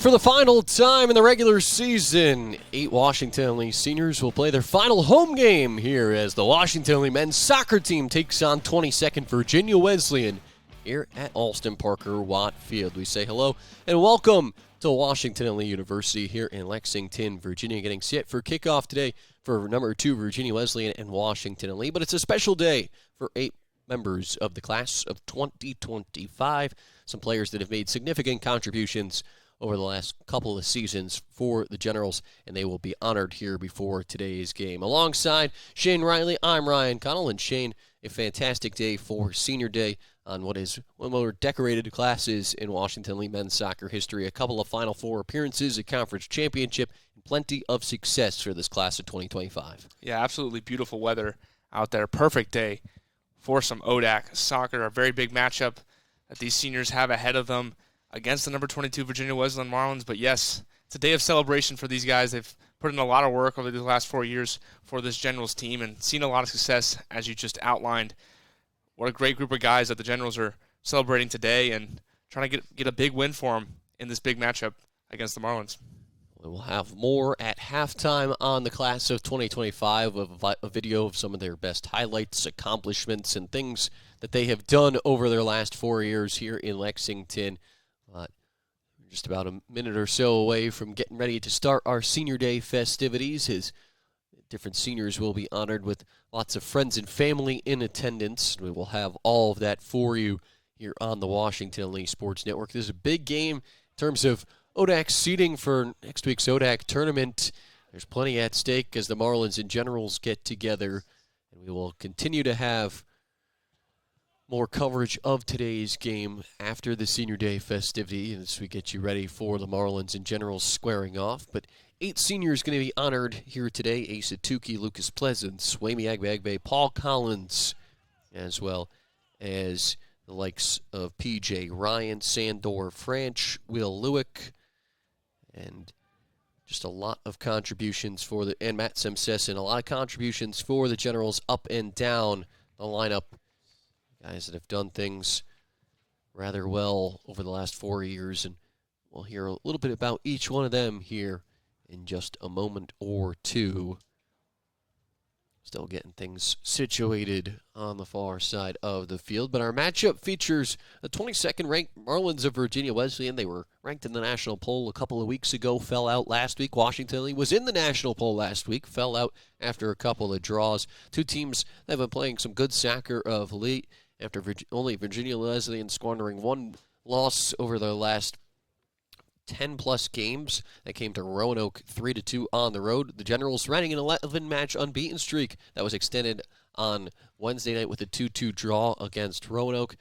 for the final time in the regular season, 8 Washington seniors will play their final home game here as the Washington men's soccer team takes on 22nd Virginia Wesleyan here at Alston Parker Watt Field. We say hello and welcome to Washington University here in Lexington, Virginia, getting set for kickoff today for number 2 Virginia Wesleyan and Washington Lee. But it's a special day for 8 members of the class of 2025, some players that have made significant contributions over the last couple of seasons for the Generals, and they will be honored here before today's game. Alongside Shane Riley, I'm Ryan Connell, and Shane, a fantastic day for Senior Day on what is one of the more decorated classes in Washington Lee men's soccer history. A couple of Final Four appearances, a conference championship, and plenty of success for this class of 2025. Yeah, absolutely beautiful weather out there. Perfect day for some ODAC soccer, a very big matchup that these seniors have ahead of them against the number 22 Virginia Wesleyan Marlins. But yes, it's a day of celebration for these guys. They've put in a lot of work over the last 4 years for this Generals team and seen a lot of success, as you just outlined. What a great group of guys that the Generals are celebrating today and trying to get a big win for them in this big matchup against the Marlins. We will have more at halftime on the class of 2025, a video of some of their best highlights, accomplishments, and things that they have done over their last 4 years here in Lexington. We're just about a minute or so away from getting ready to start our Senior Day festivities. As different seniors will be honored with lots of friends and family in attendance. We will have all of that for you here on the Washington Lee Sports Network. This is a big game in terms of ODAC seeding for next week's ODAC tournament. There's plenty at stake as the Marlins and Generals get together, and we will continue to have more coverage of today's game after the Senior Day festivity as we get you ready for the Marlins and Generals squaring off. But 8 seniors going to be honored here today: Asa Tukey, Lucas Pleasance, Wayme Agbagbe, Paul Collins, as well as the likes of P.J. Ryan, Sandor Franch, Will Lewick, and just a lot of contributions and Matt Semsesson, a lot of contributions for the Generals up and down the lineup. Guys that have done things rather well over the last 4 years, and we'll hear a little bit about each one of them here in just a moment or two. Still getting things situated on the far side of the field, but our matchup features the 22nd ranked Marlins of Virginia Wesleyan. They were ranked in the national poll a couple of weeks ago, fell out last week. Washington Lee was in the national poll last week, fell out after a couple of draws. Two teams that have been playing some good soccer of late, after only Virginia Wesleyan squandering one loss over the last 10-plus games. That came to Roanoke 3-2 on the road. The Generals running an 11-match unbeaten streak that was extended on Wednesday night with a 2-2 draw against Roanoke.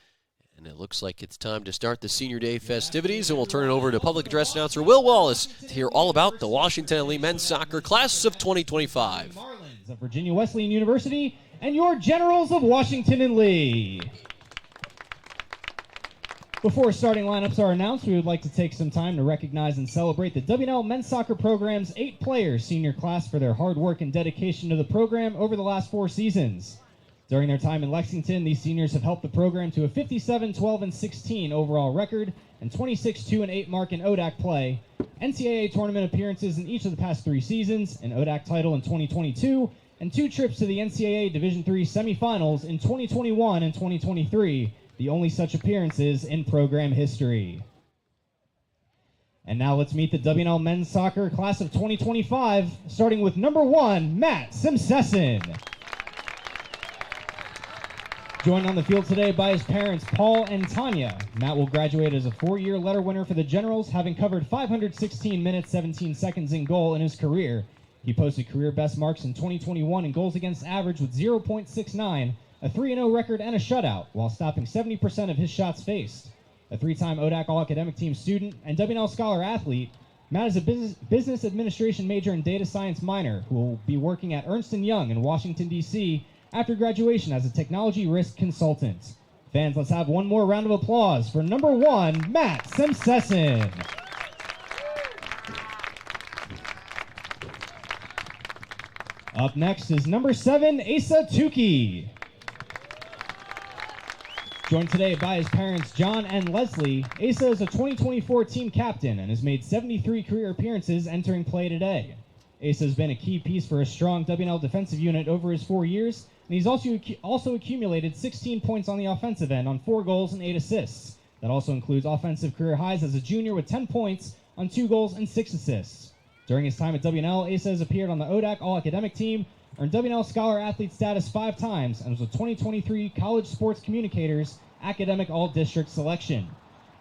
And it looks like it's time to start the Senior Day festivities, and we'll turn it over to public address announcer Will Wallace to hear all about the Washington Lee men's soccer class of 2025. Marlins of Virginia Wesleyan University and your Generals of Washington and Lee. Before starting lineups are announced, we would like to take some time to recognize and celebrate the W&L men's soccer program's 8-player senior class for their hard work and dedication to the program over the last 4 seasons. During their time in Lexington, these seniors have helped the program to a 57-12-16 overall record and 26-2-8 mark in ODAC play, NCAA tournament appearances in each of the past 3 seasons, an ODAC title in 2022, and 2 trips to the NCAA Division III semifinals in 2021 and 2023, the only such appearances in program history. And now let's meet the W&L men's soccer class of 2025, starting with number 1, Matt Semsesson. Joined on the field today by his parents, Paul and Tanya. Matt will graduate as a 4-year letter winner for the Generals, having covered 516 minutes, 17 seconds in goal in his career. He posted career best marks in 2021 in goals against average with 0.69, a 3-0 record and a shutout, while stopping 70% of his shots faced. A 3-time ODAC All-Academic Team student and W&L Scholar athlete, Matt is a business administration major and data science minor who will be working at Ernst & Young in Washington, D.C. after graduation as a technology risk consultant. Fans, let's have one more round of applause for number 1, Matt Semsesson. Up next is number 7, Asa Tukey. Joined today by his parents, John and Leslie, Asa is a 2024 team captain and has made 73 career appearances entering play today. Asa has been a key piece for a strong W&L defensive unit over his 4 years, and he's also accumulated 16 points on the offensive end on 4 goals and 8 assists. That also includes offensive career highs as a junior with 10 points on 2 goals and 6 assists. During his time at W&L, Asa has appeared on the ODAC All-Academic team, earned W&L Scholar Athlete status 5 times, and was a 2023 College Sports Communicators Academic All-District selection.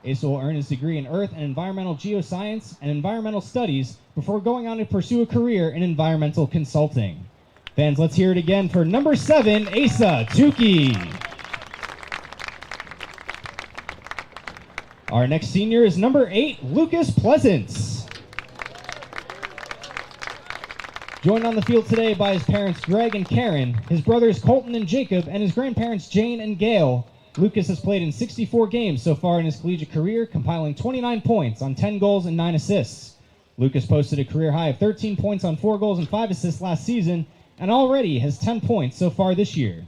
Asa will earn his degree in Earth and Environmental Geoscience and Environmental Studies before going on to pursue a career in environmental consulting. Fans, let's hear it again for number 7, Asa Tukey. Our next senior is number 8, Lucas Pleasance. Joined on the field today by his parents Greg and Karen, his brothers Colton and Jacob, and his grandparents Jane and Gail, Lucas has played in 64 games so far in his collegiate career, compiling 29 points on 10 goals and 9 assists. Lucas posted a career high of 13 points on 4 goals and 5 assists last season, and already has 10 points so far this year.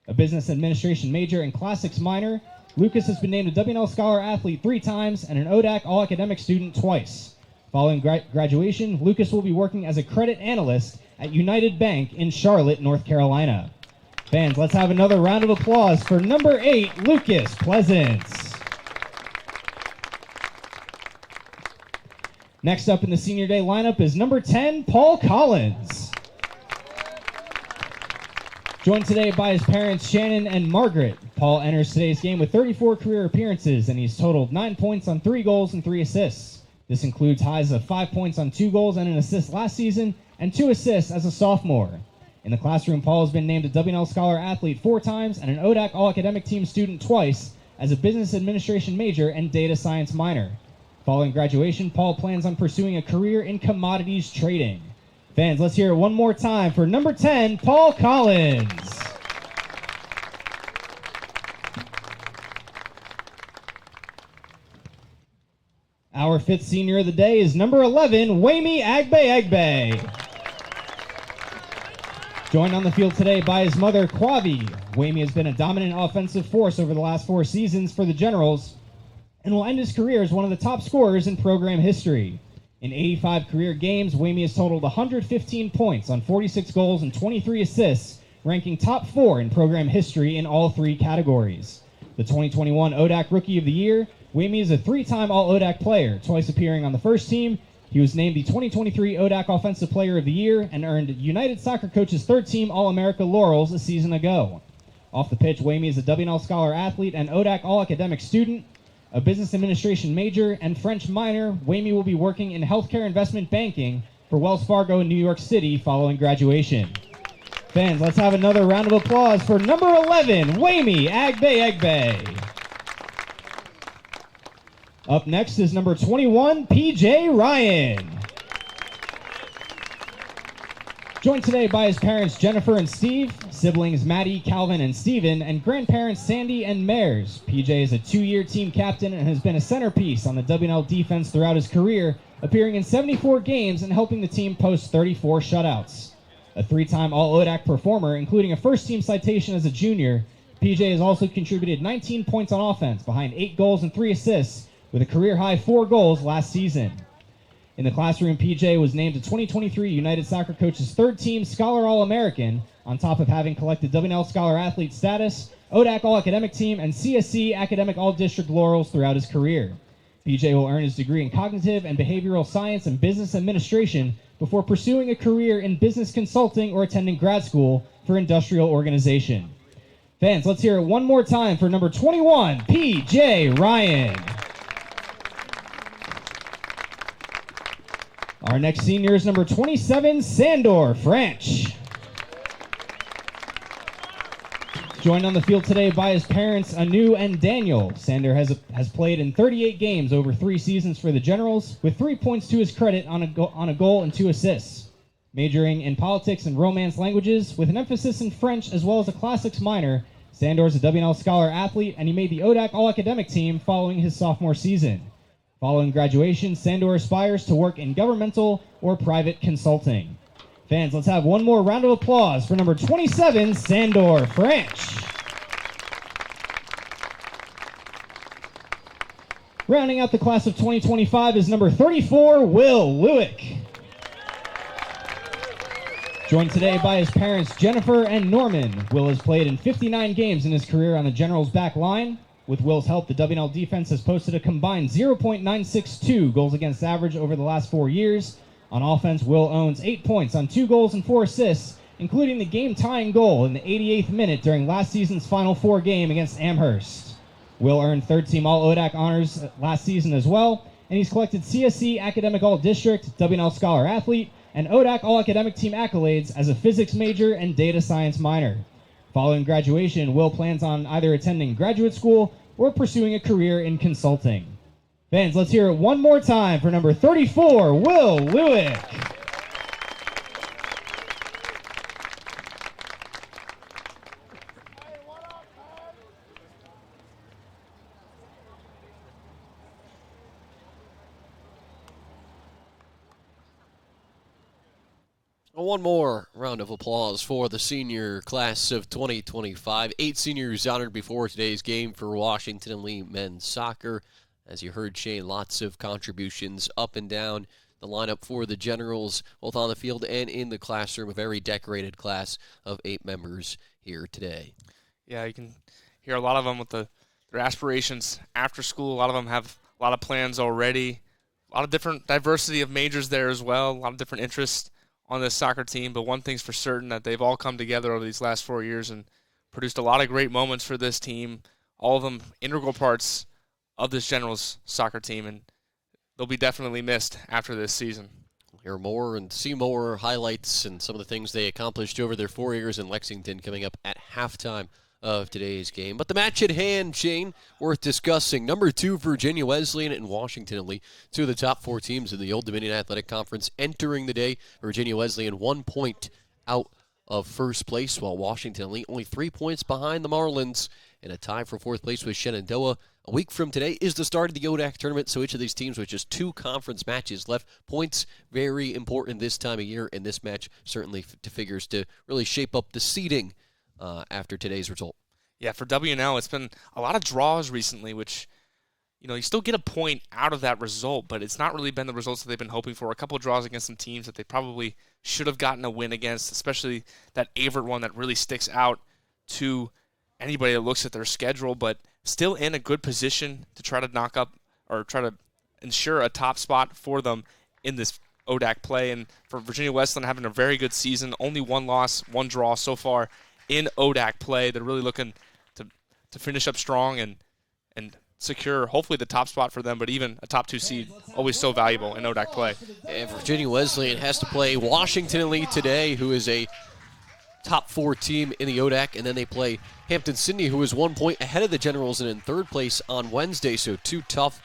A business administration major and classics minor, Lucas has been named a W&L Scholar Athlete 3 times and an ODAC All-Academic student twice. Following graduation, Lucas will be working as a credit analyst at United Bank in Charlotte, North Carolina. Fans, let's have another round of applause for number 8, Lucas Pleasance. Next up in the senior day lineup is number 10, Paul Collins. Joined today by his parents Shannon and Margaret, Paul enters today's game with 34 career appearances, and he's totaled 9 points on 3 goals and 3 assists. This includes highs of 5 points on 2 goals and an assist last season, and 2 assists as a sophomore. In the classroom, Paul has been named a W&L Scholar Athlete 4 times and an ODAC All-Academic Team student twice as a business administration major and data science minor. Following graduation, Paul plans on pursuing a career in commodities trading. Fans, let's hear it one more time for number 10, Paul Collins. Our 5th senior of the day is number 11, Wamey Agbe. Joined on the field today by his mother, Quavi, Wamey has been a dominant offensive force over the last 4 seasons for the Generals and will end his career as one of the top scorers in program history. In 85 career games, Wamey has totaled 115 points on 46 goals and 23 assists, ranking top 4 in program history in all 3 categories. The 2021 ODAC Rookie of the Year, Wamey is a 3-time All-ODAC player, twice appearing on the first team. He was named the 2023 ODAC Offensive Player of the Year and earned United Soccer Coach's 3rd-team All-America laurels a season ago. Off the pitch, Wamey is a W&L Scholar Athlete and ODAC All-Academic student. A business administration major and French minor, Wamey will be working in healthcare investment banking for Wells Fargo in New York City following graduation. Fans, let's have another round of applause for number 11, Wamey Agbe. Up next is number 21, PJ Ryan. Joined today by his parents Jennifer and Steve, siblings Maddie, Calvin, and Steven, and grandparents Sandy and Mares. PJ is a 2-year team captain and has been a centerpiece on the W&L defense throughout his career, appearing in 74 games and helping the team post 34 shutouts. A 3-time All-ODAC performer, including a first-team citation as a junior, PJ has also contributed 19 points on offense behind 8 goals and 3 assists, with a career-high 4 goals last season. In the classroom, PJ was named a 2023 United Soccer Coach's 3rd-team Scholar All-American, on top of having collected W&L Scholar Athlete status, ODAC All-Academic Team, and CSC Academic All-District laurels throughout his career. PJ will earn his degree in Cognitive and Behavioral Science and Business Administration before pursuing a career in business consulting or attending grad school for industrial organization. Fans, let's hear it one more time for number 21, PJ Ryan. Our next senior is number 27, Sandor French. Joined on the field today by his parents, Anu and Daniel. Sandor has played in 38 games over 3 seasons for the Generals, with 3 points to his credit on a goal and 2 assists. Majoring in politics and Romance languages, with an emphasis in French as well as a classics minor, Sandor is a W&L Scholar Athlete, and he made the ODAC All-Academic Team following his sophomore season. Following graduation, Sandor aspires to work in governmental or private consulting. Fans, let's have one more round of applause for number 27, Sandor French. Rounding out the class of 2025 is number 34, Will Lewick. Joined today by his parents, Jennifer and Norman. Will has played in 59 games in his career on the Generals' back line. With Will's help, the W&L defense has posted a combined 0.962 goals against average over the last 4 years. On offense, Will owns 8 points on 2 goals and 4 assists, including the game-tying goal in the 88th minute during last season's Final Four game against Amherst. Will earned third-team All-ODAC honors last season as well, and he's collected CSC Academic All-District, W&L Scholar Athlete, and ODAC All-Academic Team accolades as a physics major and data science minor. Following graduation, Will plans on either attending graduate school or pursuing a career in consulting. Fans, let's hear it one more time for number 34, Will Lewick. One more round of applause for the senior class of 2025. 8 seniors honored before today's game for Washington and Lee men's soccer. As you heard, Shane, lots of contributions up and down the lineup for the Generals, both on the field and in the classroom. A very decorated class of 8 members here today. Yeah, you can hear a lot of them with their aspirations after school. A lot of them have a lot of plans already. A lot of different diversity of majors there as well. A lot of different interests on this soccer team, but one thing's for certain, that they've all come together over these last 4 years and produced a lot of great moments for this team, all of them integral parts of this Generals soccer team, and they'll be definitely missed after this season. We'll hear more and see more highlights and some of the things they accomplished over their 4 years in Lexington coming up at halftime of today's game. But the match at hand, Shane, worth discussing. Number 2, Virginia Wesleyan and Washington and Lee, 2 of the top 4 teams in the Old Dominion Athletic Conference entering the day. Virginia Wesleyan 1 point out of first place, while Washington and Lee only 3 points behind the Marlins, and a tie for 4th place with Shenandoah. A week from today is the start of the ODAC tournament, so each of these teams with just 2 conference matches left. Points very important this time of year, and this match certainly figures to really shape up the seeding after today's result. Yeah, for W&L, it's been a lot of draws recently, which, you still get a point out of that result, but it's not really been the results that they've been hoping for. A couple of draws against some teams that they probably should have gotten a win against, especially that Avert one that really sticks out to anybody that looks at their schedule, but still in a good position to try to knock up or try to ensure a top spot for them in this ODAC play. And for Virginia Wesleyan having a very good season, only 1 loss, 1 draw so far in ODAC play. They're really looking to finish up strong and secure hopefully the top spot for them, but even a top 2 seed, always so valuable in ODAC play. And Virginia Wesleyan has to play Washington and Lee today, who is a top 4 team in the ODAC, and then they play Hampton-Sydney, who is 1 point ahead of the Generals and in 3rd place on Wednesday, so 2 tough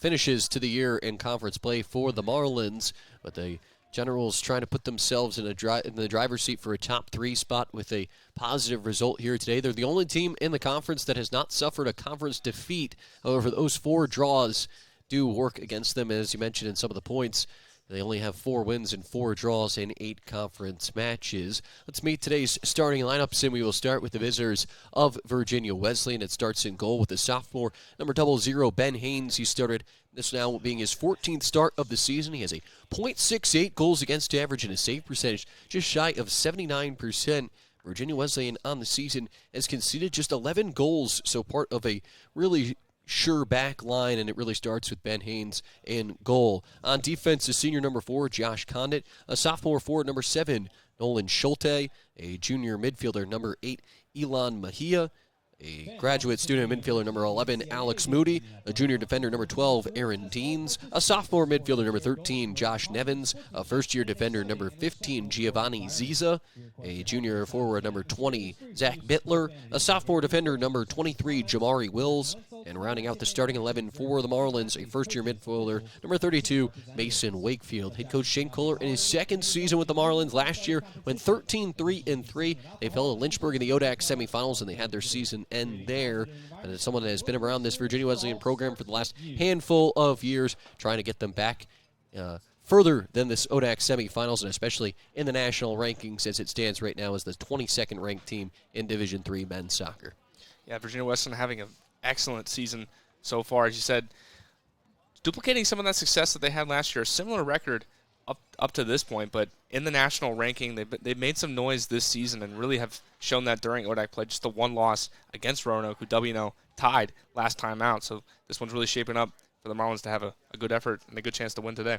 finishes to the year in conference play for the Marlins, but the Generals trying to put themselves in the driver's seat for a top 3 spot with a positive result here today. They're the only team in the conference that has not suffered a conference defeat. However, those 4 draws do work against them, as you mentioned in some of the points. They only have 4 wins and 4 draws in 8 conference matches. Let's meet today's starting lineups, and we will start with the visitors of Virginia Wesleyan. It starts in goal with the sophomore, number 00, Ben Haynes. He started this now being his 14th start of the season. He has a .68 goals against average and a save percentage just shy of 79%. Virginia Wesleyan on the season has conceded just 11 goals, so part of a really sure back line, and it really starts with Ben Haynes in goal. On defense, a senior number 4, Josh Condit, a sophomore forward number 7, Nolan Schulte, a junior midfielder number 8, Elon Mejia, a graduate student midfielder number 11, Alex Moody, a junior defender number 12, Aaron Deans, a sophomore midfielder number 13, Josh Nevins, a first-year defender number 15, Giovanni Ziza, a junior forward number 20, Zach Bittler, a sophomore defender number 23, Jamari Wills, and rounding out the starting 11 for the Marlins, a first-year midfielder number 32, Mason Wakefield. Head coach Shane Kohler in his 2nd season with the Marlins last year went 13-3-3. They fell to Lynchburg in the ODAC semifinals, and they had their season end there. And as someone that has been around this Virginia Wesleyan program for the last handful of years, trying to get them back further than this ODAC semifinals, and especially in the national rankings as it stands right now as the 22nd ranked team in Division III men's soccer. Yeah, Virginia Wesleyan having an excellent season so far, as you said, duplicating some of that success that they had last year. A similar record up to this point, but in the national ranking, they've made some noise this season and really have shown that during ODAC play. Just the one loss against Roanoke, who W&L tied last time out. So this one's really shaping up for the Marlins to have a good effort and a good chance to win today.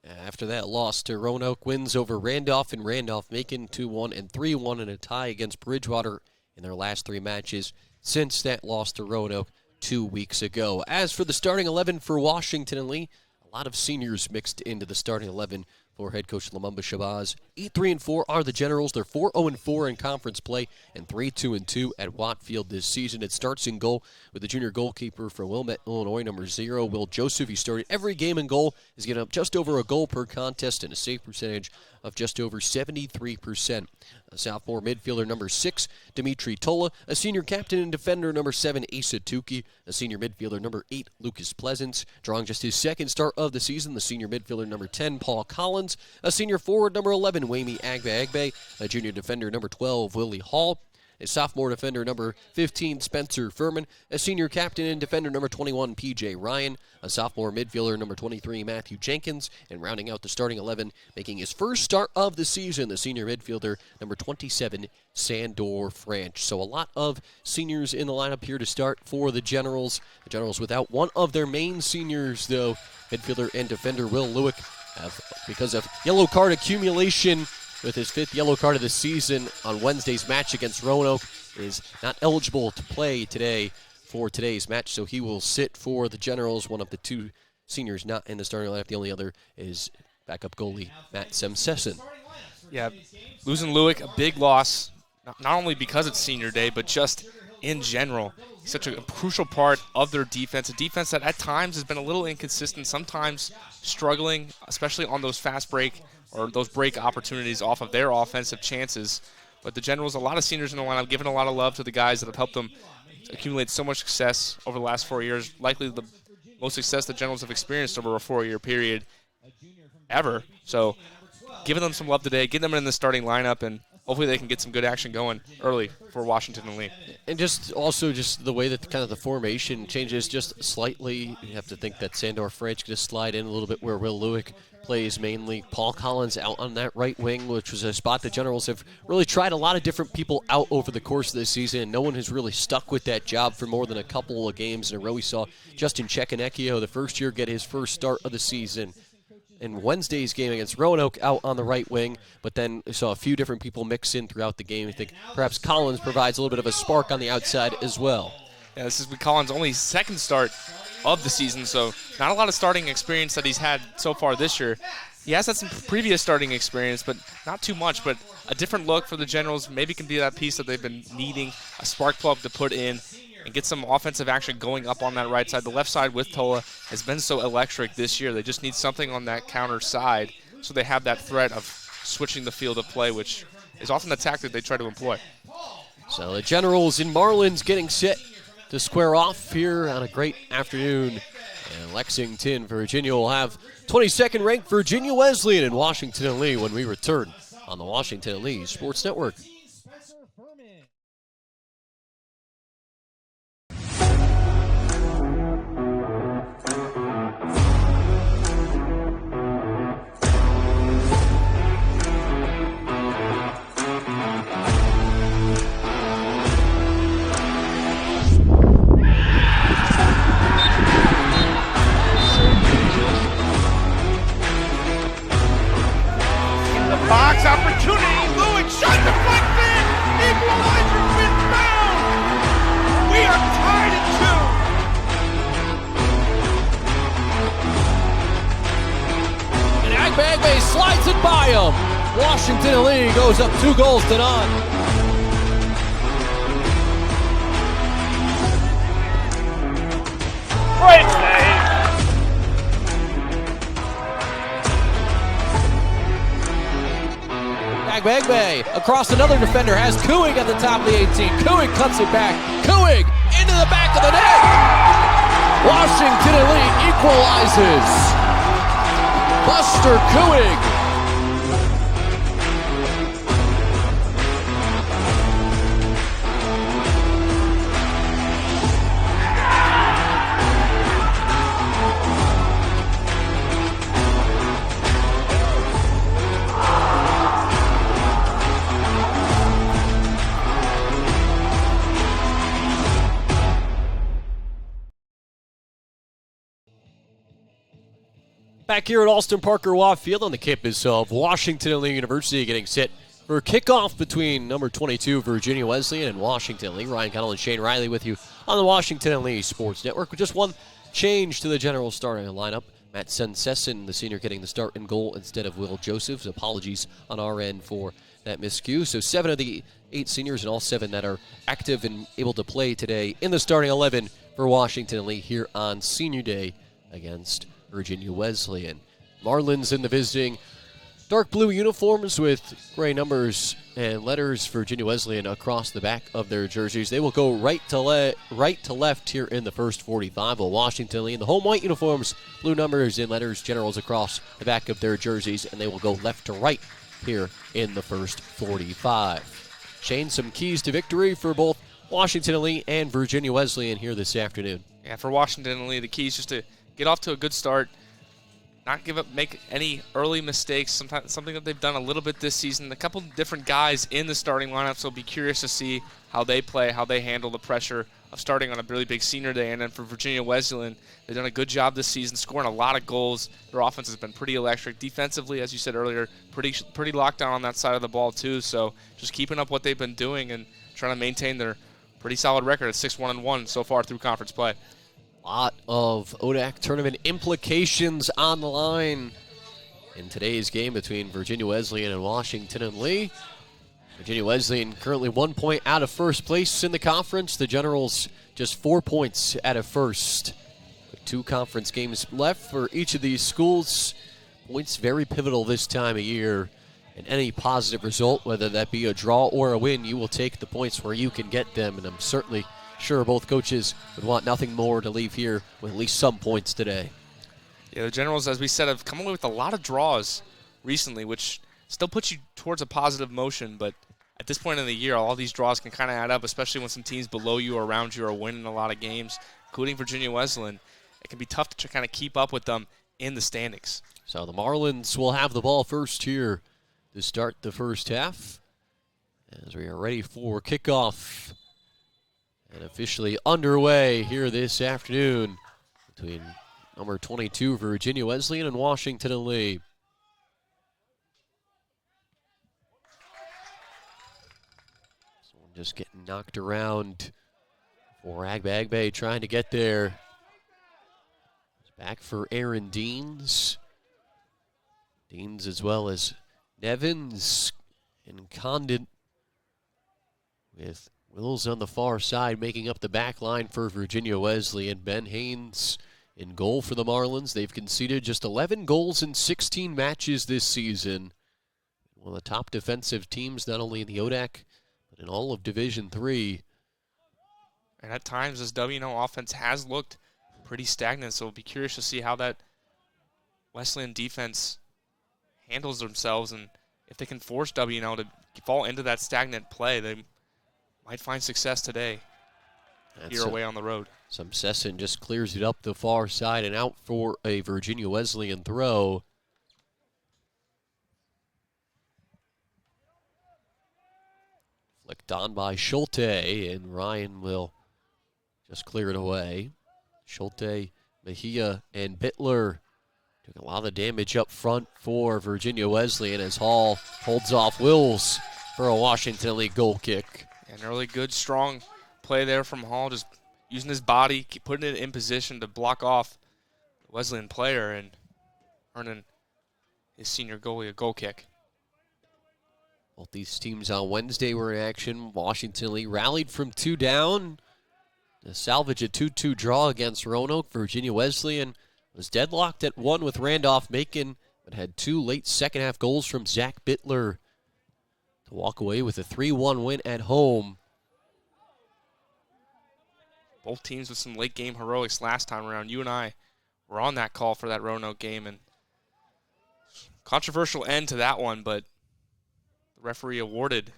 After that loss to Roanoke, wins over Randolph and Randolph-Macon 2-1 and 3-1 in a tie against Bridgewater in their last 3 matches since that loss to Roanoke 2 weeks ago. As for the starting 11 for Washington and Lee, a lot of seniors mixed into the starting 11 for head coach Lamumba Shabazz. 8-3-4 are the Generals. They're 4-0-4 in conference play and 3-2-2 at Watt Field this season. It starts in goal with the junior goalkeeper from Wilmette, Illinois, number 0, Will Joseph. He started every game in goal. He's getting up just over a goal per contest and a save percentage of just over 73%. A sophomore midfielder number 6, Dimitri Tola. A senior captain and defender number 7, Asa Tukey. A senior midfielder number 8, Lucas Pleasance. Drawing just his second start of the season, the senior midfielder number 10, Paul Collins. A senior forward number 11, Wayme Agbe. A junior defender number 12, Willie Hall. A sophomore defender number 15, Spencer Furman. A senior captain and defender number 21, P.J. Ryan. A sophomore midfielder number 23, Matthew Jenkins. And rounding out the starting 11, making his first start of the season, the senior midfielder number 27, Sandor Franch. So a lot of seniors in the lineup here to start for the Generals. The Generals without one of their main seniors, though. Midfielder and defender Will Lewick, because of yellow card accumulation, with his 5th yellow card of the season on Wednesday's match against Roanoke, is not eligible to play today for today's match, so he will sit for the Generals. One of the 2 seniors not in the starting lineup. The only other is backup goalie Matt Semsesson. Yeah, losing Lewick, a big loss, not only because it's senior day, but just in general. He's such a crucial part of their defense, a defense that at times has been a little inconsistent, sometimes struggling, especially on those fast break or those break opportunities off of their offensive chances. But the Generals, a lot of seniors in the lineup, giving a lot of love to the guys that have helped them accumulate so much success over the last 4 years, likely the most success the Generals have experienced over a 4-year period ever. So giving them some love today, getting them in the starting lineup, and hopefully they can get some good action going early for Washington and Lee. And just the way that kind of the formation changes just slightly. You have to think that Sandor Franch could just slide in a little bit where Will Lewick plays mainly. Paul Collins out on that right wing, which was a spot the Generals have really tried a lot of different people out over the course of this season, and no one has really stuck with that job for more than a couple of games in a row. We saw Justin Chekanekio the first year get his first start of the season in Wednesday's game against Roanoke out on the right wing, but then we saw a few different people mix in throughout the game. I think perhaps Collins provides a little bit of a spark on the outside as well. Yeah, this is Collins' only second start of the season, so not a lot of starting experience that he's had so far this year. He has had some previous starting experience, but not too much, but a different look for the Generals. Maybe can be that piece that they've been needing, a spark plug to put in and get some offensive action going up on that right side. The left side with Tola has been so electric this year. They just need something on that counter side so they have that threat of switching the field of play, which is often the tactic they try to employ. So the Generals and Marlins getting set to square off here on a great afternoon. And Lexington, Virginia will have 22nd ranked Virginia Wesleyan and Washington and Lee when we return on the Washington and Lee Sports Network. Box opportunity, Lewick shot deflected, equalizer's been found. We are tied at 2. And Agbe slides it by him. Washington and Lee goes up 2-0. Great save. Agbe across another defender has Kuig at the top of the 18. Kuig cuts it back. Kuig into the back of the net. Washington and Lee equalizes. Buster Kuig. Back here at Alston Parker Watt Field on the campus of Washington and Lee University, getting set for a kickoff between number 22 Virginia Wesleyan and Washington and Lee. Ryan Connell and Shane Riley with you on the Washington and Lee Sports Network. With just one change to the general starting lineup. Matt Sensesson, the senior, getting the start in goal instead of Will Josephs. Apologies on our end for that miscue. So 7 of the 8 seniors and all 7 that are active and able to play today in the starting 11 for Washington and Lee here on Senior Day against Virginia Wesleyan. Marlins in the visiting dark blue uniforms with gray numbers and letters Virginia Wesleyan across the back of their jerseys. They will go right to left here in the first 45. While Washington Lee in the home white uniforms, blue numbers and letters generals across the back of their jerseys, and they will go left to right here in the first 45. Shane, some keys to victory for both Washington Lee and Virginia Wesleyan here this afternoon. Yeah, for Washington Lee, the key is just to get off to a good start, not give up, make any early mistakes, something that they've done a little bit this season. A couple different guys in the starting lineup, so be curious to see how they play, how they handle the pressure of starting on a really big senior day. And then for Virginia Wesleyan, they've done a good job this season, scoring a lot of goals. Their offense has been pretty electric. Defensively, as you said earlier, pretty locked down on that side of the ball too. So just keeping up what they've been doing and trying to maintain their pretty solid record at 6-1-1 so far through conference play. Lot of ODAC tournament implications on the line in today's game between Virginia Wesleyan and Washington and Lee. Virginia Wesleyan currently 1 point out of first place in the conference. The Generals just 4 points out of first. With 2 conference games left for each of these schools. Points very pivotal this time of year. And any positive result, whether that be a draw or a win, you will take the points where you can get them. And I'm certainly sure both coaches would want nothing more to leave here with at least some points today. Yeah, the Generals, as we said, have come away with a lot of draws recently, which still puts you towards a positive motion. But at this point in the year, all these draws can kind of add up, especially when some teams below you or around you are winning a lot of games, including Virginia Wesleyan. It can be tough to kind of keep up with them in the standings. So the Marlins will have the ball first here to start the first half, as we are ready for kickoff and officially underway here this afternoon between number 22 Virginia Wesleyan and Washington and Lee. Someone just getting knocked around for Agba trying to get there. It's back for Aaron Deans. Deans as well as Nevins and Condon, with Wills on the far side making up the back line for Virginia Wesleyan. Ben Haynes in goal for the Marlins. They've conceded just 11 goals in 16 matches this season. One of the top defensive teams, not only in the ODAC, but in all of Division III. And at times, this W&L offense has looked pretty stagnant, so we'll be curious to see how that Wesleyan defense handles themselves, and if they can force W&L to fall into that stagnant play, they might find success today here away on the road. Some Sesson just clears it up the far side and out for a Virginia Wesleyan throw. Flicked on by Schulte, and Ryan will just clear it away. Schulte, Mejia, and Bittler took a lot of the damage up front for Virginia Wesleyan as Hall holds off Wills for a Washington Lee goal kick. An early good, strong play there from Hall, just using his body, putting it in position to block off the Wesleyan player and earning his senior goalie a goal kick. Both these teams on Wednesday were in action. Washington Lee rallied from 2 down to salvage a 2-2 draw against Roanoke. Virginia Wesleyan was deadlocked at 1 with Randolph Macon, but had 2 late second-half goals from Zach Bittler to walk away with a 3-1 win at home. Both teams with some late-game heroics last time around. You and I were on that call for that Roanoke game, and controversial end to that one, but the referee awarded,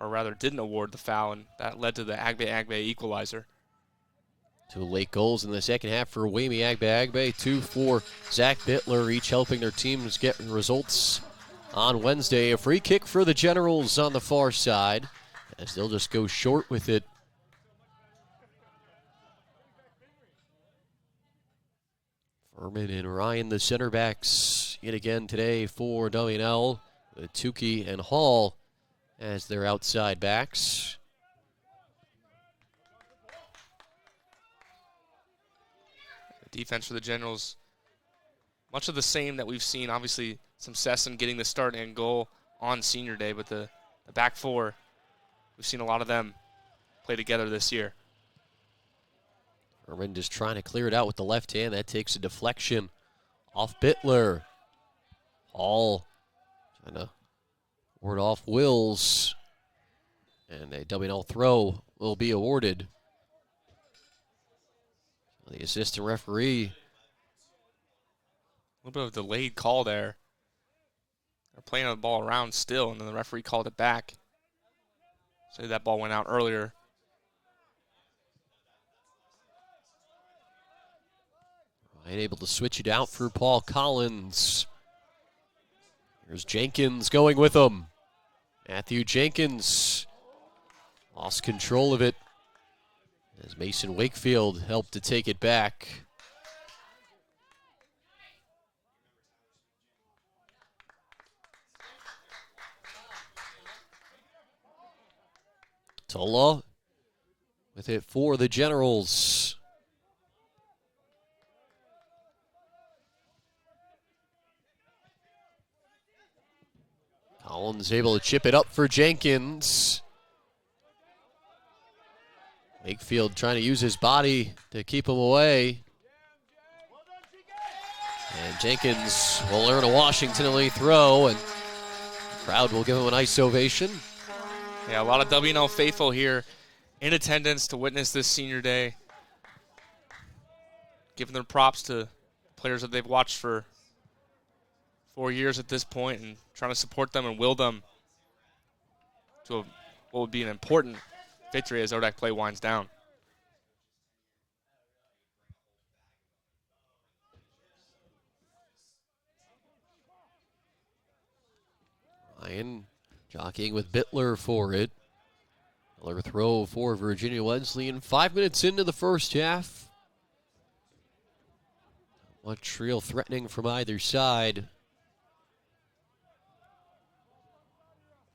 or rather didn't award the foul, and that led to the Agba equalizer. 2 late goals in the second half for Wamie Agba, 2 for Zach Bittler, each helping their teams get results on Wednesday. A free kick for the Generals on the far side, as they'll just go short with it. Furman and Ryan, the center backs, yet again today for W&L, with Tukey and Hall as their outside backs. The defense for the Generals, much of the same that we've seen. Obviously, some Sesson getting the start and goal on senior day, but the back four, we've seen a lot of them play together this year. Furman just trying to clear it out with the left hand. That takes a deflection off Bittler. Hall trying to ward off Wills. And a W&L throw will be awarded. The assistant referee. A little bit of a delayed call there. They're playing the ball around still, and then the referee called it back. So that ball went out earlier. Ryan able to switch it out for Paul Collins. Here's Jenkins going with him. Matthew Jenkins lost control of it as Mason Wakefield helped to take it back. Tola with it for the Generals. Collins able to chip it up for Jenkins. Wakefield trying to use his body to keep him away. And Jenkins will earn a Washington Lee throw, and the crowd will give him a nice ovation. Yeah, a lot of W&L faithful here in attendance to witness this senior day. Giving their props to players that they've watched for 4 years at this point and trying to support them and will them to what would be an important victory as ODAC play winds down. Ryan jockeying with Bittler for it. Another throw for Virginia Wesleyan. 5 minutes into the first half. Much real threatening from either side.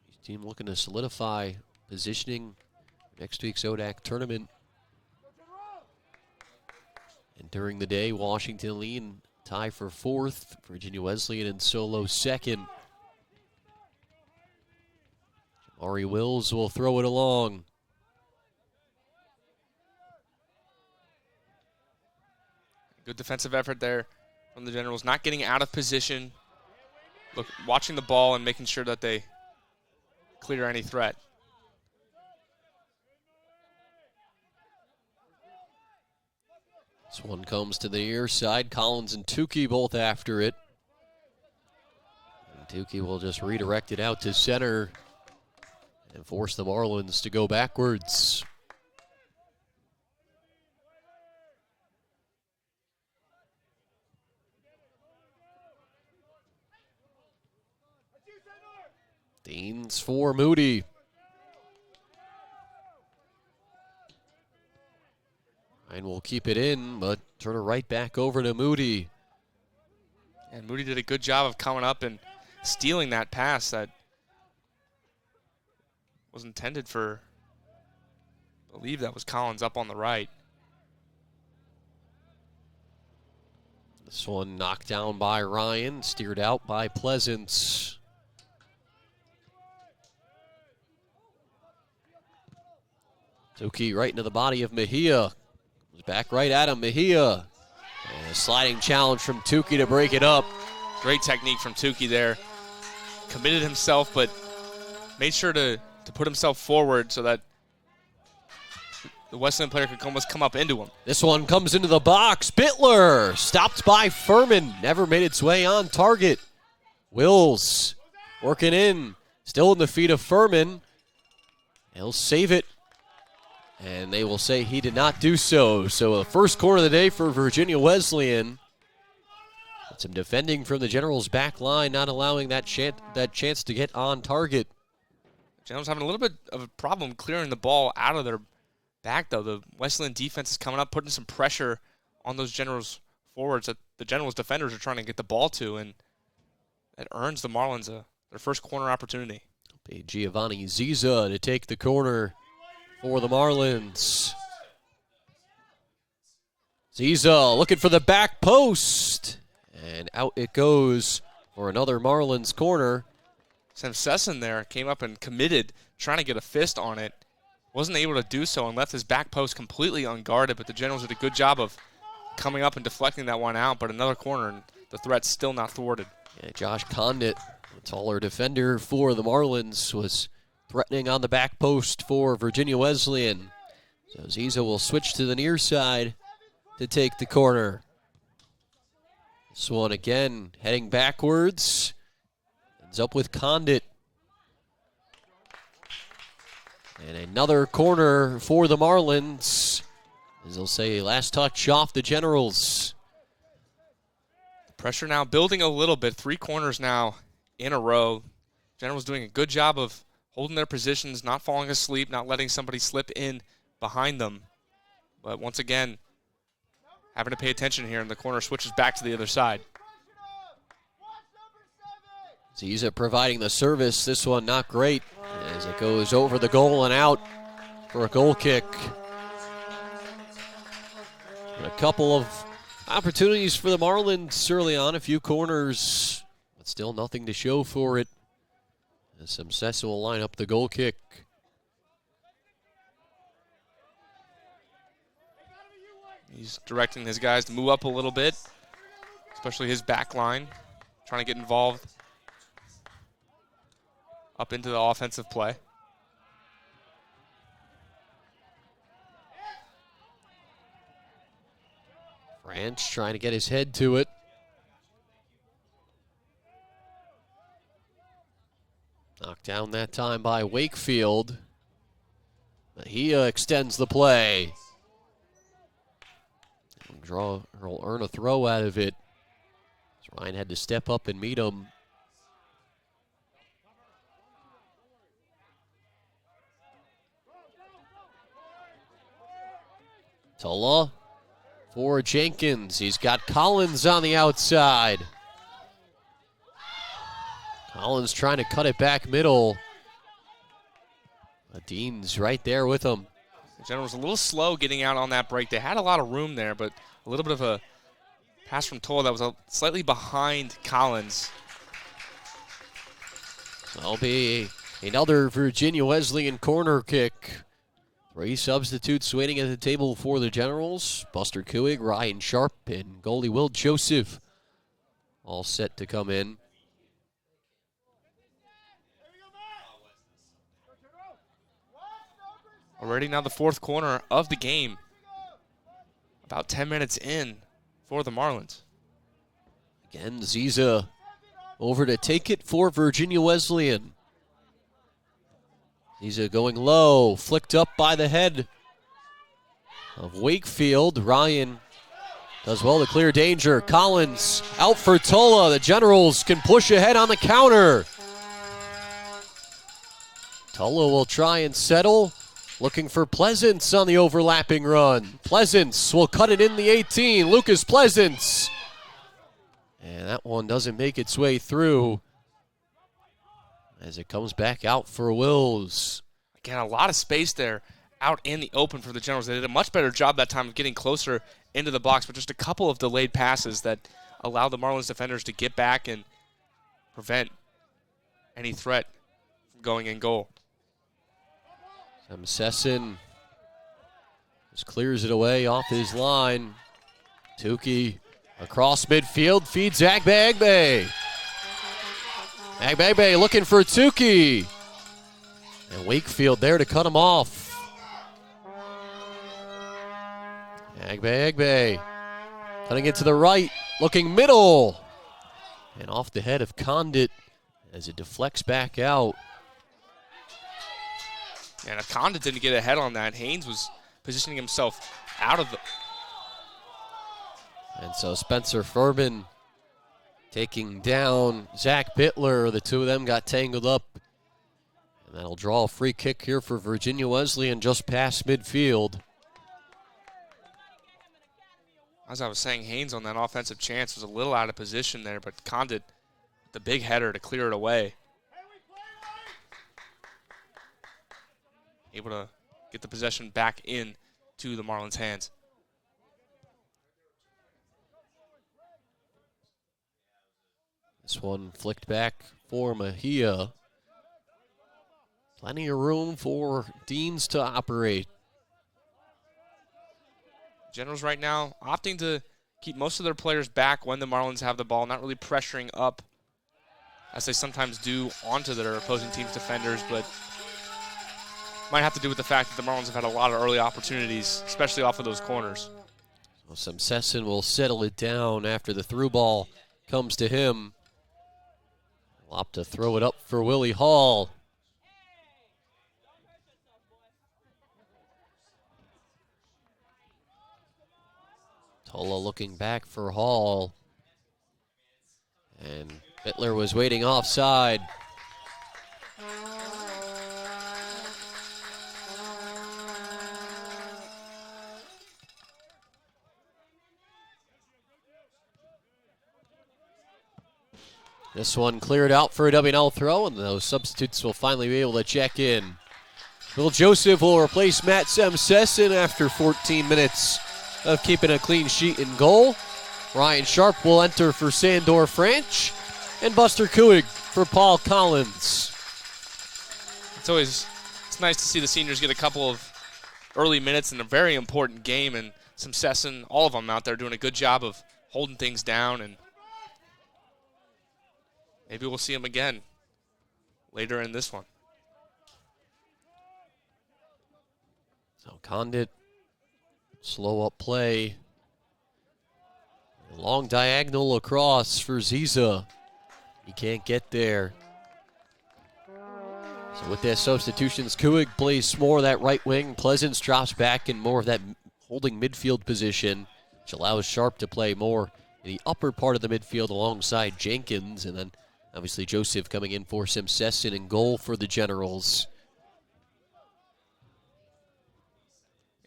Each team looking to solidify positioning next week's ODAC tournament. And during the day, Washington Lee in tie for fourth. Virginia Wesleyan in solo second. Ari Wills will throw it along. Good defensive effort there from the Generals. Not getting out of position. Look, watching the ball and making sure that they clear any threat. This one comes to the near side. Collins and Tukey both after it. And Tukey will just redirect it out to center and force the Marlins to go backwards. Deans for Moody. Ryan will keep it in, but turn it right back over to Moody. And Moody did a good job of coming up and stealing that pass that was intended for, I believe that was Collins up on the right. This one knocked down by Ryan, steered out by Pleasance. Tukey right into the body of Mejia. Was back right at him, Mejia. And a sliding challenge from Tukey to break it up. Great technique from Tukey there. Committed himself, but made sure to put himself forward so that the Wesleyan player could almost come up into him. This one comes into the box. Bittler stopped by Furman. Never made its way on target. Wills working in. Still in the feet of Furman. He'll save it. And they will say he did not do so. So the first corner of the day for Virginia Wesleyan. Some defending from the Generals' back line, not allowing that chance to get on target. Generals having a little bit of a problem clearing the ball out of their back, though. The Wesleyan defense is coming up, putting some pressure on those Generals forwards that the Generals defenders are trying to get the ball to, and that earns the Marlins their first corner opportunity. Be Giovanni Ziza to take the corner for the Marlins. Ziza looking for the back post, and out it goes for another Marlins corner. Sam Sesson there came up and committed, trying to get a fist on it. Wasn't able to do so and left his back post completely unguarded, but the Generals did a good job of coming up and deflecting that one out, but another corner, and the threat's still not thwarted. Yeah, Josh Condit, the taller defender for the Marlins, was threatening on the back post for Virginia Wesleyan. So Ziza will switch to the near side to take the corner. This one again heading backwards. Ends up with Condit. And another corner for the Marlins. As they'll say, last touch off the Generals. Pressure now building a little bit. 3 corners now in a row. Generals doing a good job of holding their positions, not falling asleep, not letting somebody slip in behind them. But once again, having to pay attention here, and the corner switches back to the other side. Ziza providing the service. This one not great as it goes over the goal and out for a goal kick. And a couple of opportunities for the Marlins early on, a few corners, but still nothing to show for it. As Samsesa will line up the goal kick. He's directing his guys to move up a little bit, especially his back line, trying to get involved up into the offensive play. Branch trying to get his head to it. Knocked down that time by Wakefield. Mejia extends the play. He'll earn a throw out of it. Ryan had to step up and meet him. Tola for Jenkins. He's got Collins on the outside. Collins trying to cut it back middle. Dean's right there with him. The Generals a little slow getting out on that break. They had a lot of room there, but a little bit of a pass from Tola that was slightly behind Collins. That'll be another Virginia Wesleyan corner kick. 3 substitutes waiting at the table for the Generals. Buster Kuig, Ryan Sharp, and goalie Will Joseph all set to come in. Already now the 4th corner of the game. About 10 minutes in for the Marlins. Again, Ziza over to take it for Virginia Wesleyan. Ziza going low, flicked up by the head of Wakefield. Ryan does well to clear danger. Collins out for Tola. The Generals can push ahead on the counter. Tola will try and settle. Looking for Pleasance on the overlapping run. Pleasance will cut it in the 18. Lucas Pleasance. And that one doesn't make its way through as it comes back out for Wills. Again, a lot of space there out in the open for the Generals. They did a much better job that time of getting closer into the box, but just a couple of delayed passes that allowed the Marlins defenders to get back and prevent any threat from going in goal. Sesson just clears it away off his line. Tukey across midfield, feeds Agbe. Agbe looking for Tukey. And Wakefield there to cut him off. Agbe cutting it to the right, looking middle. And off the head of Condit as it deflects back out. And if Condit didn't get ahead on that, Haynes was positioning himself out of the... And so Spencer Furman taking down Zach Bittler. The two of them got tangled up. And that'll draw a free kick here for Virginia Wesleyan just past midfield. As I was saying, Haynes on that offensive chance was a little out of position there, but Condit, the big header to clear it away. Able to get the possession back in to the Marlins' hands. This one flicked back for Mejia. Plenty of room for Deans to operate. Generals right now opting to keep most of their players back when the Marlins have the ball, not really pressuring up as they sometimes do onto their opposing team's defenders, but might have to do with the fact that the Marlins have had a lot of early opportunities, especially off of those corners. Well, Sesson will settle it down after the through ball comes to him. He'll opt to throw it up for Willie Hall. Tola looking back for Hall. And Bittler was waiting offside. This one cleared out for a W&L throw, and those substitutes will finally be able to check in. Will Joseph will replace Matt Sesson after 14 minutes of keeping a clean sheet in goal. Ryan Sharp will enter for Sandor Franch, and Buster Kuig for Paul Collins. It's nice to see the seniors get a couple of early minutes in a very important game, and Sesson, all of them out there doing a good job of holding things down, and maybe we'll see them again later in this one. So Condit, slow up play. Long diagonal across for Ziza. He can't get there. So with their substitutions, Kuig plays more of that right wing. Pleasance drops back in more of that holding midfield position, which allows Sharp to play more in the upper part of the midfield alongside Jenkins. And then obviously Joseph coming in for Sesson in goal for the Generals.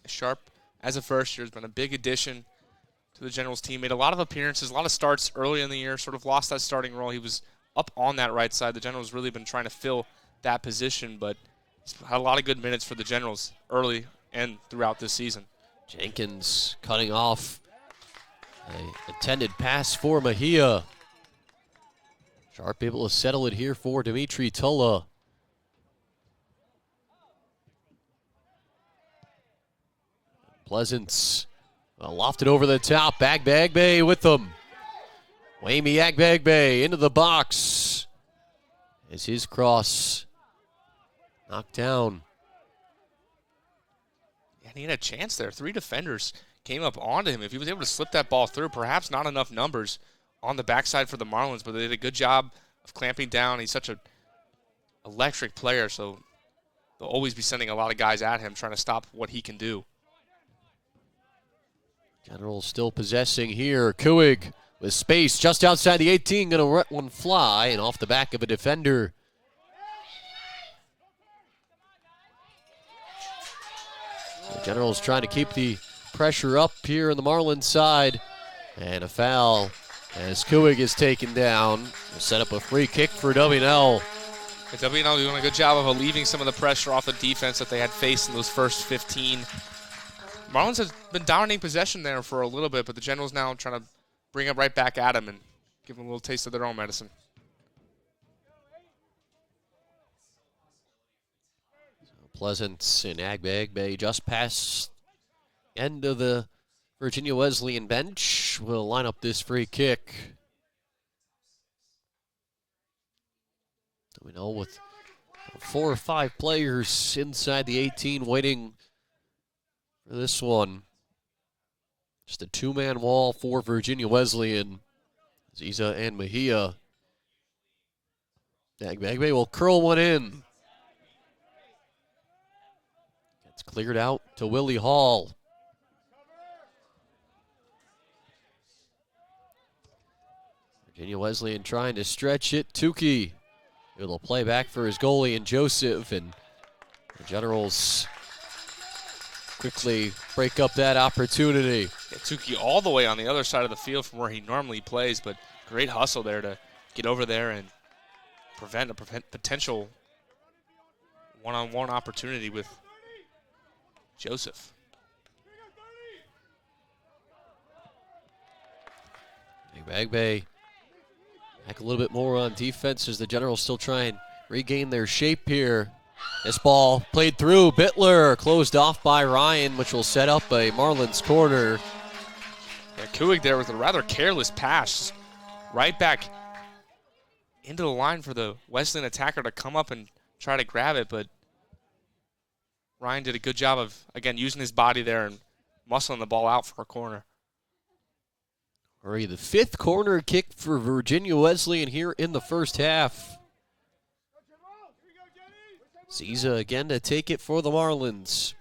Sharp, as a first year, has been a big addition to the Generals team. Made a lot of appearances, a lot of starts early in the year, sort of lost that starting role. He was up on that right side. The Generals really been trying to fill that position, but he's had a lot of good minutes for the Generals early and throughout this season. Jenkins cutting off an intended pass for Mejia. Sharp able to settle it here for Dimitri Tulla. Pleasance lofted over the top. Agbagbe with them. Wayme Agbagbe into the box. As his cross knocked down. And he had a chance there. 3 defenders came up onto him. If he was able to slip that ball through, perhaps not enough numbers on the backside for the Marlins, but they did a good job of clamping down. He's such an electric player, so they'll always be sending a lot of guys at him trying to stop what he can do. Generals still possessing here. Kuig with space just outside the 18, going to let one fly and off the back of a defender. The Generals trying to keep the pressure up here on the Marlins side. And a foul as Kuig is taken down. We'll set up a free kick for W&L. W&L doing a good job of alleviating some of the pressure off the defense that they had faced in those first 15. Marlins has been dominating possession there for a little bit, but the Generals now trying to bring it right back at them and give them a little taste of their own medicine. So Pleasance and Agbagbe just past end of the Virginia Wesleyan bench will line up this free kick. We know with 4 or 5 players inside the 18 waiting for this one. Just a 2-man wall for Virginia Wesleyan. Ziza and Mejia. Agbagbe will curl one in. Gets cleared out to Willie Hall. Virginia Wesleyan trying to stretch it. Tukey able to play back for his goalie and Joseph, and the Generals quickly break up that opportunity. Tukey all the way on the other side of the field from where he normally plays, but great hustle there to get over there and prevent a potential one-on-one opportunity with Joseph. Big Bay back a little bit more on defense as the Generals still try and regain their shape here. This ball played through. Bittler closed off by Ryan, which will set up a Marlins corner. Yeah, Kuig there with a rather careless pass. Right back into the line for the Wesleyan attacker to come up and try to grab it, but Ryan did a good job of, again, using his body there and muscling the ball out for a corner. Already the 5th corner kick for Virginia Wesleyan here in the first half. Ziza again to take it for the Marlins.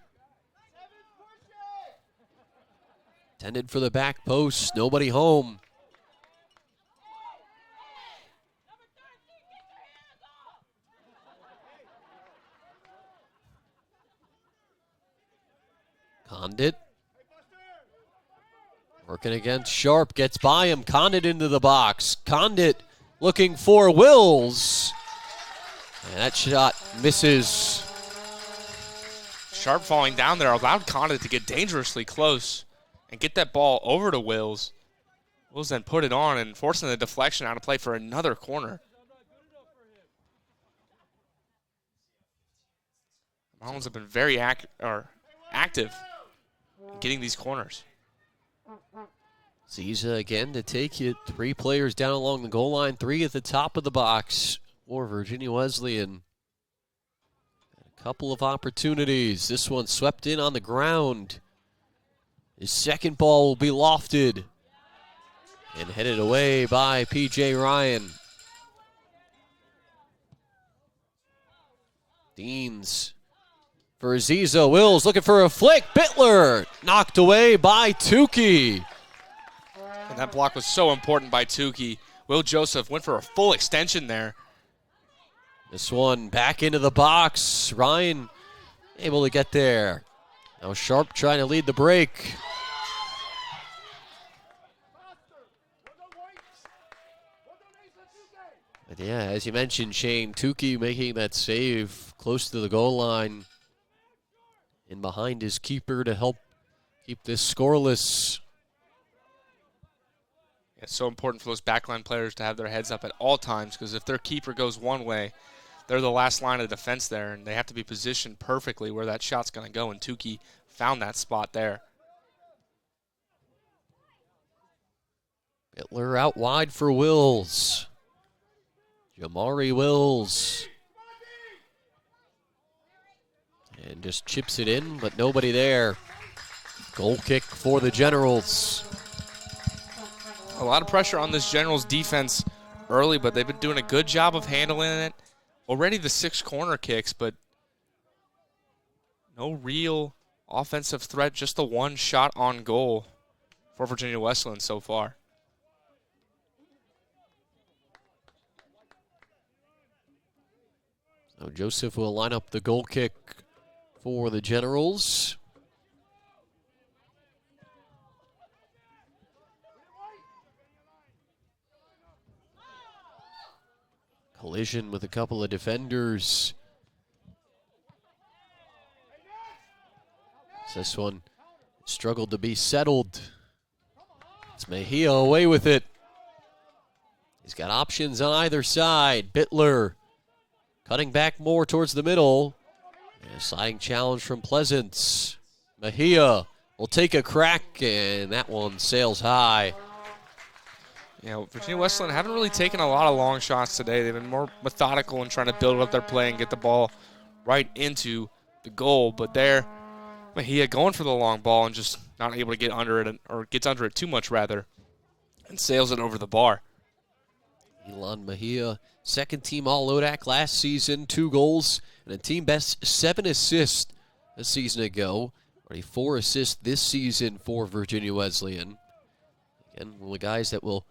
Tended for the back post, nobody home. Condit. Working against Sharp, gets by him. Condit into the box. Condit looking for Wills. And that shot misses. Sharp falling down there allowed Condit to get dangerously close and get that ball over to Wills. Wills then put it on and forcing the deflection out of play for another corner. Marlins have been very active in getting these corners. Ziza again to take it. 3 players down along the goal line, 3 at the top of the box for Virginia Wesleyan. A couple of opportunities. This one swept in on the ground. His second ball will be lofted and headed away by P.J. Ryan. Deans for Ziza. Wills looking for a flick. Bittler knocked away by Tukey. And that block was so important by Tukey. Will Joseph went for a full extension there. This one back into the box. Ryan able to get there. Now Sharp trying to lead the break. But yeah, as you mentioned, Shane, Tukey making that save close to the goal line and behind his keeper to help keep this scoreless. It's so important for those backline players to have their heads up at all times, because if their keeper goes one way, they're the last line of defense there, and they have to be positioned perfectly where that shot's going to go, and Tukey found that spot there. Bittler out wide for Wills. Jamari Wills. And just chips it in, but nobody there. Goal kick for the Generals. A lot of pressure on this Generals defense early, but they've been doing a good job of handling it. Already the 6 corner kicks, but no real offensive threat, just the one shot on goal for Virginia Wesleyan so far. So Joseph will line up the goal kick for the Generals. Collision with a couple of defenders. This one struggled to be settled. It's Mejia away with it. He's got options on either side. Bittler cutting back more towards the middle. And a sliding challenge from Pleasance. Mejia will take a crack, and that one sails high. You know, Virginia Wesleyan haven't really taken a lot of long shots today. They've been more methodical in trying to build up their play and get the ball right into the goal. But there, Mejia going for the long ball and just not able to get under it, or gets under it too much, rather, and sails it over the bar. Elon Mejia, second team All-ODAC last season, 2 goals and a team best 7 assists a season ago. Already 4 assists this season for Virginia Wesleyan. Again, one of the guys that will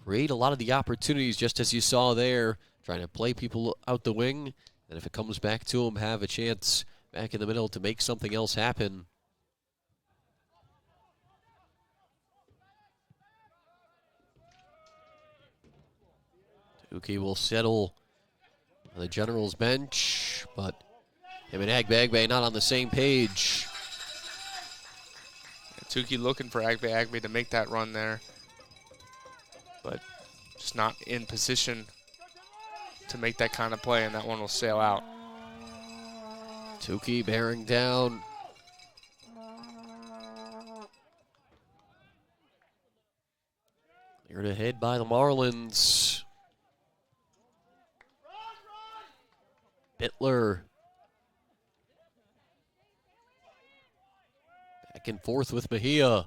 create a lot of the opportunities, just as you saw there, trying to play people out the wing, and if it comes back to him, have a chance back in the middle to make something else happen. Tukey will settle on the Generals bench, but him and Agbe not on the same page. Tukey looking for Agbe to make that run there, but just not in position to make that kind of play, and that one will sail out. Tukey bearing down. Cleared ahead by the Marlins. Bittler. Back and forth with Mejia.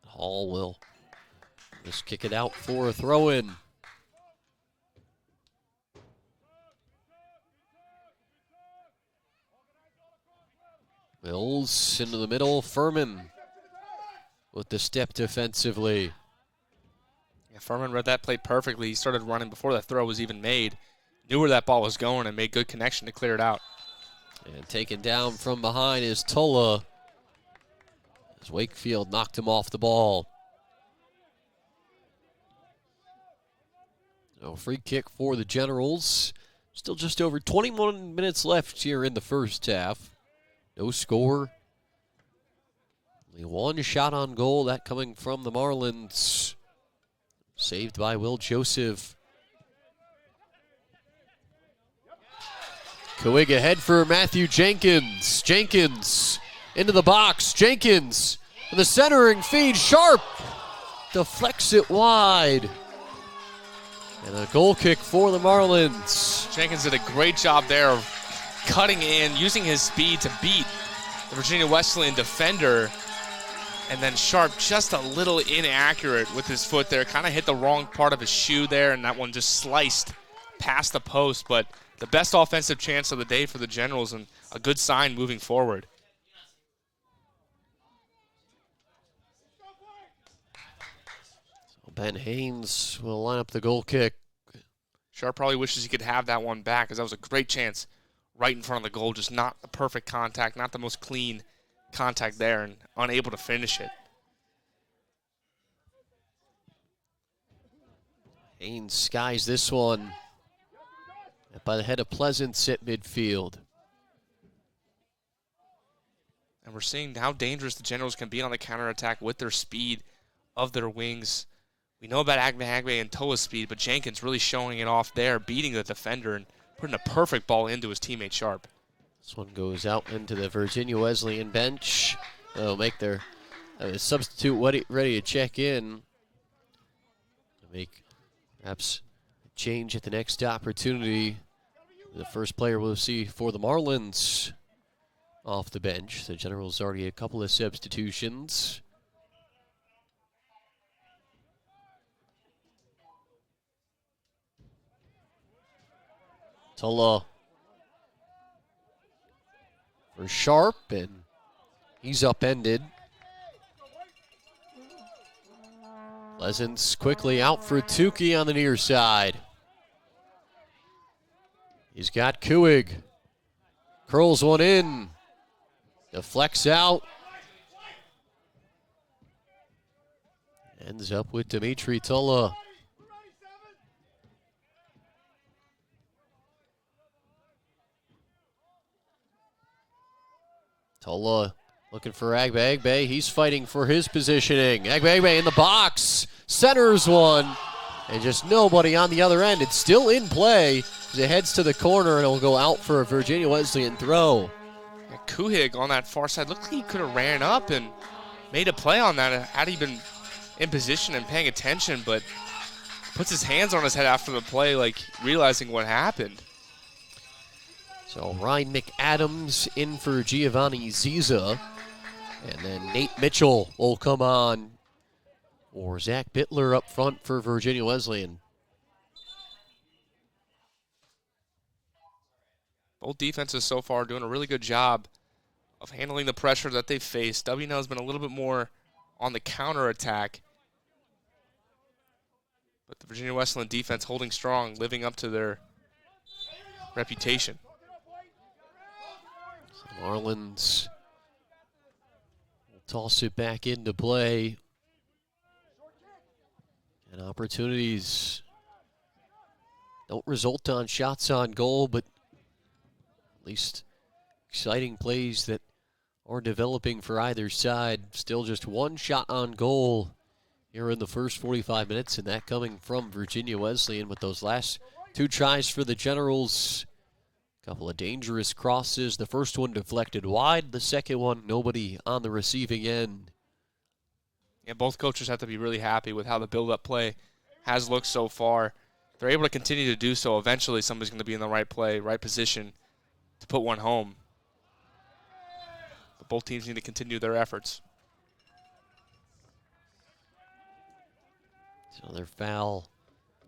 Hall will just kick it out for a throw-in. Mills into the middle. Furman with the step defensively. Yeah, Furman read that play perfectly. He started running before that throw was even made. Knew where that ball was going and made good connection to clear it out. And taken down from behind is Tola, as Wakefield knocked him off the ball. So free kick for the Generals. Still just over 21 minutes left here in the first half. No score. Only one shot on goal, that coming from the Marlins. Saved by Will Joseph. Kawig ahead for Matthew Jenkins. Jenkins into the box. Jenkins with the centering feed. Sharp deflects it wide. And a goal kick for the Marlins. Jenkins did a great job there of cutting in, using his speed to beat the Virginia Wesleyan defender. And then Sharp just a little inaccurate with his foot there. Kind of hit the wrong part of his shoe there, and that one just sliced past the post. But the best offensive chance of the day for the Generals and a good sign moving forward. So Ben Haynes will line up the goal kick. Sharp probably wishes he could have that one back, because that was a great chance right in front of the goal. Just not the perfect contact, not the most clean contact there, and unable to finish it. Haynes skies this one by the head of Pleasance at midfield. And we're seeing how dangerous the Generals can be on the counterattack with their speed of their wings. We know about Agbe and Toa's speed, but Jenkins really showing it off there, beating the defender and putting a perfect ball into his teammate Sharp. This one goes out into the Virginia Wesleyan bench. They'll make their substitute ready to check in. Make perhaps a change at the next opportunity. The first player we'll see for the Marlins off the bench. The Generals already a couple of substitutions. Tola for Sharp, and he's upended. Pleasance quickly out for Tukey on the near side. He's got Kuig. Curls one in. Deflects out. Ends up with Dimitri Tola. Tola looking for Agbe. He's fighting for his positioning. Agbe in the box. Centers one. And just nobody on the other end. It's still in play as it heads to the corner, and it'll go out for a Virginia Wesleyan throw. Yeah, Kuhig on that far side looked like he could have ran up and made a play on that had he been in position and paying attention, but puts his hands on his head after the play, like realizing what happened. So Ryan McAdams in for Giovanni Ziza. And then Nate Mitchell will come on for Zach Bittler up front for Virginia Wesleyan. Both defenses so far doing a really good job of handling the pressure that they've faced. W&L has been a little bit more on the counterattack. But the Virginia Wesleyan defense holding strong, living up to their reputation. So Marlins will toss it back into play. And opportunities don't result on shots on goal, but at least exciting plays that are developing for either side. Still just one shot on goal here in the first 45 minutes, and that coming from Virginia Wesleyan with those last 2 tries for the Generals. A couple of dangerous crosses. The first one deflected wide. The second one, nobody on the receiving end. Yeah, both coaches have to be really happy with how the build-up play has looked so far. If they're able to continue to do so, eventually somebody's going to be in the right play, right position to put one home. But both teams need to continue their efforts. So another foul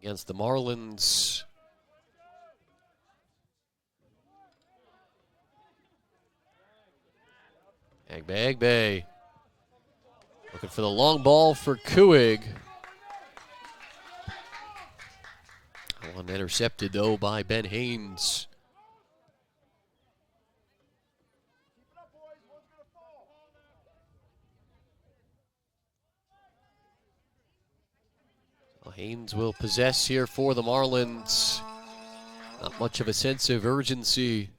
against the Marlins. Agbe. Looking for the long ball for Kuig. One intercepted, though, by Ben Haynes. Well, Haynes will possess here for the Marlins. Not much of a sense of urgency.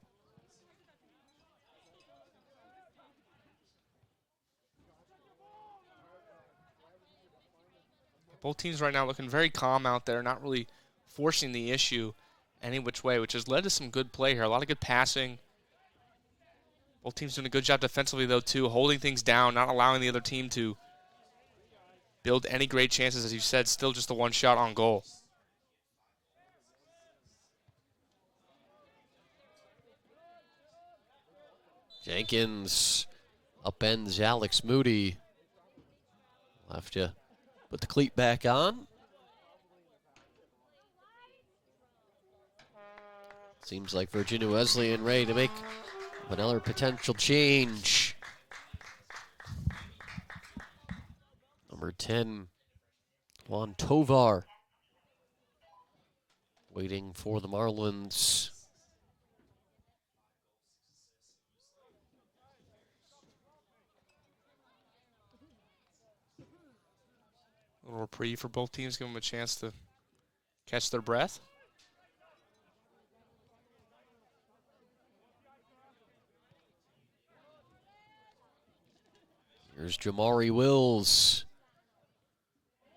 Both teams right now looking very calm out there, not really forcing the issue any which way, which has led to some good play here. A lot of good passing. Both teams doing a good job defensively, though, too, holding things down, not allowing the other team to build any great chances. As you said, still just the one shot on goal. Jenkins upends Alex Moody. We'll have to put the cleat back on. Seems like Virginia Wesleyan ready to make another potential change. Number 10, Juan Tovar, waiting for the Marlins. A little reprieve for both teams, give them a chance to catch their breath. Here's Jamari Wills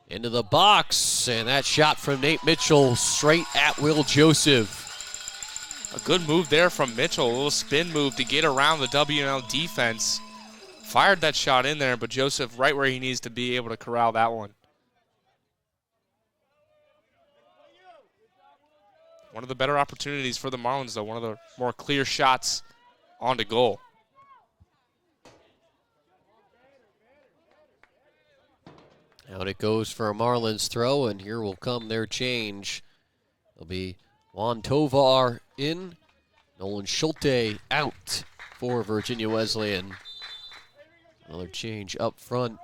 into the box, and that shot from Nate Mitchell straight at Will Joseph. A good move there from Mitchell, a little spin move to get around the W&L defense. Fired that shot in there, but Joseph right where he needs to be, able to corral that one. One of the better opportunities for the Marlins, though. One of the more clear shots onto goal. Out it goes for a Marlins throw, and here will come their change. It'll be Juan Tovar in, Nolan Schulte out for Virginia Wesleyan. Another change up front.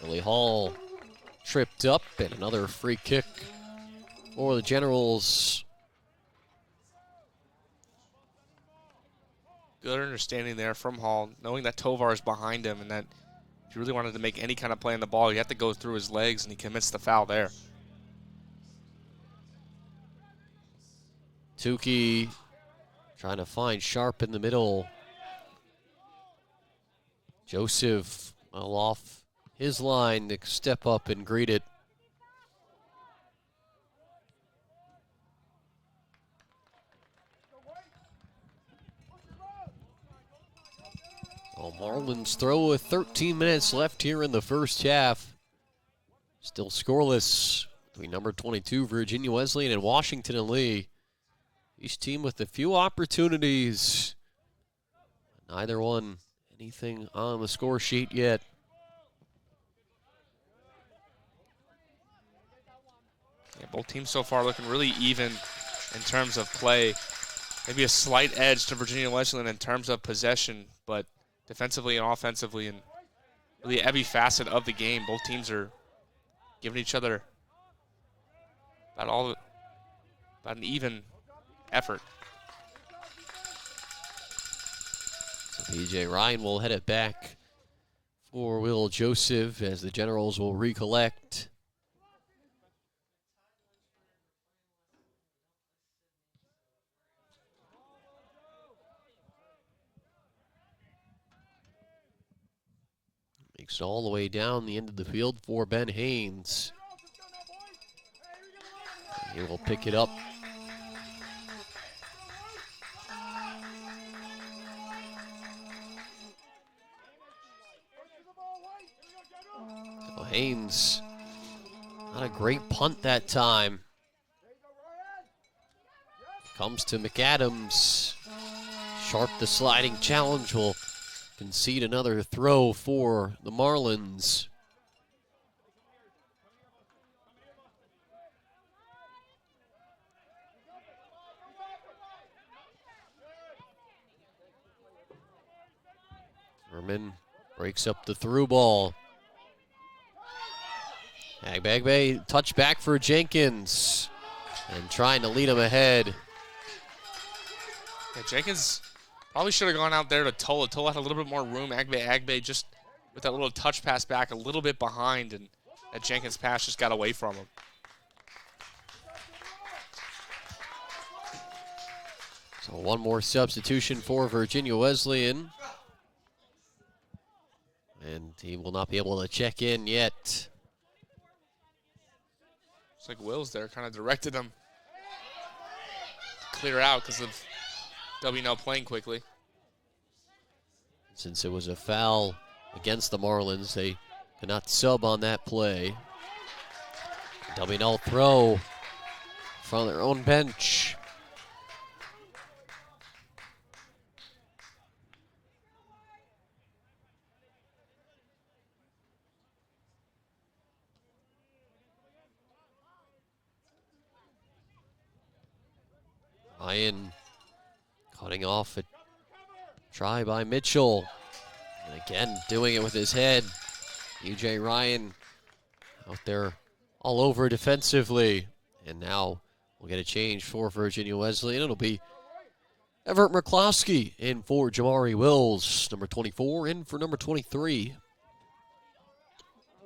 Willie Hall tripped up, and another free kick for the Generals. Good understanding there from Hall, knowing that Tovar is behind him and that if you really wanted to make any kind of play on the ball, you have to go through his legs, and he commits the foul there. Tukey trying to find Sharp in the middle. Joseph well off his line to step up and greet it. Well, Marlins throw with 13 minutes left here in the first half. Still scoreless between number 22 Virginia Wesleyan and Washington and Lee. Each team with a few opportunities. Neither one anything on the score sheet yet. Yeah, both teams so far looking really even in terms of play. Maybe a slight edge to Virginia Wesleyan in terms of possession, but defensively and offensively and really every facet of the game, both teams are giving each other about an even effort. PJ Ryan will head it back for Will Joseph as the Generals will recollect. Makes it all the way down the end of the field for Ben Haynes. He will pick it up. So Haynes, not a great punt that time. Comes to McAdams. Sharp the sliding challenge will concede another throw for the Marlins. Herman breaks up the through ball. Agbagbay touch back for Jenkins and trying to lead him ahead. Yeah, Jenkins probably should have gone out there to Tola. Tola had a little bit more room. Agbagbay just with that little touch pass back a little bit behind, and that Jenkins pass just got away from him. So one more substitution for Virginia Wesleyan. And he will not be able to check in yet. Looks like Wills there kind of directed him to clear out because of W&L playing quickly. Since it was a foul against the Marlins, they could not sub on that play. W&L throw from their own bench. Ryan cutting off a try by Mitchell. And again, doing it with his head. EJ Ryan out there all over defensively. And now we'll get a change for Virginia Wesleyan. It'll be Everett McCloskey in for Jamari Wills. Number 24 in for number 23.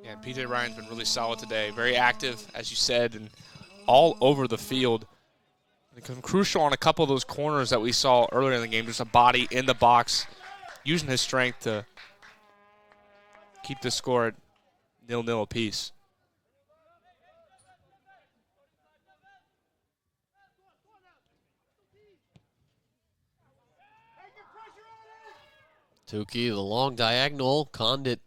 Yeah, and PJ Ryan's been really solid today. Very active, as you said, and all over the field. And crucial on a couple of those corners that we saw earlier in the game. Just a body in the box, using his strength to keep the score at 0-0 apiece. Tukey, the long diagonal. Condit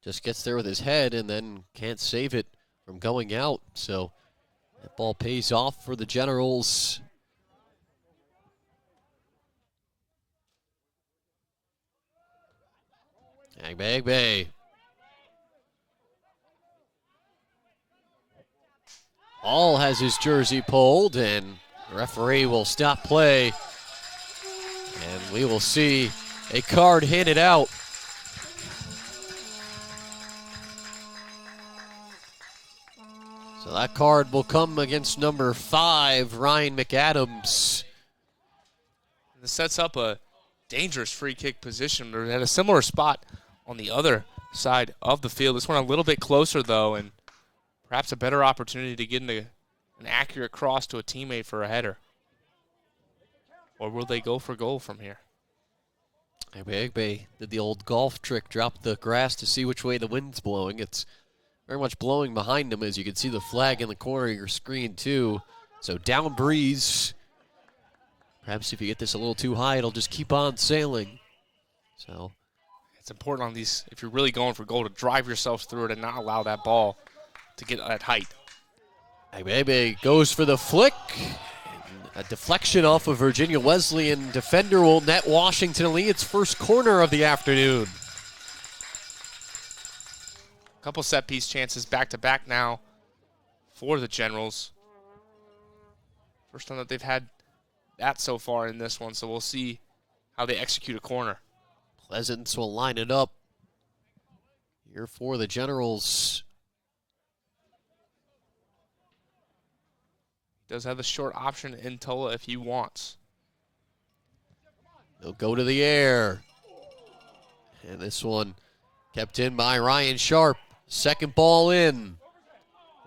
just gets there with his head and then can't save it from going out. So that ball pays off for the Generals. Agbagbay. Hall has his jersey pulled, and the referee will stop play. And we will see a card handed out. So that card will come against number 5, Ryan McAdams. This sets up a dangerous free kick position. They're at a similar spot on the other side of the field. This one a little bit closer, though, and perhaps a better opportunity to get an accurate cross to a teammate for a header. Or will they go for goal from here? Agbagbay did the old golf trick, dropped the grass to see which way the wind's blowing. It's very much blowing behind him, as you can see the flag in the corner of your screen, too. So down breeze. Perhaps if you get this a little too high, it'll just keep on sailing. So it's important on these, if you're really going for goal, to drive yourself through it and not allow that ball to get at height. Agbagbay goes for the flick. A deflection off of Virginia Wesleyan. Defender will net Washington Lee its first corner of the afternoon. Couple set piece chances back-to-back now for the Generals. First time that they've had that so far in this one, so we'll see how they execute a corner. Pleasance will line it up here for the Generals. Does have the short option in Tola if he wants. They'll go to the air. And this one kept in by Ryan Sharp. Second ball in.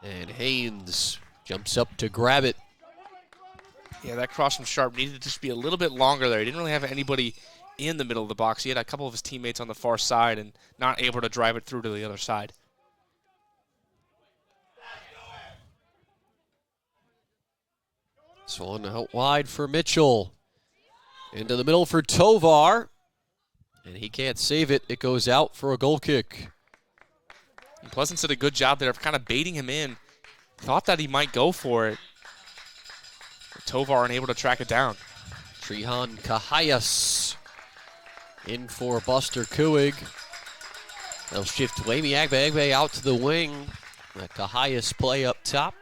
And Haynes jumps up to grab it. Yeah, that cross from Sharp needed to just be a little bit longer there. He didn't really have anybody in the middle of the box. He had a couple of his teammates on the far side and not able to drive it through to the other side. This one out wide for Mitchell. Into the middle for Tovar. And he can't save it. It goes out for a goal kick. And Pleasant did a good job there of kind of baiting him in. Thought that he might go for it. But Tovar unable to track it down. Trehan Kahayas in for Buster Kuig. They'll shift Wavy Agbe out to the wing. That Kahayas play up top.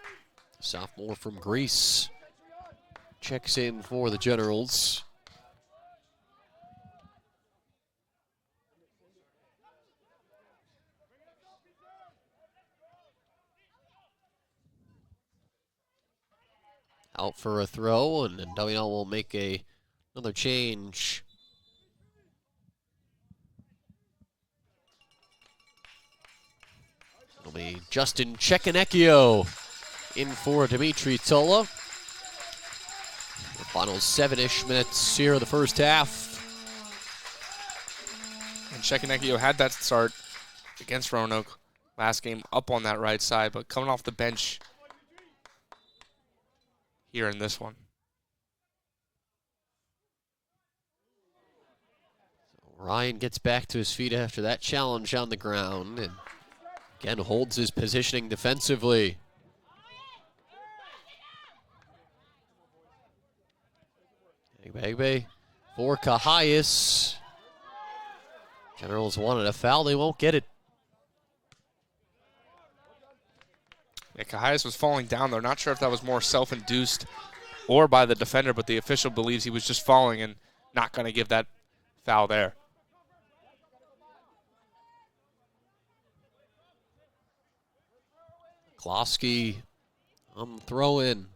Sophomore from Greece checks in for the Generals. Out for a throw, and then W&L will make another change. It'll be Justin Chekanekio in for Dimitri Tola. The final 7-ish minutes here of the first half. And Chekanekio had that start against Roanoke last game up on that right side, but coming off the bench here in this one. Ryan gets back to his feet after that challenge on the ground and again holds his positioning defensively. Agbe for Kahayas. Generals wanted a foul, they won't get it. Yeah, Kahayas was falling down there. Not sure if that was more self-induced or by the defender, but the official believes he was just falling and not going to give that foul there. Klosky on the throw-in.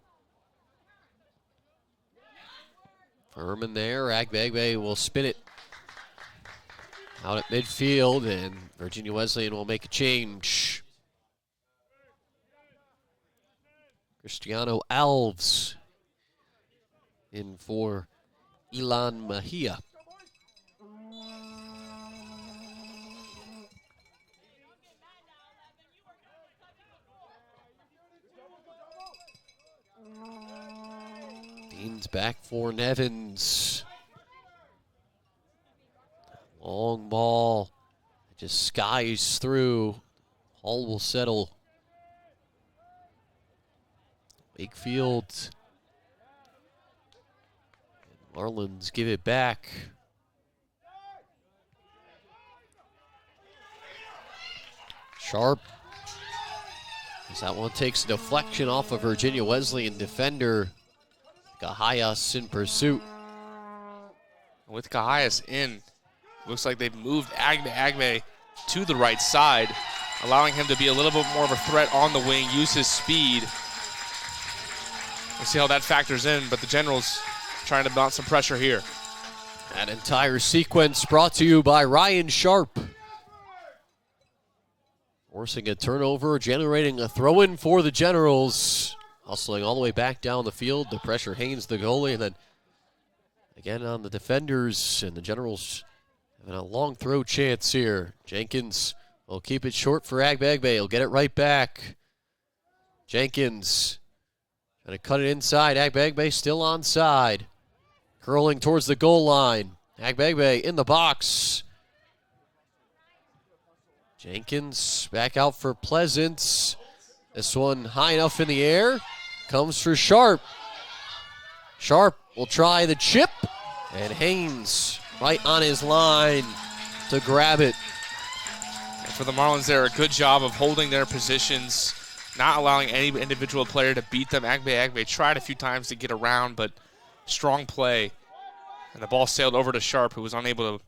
Furman there. Agbe will spin it out at midfield, and Virginia Wesleyan will make a change. Cristiano Alves in for Ilan Mejia. Dean's back for Nevins. Long ball. It just skies through. Hall will settle. Wakefield. Marlins give it back. Sharp. As that one takes a deflection off of Virginia Wesleyan defender. Kahayas in pursuit. With Kahayas in, looks like they've moved Agbe to the right side, allowing him to be a little bit more of a threat on the wing, use his speed. We'll see how that factors in, but the Generals trying to mount some pressure here. That entire sequence brought to you by Ryan Sharp. Forcing a turnover, generating a throw-in for the Generals. Hustling all the way back down the field to pressure Haynes, the goalie, and then again on the defenders, and the Generals having a long throw chance here. Jenkins will keep it short for Agbe. He'll get it right back. Jenkins trying to cut it inside. Agbe still onside. Curling towards the goal line. Agbe in the box. Jenkins back out for Pleasance. This one high enough in the air. Comes for Sharp. Sharp will try the chip. And Haynes right on his line to grab it. And for the Marlins there, a good job of holding their positions, not allowing any individual player to beat them. Agbe tried a few times to get around, but strong play. And the ball sailed over to Sharp, who was unable to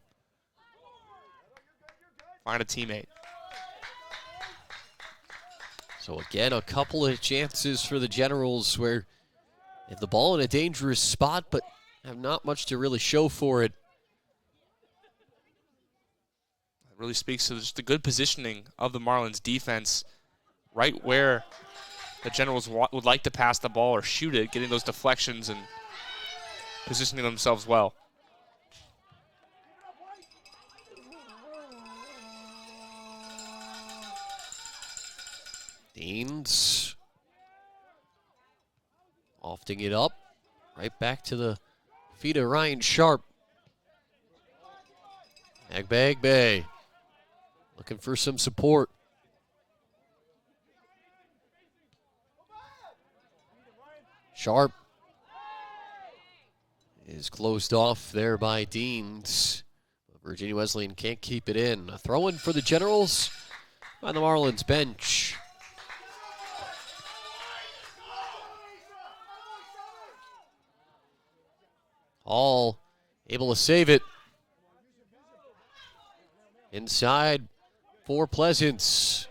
find a teammate. So again, a couple of chances for the Generals where they have the ball in a dangerous spot, but have not much to really show for it. really speaks to just the good positioning of the Marlins defense, right where the Generals would like to pass the ball or shoot it, getting those deflections and positioning themselves well. Deans lofting it up, right back to the feet of Ryan Sharp. Agbe looking for some support. Sharp is closed off there by Deans. Virginia Wesleyan can't keep it in. A throw-in for the Generals by the Marlins bench. Hall able to save it. Inside for Pleasance.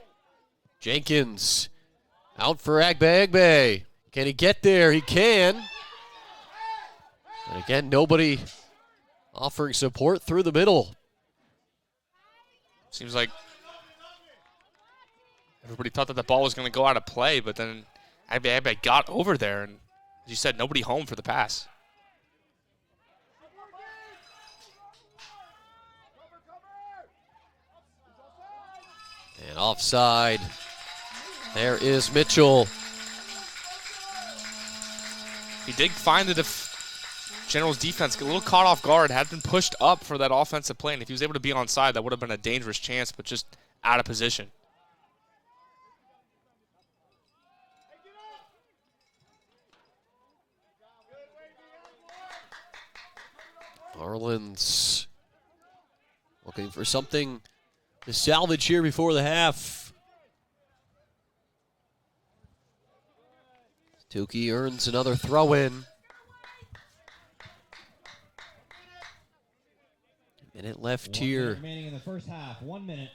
Jenkins out for Agbe. Can he get there? He can. And again, nobody offering support through the middle. Seems like everybody thought that the ball was going to go out of play, but then Agbe got over there, and as you said, nobody home for the pass. And offside. There is Mitchell. He did find the Generals defense a little caught off guard, had been pushed up for that offensive play, and if he was able to be onside, that would have been a dangerous chance, but just out of position. Marlins looking for something to salvage here before the half. Tukey earns another throw-in. Minute left here. Remaining in the first half. 1 minute.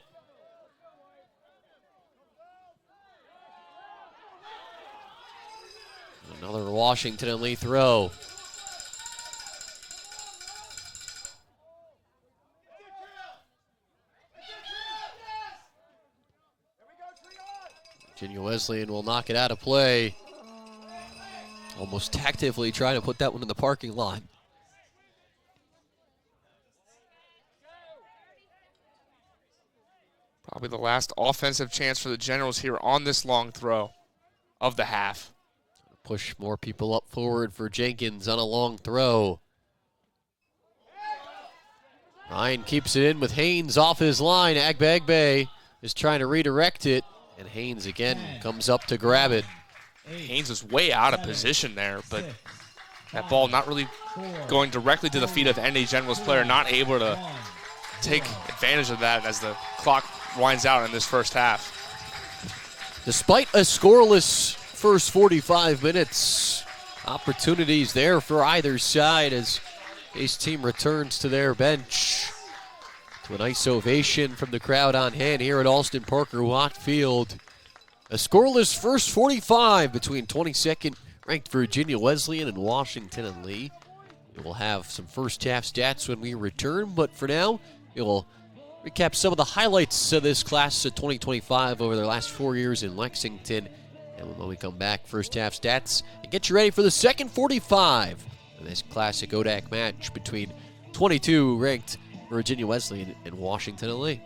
Another Washington and Lee throw. Virginia Wesleyan will knock it out of play. Almost tactically trying to put that one in the parking lot. Probably the last offensive chance for the Generals here on this long throw of the half. Push more people up forward for Jenkins on a long throw. Ryan keeps it in with Haynes off his line. Agbe is trying to redirect it, and Haynes again comes up to grab it. Haynes was way out of position there, but that ball not really going directly to the feet of any Generals player, not able to take advantage of that as the clock winds out in this first half. Despite a scoreless first 45 minutes, opportunities there for either side as his team returns to their bench. To a nice ovation from the crowd on hand here at Alston Parker Watt Field. A scoreless first 45 between 22nd ranked Virginia Wesleyan and Washington and Lee. We will have some first half stats when we return, but for now, we will recap some of the highlights of this class of 2025 over their last 4 years in Lexington. And when we come back, first half stats, and get you ready for the second 45 of this classic ODAC match between 22 ranked Virginia Wesleyan and Washington and Lee.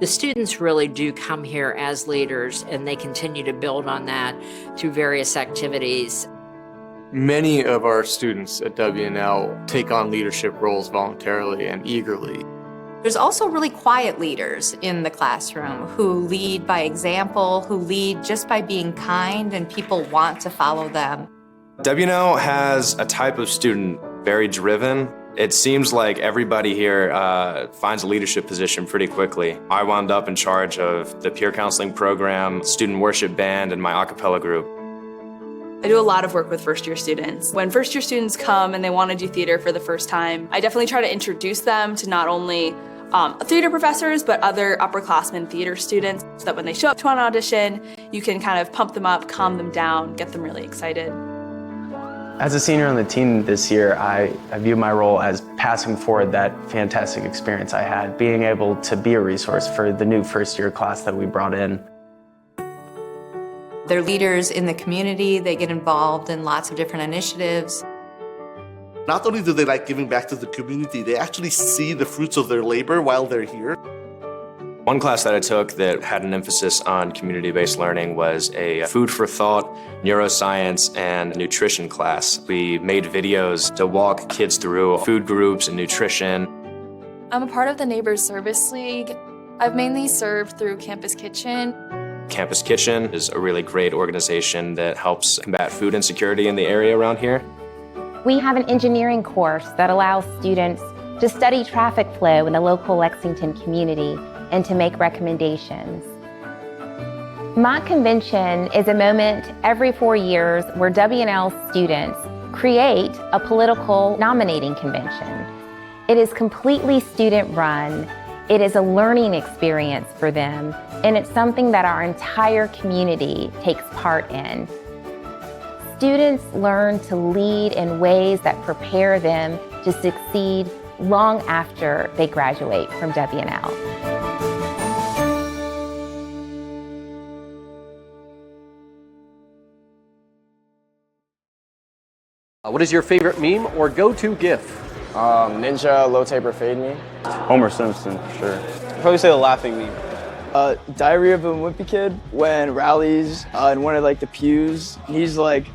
The students really do come here as leaders, and they continue to build on that through various activities. Many of our students at W&L take on leadership roles voluntarily and eagerly. There's also really quiet leaders in the classroom who lead by example, who lead just by being kind, and people want to follow them. W&L has a type of student very driven. It seems like everybody here finds a leadership position pretty quickly. I wound up in charge of the peer counseling program, student worship band, and my a cappella group. I do a lot of work with first-year students. When first-year students come and they want to do theater for the first time, I definitely try to introduce them to not only theater professors, but other upperclassmen theater students, so that when they show up to an audition, you can kind of pump them up, calm them down, get them really excited. As a senior on the team this year, I view my role as passing forward that fantastic experience I had, being able to be a resource for the new first-year class that we brought in. They're leaders in the community. They get involved in lots of different initiatives. Not only do they like giving back to the community, they actually see the fruits of their labor while they're here. One class that I took that had an emphasis on community-based learning was a food for thought, neuroscience, and nutrition class. We made videos to walk kids through food groups and nutrition. I'm a part of the Neighbors Service League. I've mainly served through Campus Kitchen. Campus Kitchen is a really great organization that helps combat food insecurity in the area around here. We have an engineering course that allows students to study traffic flow in the local Lexington community and to make recommendations. Mock Convention is a moment every 4 years where W&L students create a political nominating convention. It is completely student-run. It is a learning experience for them, and it's something that our entire community takes part in. Students learn to lead in ways that prepare them to succeed long after they graduate from W&L. What is your favorite meme or go-to GIF? Ninja, low taper, fade me. Homer Simpson, for sure. I'd probably say the laughing meme. Diary of a Wimpy Kid, when Rally's in one of like the pews, he's like,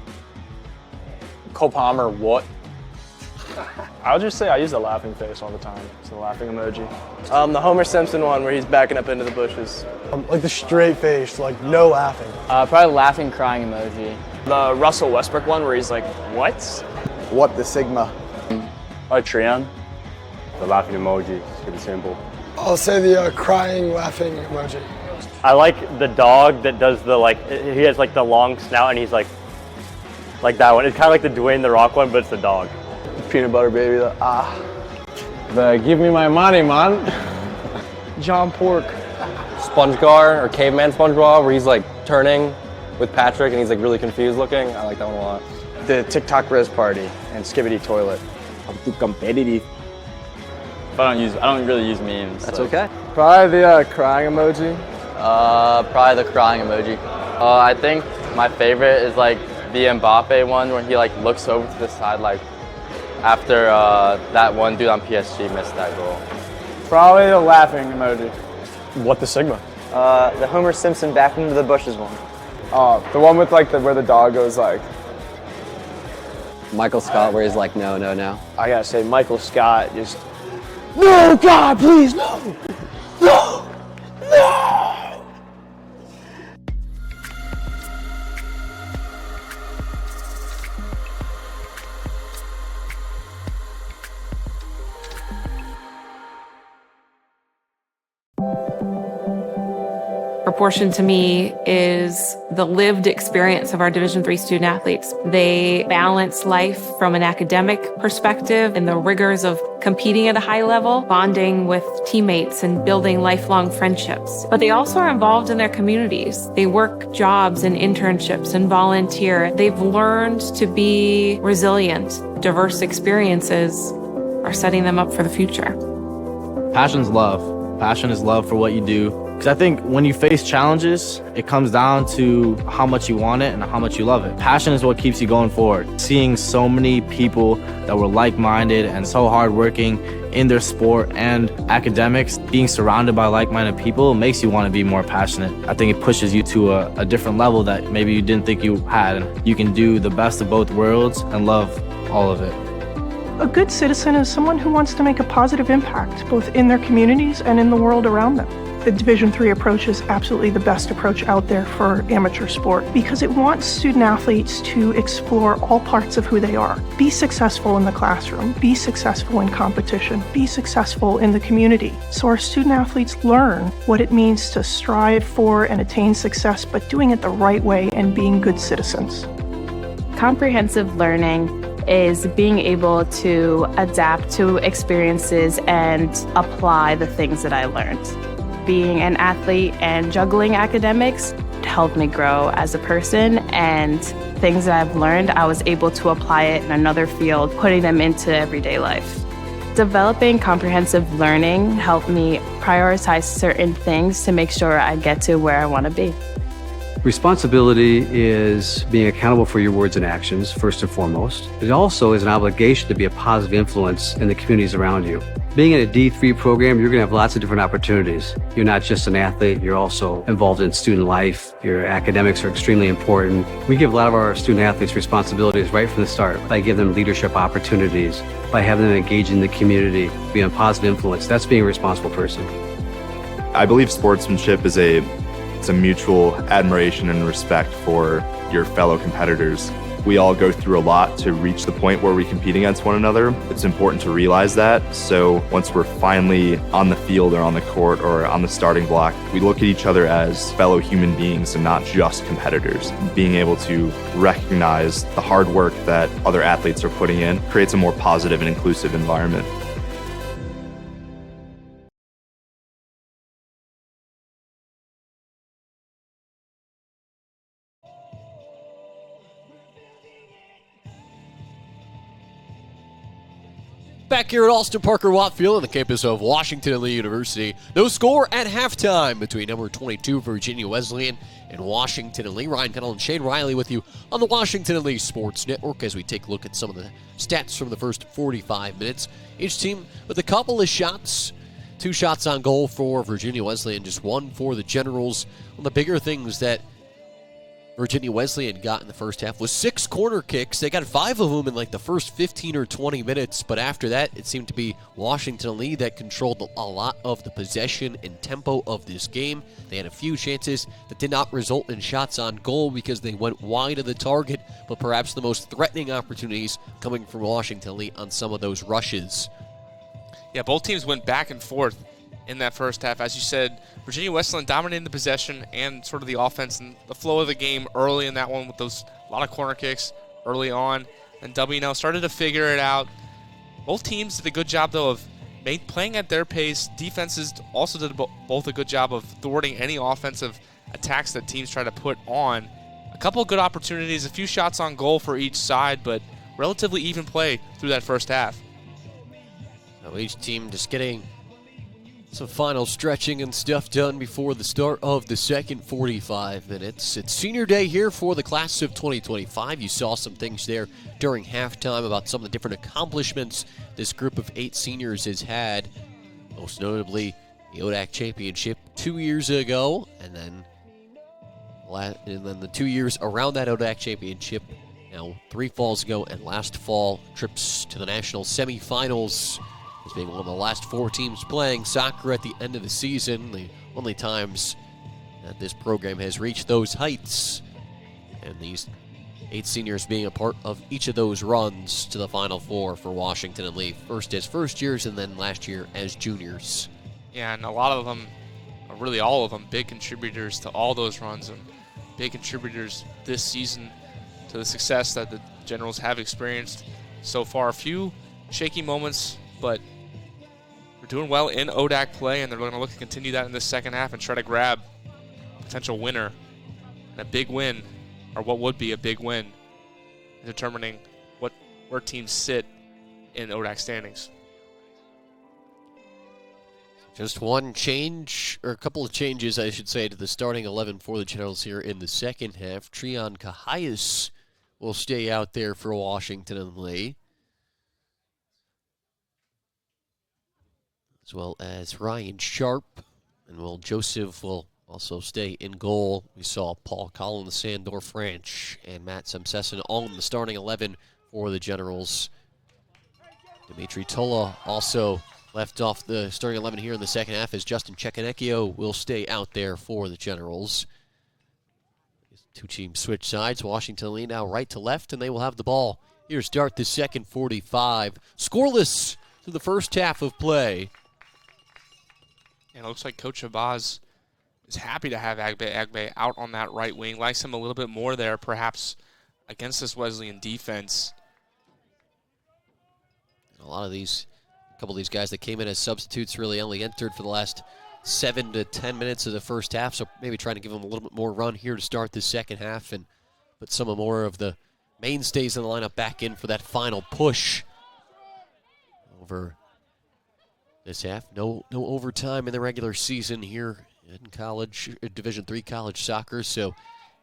Cole Palmer, what? I'll just say I use the laughing face all the time. It's the laughing emoji. The Homer Simpson one where he's backing up into the bushes. Like the straight face, like no laughing. Probably laughing, crying emoji. The Russell Westbrook one where he's like, what? What the Sigma? Trion. The laughing emoji, super simple. I'll say the crying, laughing emoji. I like the dog that does the he has like the long snout and he's like that one. It's kind of like the Dwayne The Rock one, but it's the dog. Peanut butter baby, The give me my money, man. John Pork. SpongeGar or Caveman SpongeBob where he's like turning with Patrick and he's like really confused looking. I like that one a lot. The TikTok Res Party and Skibbity Toilet. I'm too competitive. I don't really use memes. That's okay. Probably the crying emoji. Probably the crying emoji. I think my favorite is like the Mbappe one where he like looks over to the side like after that one dude on PSG missed that goal. Probably the laughing emoji. What the Sigma? The Homer Simpson back into the bushes one. The one with like where the dog goes like. Michael Scott where he's like no. I gotta say Michael Scott just, no God please no. No. Proportion to me is the lived experience of our Division III student athletes. They balance life from an academic perspective and the rigors of competing at a high level, bonding with teammates and building lifelong friendships. But they also are involved in their communities. They work jobs and internships and volunteer. They've learned to be resilient. Diverse experiences are setting them up for the future. Passion's love. Passion is love for what you do. Because I think when you face challenges, it comes down to how much you want it and how much you love it. Passion is what keeps you going forward. Seeing so many people that were like-minded and so hardworking in their sport and academics, being surrounded by like-minded people makes you want to be more passionate. I think it pushes you to a different level that maybe you didn't think you had. And you can do the best of both worlds and love all of it. A good citizen is someone who wants to make a positive impact, both in their communities and in the world around them. The Division III approach is absolutely the best approach out there for amateur sport because it wants student athletes to explore all parts of who they are. Be successful in the classroom, be successful in competition, be successful in the community. So our student athletes learn what it means to strive for and attain success, but doing it the right way and being good citizens. Comprehensive learning is being able to adapt to experiences and apply the things that I learned. Being an athlete and juggling academics helped me grow as a person, and things that I've learned, I was able to apply it in another field, putting them into everyday life. Developing comprehensive learning helped me prioritize certain things to make sure I get to where I want to be. Responsibility is being accountable for your words and actions, first and foremost. It also is an obligation to be a positive influence in the communities around you. Being in a D3 program, you're going to have lots of different opportunities. You're not just an athlete, you're also involved in student life. Your academics are extremely important. We give a lot of our student athletes responsibilities right from the start by giving them leadership opportunities, by having them engage in the community, be a positive influence. That's being a responsible person. I believe sportsmanship is a mutual admiration and respect for your fellow competitors. We all go through a lot to reach the point where we compete against one another. It's important to realize that. So once we're finally on the field or on the court or on the starting block, we look at each other as fellow human beings and not just competitors. Being able to recognize the hard work that other athletes are putting in creates a more positive and inclusive environment. Back here at Alston Parker Watt Field on the campus of Washington and Lee University. No score at halftime between number 22 Virginia Wesleyan and Washington and Lee. Ryan Connell and Shane Riley with you on the Washington and Lee Sports Network as we take a look at some of the stats from the first 45 minutes. Each team with a couple of shots. 2 shots on goal for Virginia Wesleyan, just 1 for the Generals. One of the bigger things that Virginia Wesleyan got in the first half was 6 corner kicks. They got 5 of them in like the first 15 or 20 minutes, but after that, it seemed to be Washington and Lee that controlled a lot of the possession and tempo of this game. They had a few chances that did not result in shots on goal because they went wide of the target, but perhaps the most threatening opportunities coming from Washington and Lee on some of those rushes. Yeah, both teams went back and forth in that first half. As you said, Virginia Wesleyan dominating the possession and sort of the offense and the flow of the game early in that one with those a lot of corner kicks early on. And W&L started to figure it out. Both teams did a good job, though, of playing at their pace. Defenses also did both a good job of thwarting any offensive attacks that teams try to put on. A couple of good opportunities, a few shots on goal for each side, but relatively even play through that first half. So each team just getting some final stretching and stuff done before the start of the second 45 minutes. It's senior day here for the class of 2025. You saw some things there during halftime about some of the different accomplishments this group of 8 seniors has had. Most notably, the ODAC championship 2 years ago, and then the 2 years around that ODAC championship, now 3 falls ago, and last fall, trips to the national semifinals. As being one of the last 4 teams playing soccer at the end of the season, the only times that this program has reached those heights. And these 8 seniors being a part of each of those runs to the Final Four for Washington and Lee, first as first years and then last year as juniors. Yeah, and a lot of them, or really all of them, big contributors to all those runs and big contributors this season to the success that the Generals have experienced so far. A few shaky moments, but they're doing well in ODAC play, and they're going to look to continue that in the second half and try to grab a potential winner and a big win, or what would be a big win, in determining where teams sit in ODAC standings. Just one change or a couple of changes, I should say, to the starting 11 for the Generals here in the second half. Treon Cahias will stay out there for Washington and Lee, as well as Ryan Sharp, and Will Joseph will also stay in goal. We saw Paul Collins, Sandor Franch, and Matt Semsesson all in the starting 11 for the Generals. Dimitri Tola also left off the starting 11 here in the second half, as Justin Cecanecchio will stay out there for the Generals. Two teams switch sides. Washington lead now right to left, and they will have the ball here to start the second 45. Scoreless through the first half of play. And it looks like Coach Shabazz is happy to have Agbe out on that right wing. Likes him a little bit more there, perhaps, against this Wesleyan defense. A couple of these guys that came in as substitutes really only entered for the last 7 to 10 minutes of the first half, so maybe trying to give them a little bit more run here to start the second half and put some more of the mainstays in the lineup back in for that final push over this half. No overtime in the regular season here in college, Division III college soccer, so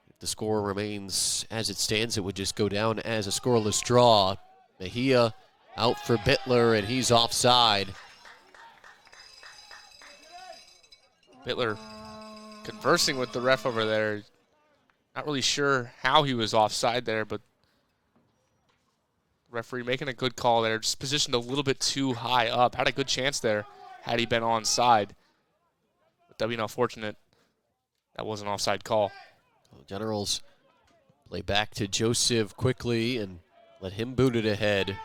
if the score remains as it stands, it would just go down as a scoreless draw. Mejia out for Bittler, and he's offside. Bittler conversing with the ref over there. Not really sure how he was offside there, but the referee making a good call there. Just positioned a little bit too high up. Had a good chance there had he been onside. But W&L fortunate that was an offside call. Generals play back to Joseph quickly and let him boot it ahead.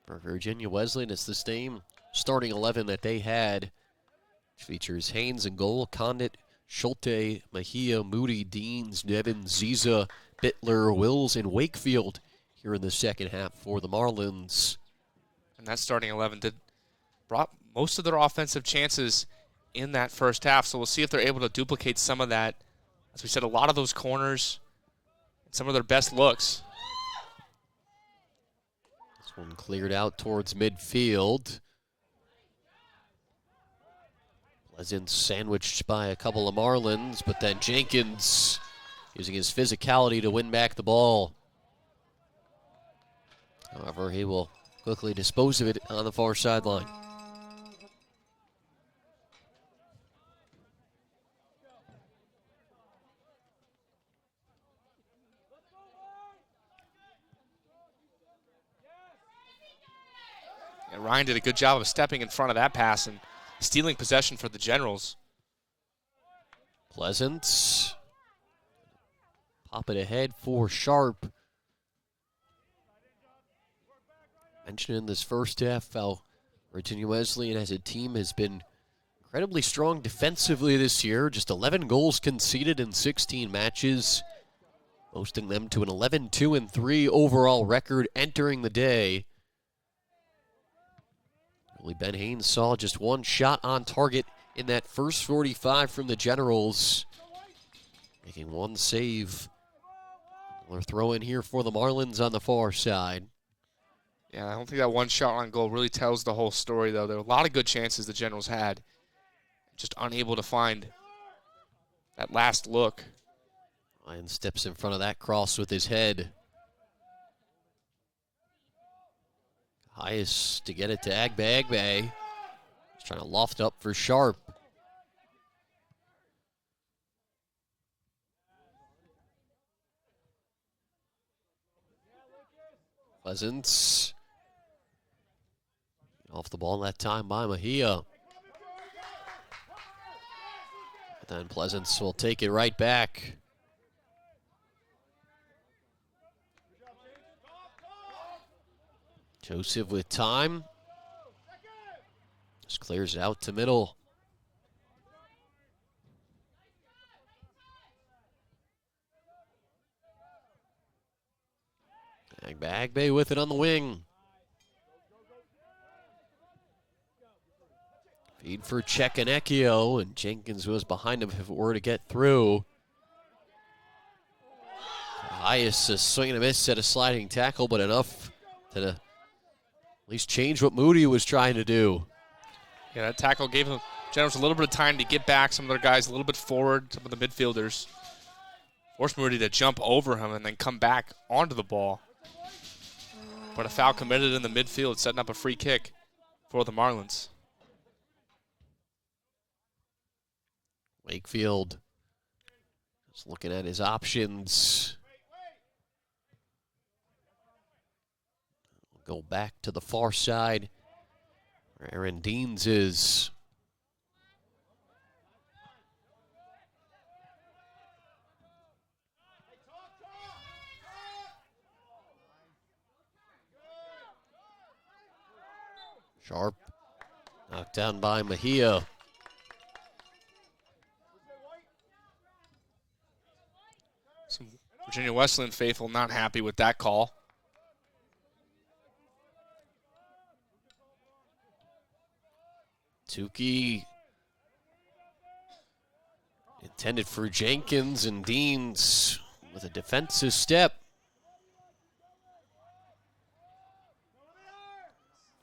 For Virginia Wesleyan, it's the same starting 11 that they had, which features Haynes in goal, Condit, Schulte, Mejia, Moody, Deans, Nevin, Ziza, Bittler, Wills, and Wakefield here in the second half for the Marlins. And that starting 11 brought most of their offensive chances in that first half, so we'll see if they're able to duplicate some of that. As we said, a lot of those corners and some of their best looks. This one cleared out towards midfield. Pleasant sandwiched by a couple of Marlins, but then Jenkins using his physicality to win back the ball. However, he will quickly dispose of it on the far sideline. And Ryan did a good job of stepping in front of that pass and stealing possession for the Generals. Pleasant. Pop it ahead for Sharp. Mentioned in this first half how Virginia Wesleyan as a team has been incredibly strong defensively this year. Just 11 goals conceded in 16 matches, boasting them to an 11-2-3 overall record entering the day. Only Ben Haynes saw just one shot on target in that first 45 from the Generals, making one save. Another throw in here for the Marlins on the far side. Yeah, I don't think that one shot on goal really tells the whole story, though. There were a lot of good chances the Generals had, just unable to find that last look. Ryan steps in front of that cross with his head. Highest to get it to Agbe. He's trying to loft up for Sharp. Pleasance. Off the ball that time by Mejia. But then Pleasance will take it right back. Joseph with time. Just clears it out to middle. Agbe with it on the wing. Feed for Cecanecchio, and Jenkins was behind him if it were to get through. Highest a swing and a miss at a sliding tackle, but enough to at least change what Moody was trying to do. Yeah, that tackle gave them Generals a little bit of time to get back some of their guys a little bit forward, some of the midfielders. Forced Moody to jump over him and then come back onto the ball. But a foul committed in the midfield, setting up a free kick for the Marlins. Wakefield just looking at his options. Go back to the far side where Aaron Deans is. Sharp knocked down by Mejia. Some Virginia Wesleyan faithful not happy with that call. Tukey intended for Jenkins, and Deans with a defensive step.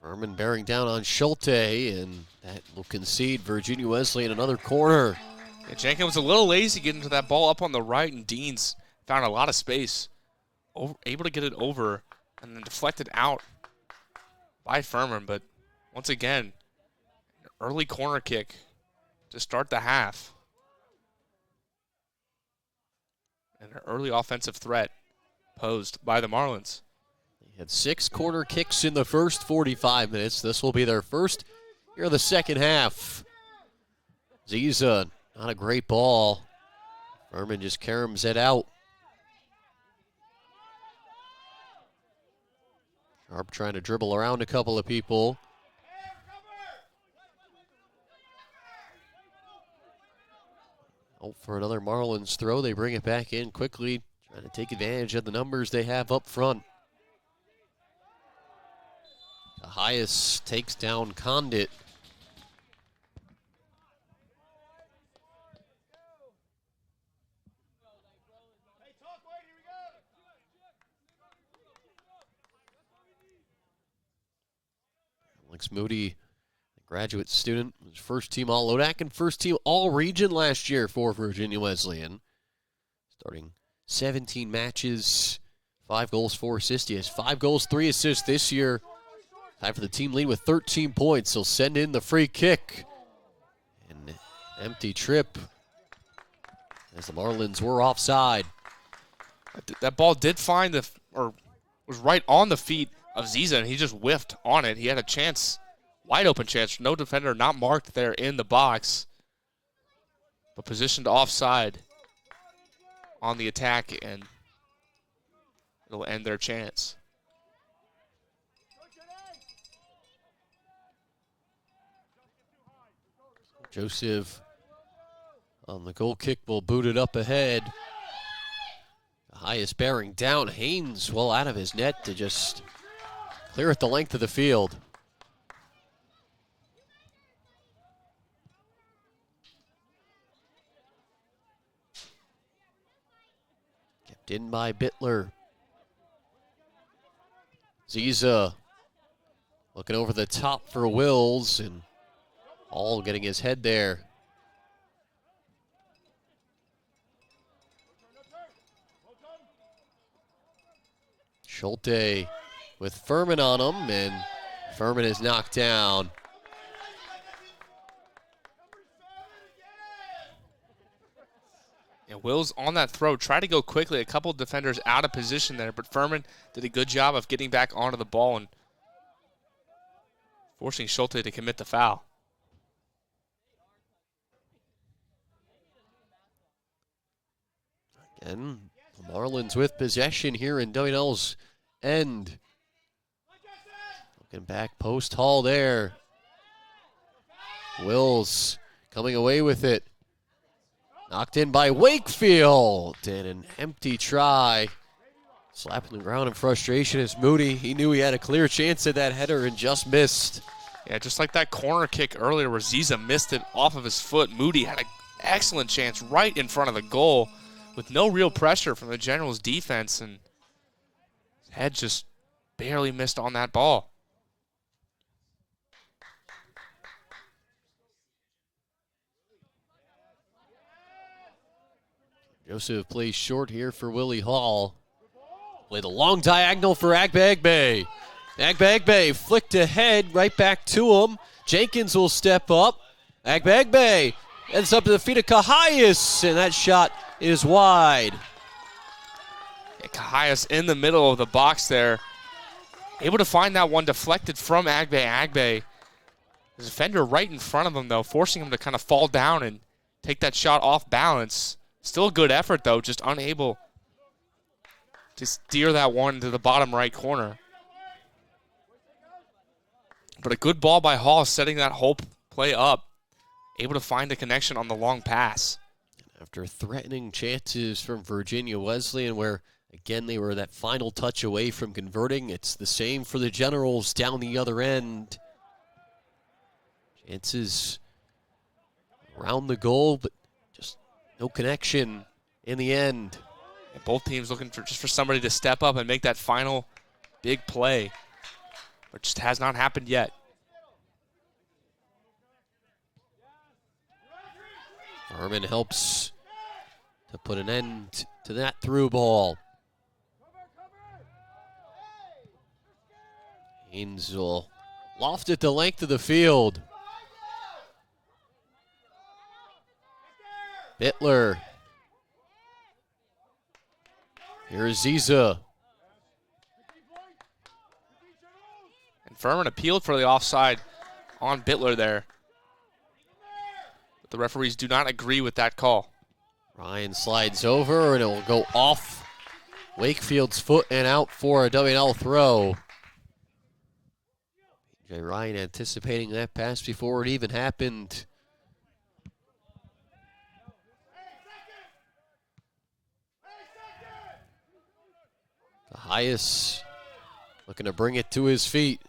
Furman bearing down on Schulte, and that will concede Virginia Wesleyan another corner. Yeah, Jenkins was a little lazy getting to that ball up on the right, and Deans found a lot of space, able to get it over, and then deflected out by Furman. But once again, an early corner kick to start the half. And an early offensive threat posed by the Marlins. They had 6 corner kicks in the first 45 minutes. This will be their first here in the second half. Ziza, not a great ball. Furman just caroms it out. Sharp trying to dribble around a couple of people. Out for another Marlins throw. They bring it back in quickly, trying to take advantage of the numbers they have up front. The highest takes down Condit. Alex Moody, graduate student, was first team All-ODAC and first team All-Region last year for Virginia Wesleyan. Starting 17 matches, 5 goals, 4 assists. He has 5 goals, 3 assists this year. Time for the team lead with 13 points. He'll send in the free kick. An empty trip as the Marlins were offside. That ball did find was right on the feet of Ziza, and he just whiffed on it. He had a chance, wide open chance. No defender not marked there in the box, but positioned offside on the attack, and it'll end their chance. Joseph on the goal kick will boot it up ahead. The highest bearing down. Haynes well out of his net to just clear it the length of the field. Kept in by Bittler. Ziza looking over the top for Wills, and all getting his head there. Schulte with Furman on him, and Furman is knocked down. And Wills on that throw tried to go quickly. A couple of defenders out of position there, but Furman did a good job of getting back onto the ball and forcing Schulte to commit the foul. Again, the Marlins with possession here in W&L's end. Looking back, post Hall there. Wills coming away with it. Knocked in by Wakefield, and an empty try. Slapping the ground in frustration is Moody. He knew he had a clear chance at that header and just missed. Yeah, just like that corner kick earlier where Ziza missed it off of his foot, Moody had an excellent chance right in front of the goal with no real pressure from the Generals' defense, and his head just barely missed on that ball. Joseph plays short here for Willie Hall. Play the long diagonal for Agba. Agba flicked ahead, right back to him. Jenkins will step up. Agba ends up to the feet of Cahias, and that shot is wide. Cahias in the middle of the box there. Able to find that one deflected from Agba. Agba, the defender right in front of him, though, forcing him to kind of fall down and take that shot off balance. Still a good effort, though, just unable to steer that one to the bottom right corner. But a good ball by Hall, setting that whole play up. Able to find the connection on the long pass. After threatening chances from Virginia Wesleyan, where, again, they were that final touch away from converting, it's the same for the Generals down the other end. Chances around the goal, but just no connection in the end. And both teams looking for somebody to step up and make that final big play, but just has not happened yet. Furman helps to put an end to that through ball. Haynes will loft it the length of the field. Bittler. Here's Ziza. And Furman appealed for the offside on Bittler there. But the referees do not agree with that call. Ryan slides over, and it will go off Wakefield's foot and out for a W&L throw. Jay Ryan anticipating that pass before it even happened. Cahias looking to bring it to his feet.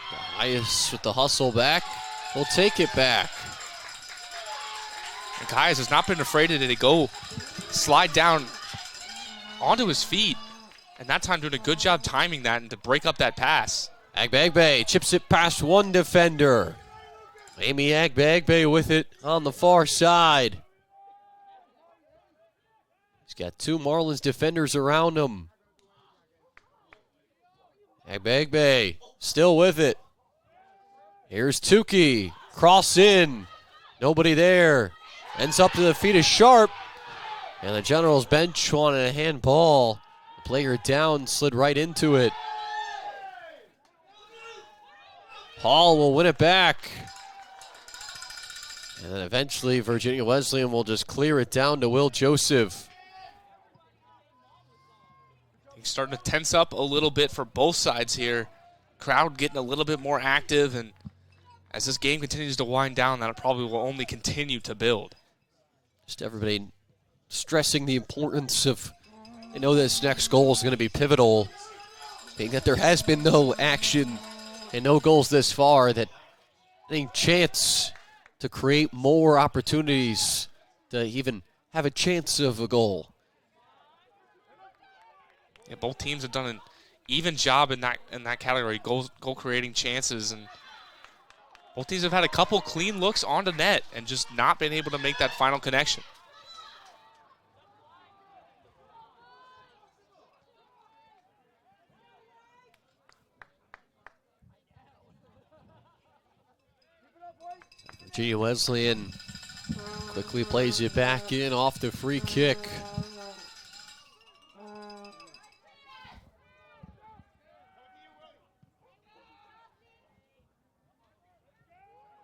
Cahias with the hustle back. Will take it back. And Cahias has not been afraid to go slide down onto his feet. And that time doing a good job timing that and to break up that pass. Agba chips it past one defender. Amy Agba with it on the far side. He's got two Marlins defenders around him. Agba still with it. Here's Tukey. Cross in. Nobody there. Ends up to the feet of Sharp. And the Generals bench wanted a handball. The player down, slid right into it. Hall will win it back. And then eventually Virginia Wesleyan will just clear it down to Will Joseph. He's starting to tense up a little bit for both sides here. Crowd getting a little bit more active, and as this game continues to wind down, that probably will only continue to build. Just everybody stressing the importance of, this next goal is going to be pivotal, being that there has been no action and no goals this far, that any chance to create more opportunities to even have a chance of a goal. Yeah, both teams have done an even job in that category, goal creating chances, and both teams have had a couple clean looks onto net and just not been able to make that final connection. Virginia Wesleyan quickly plays it back in off the free kick.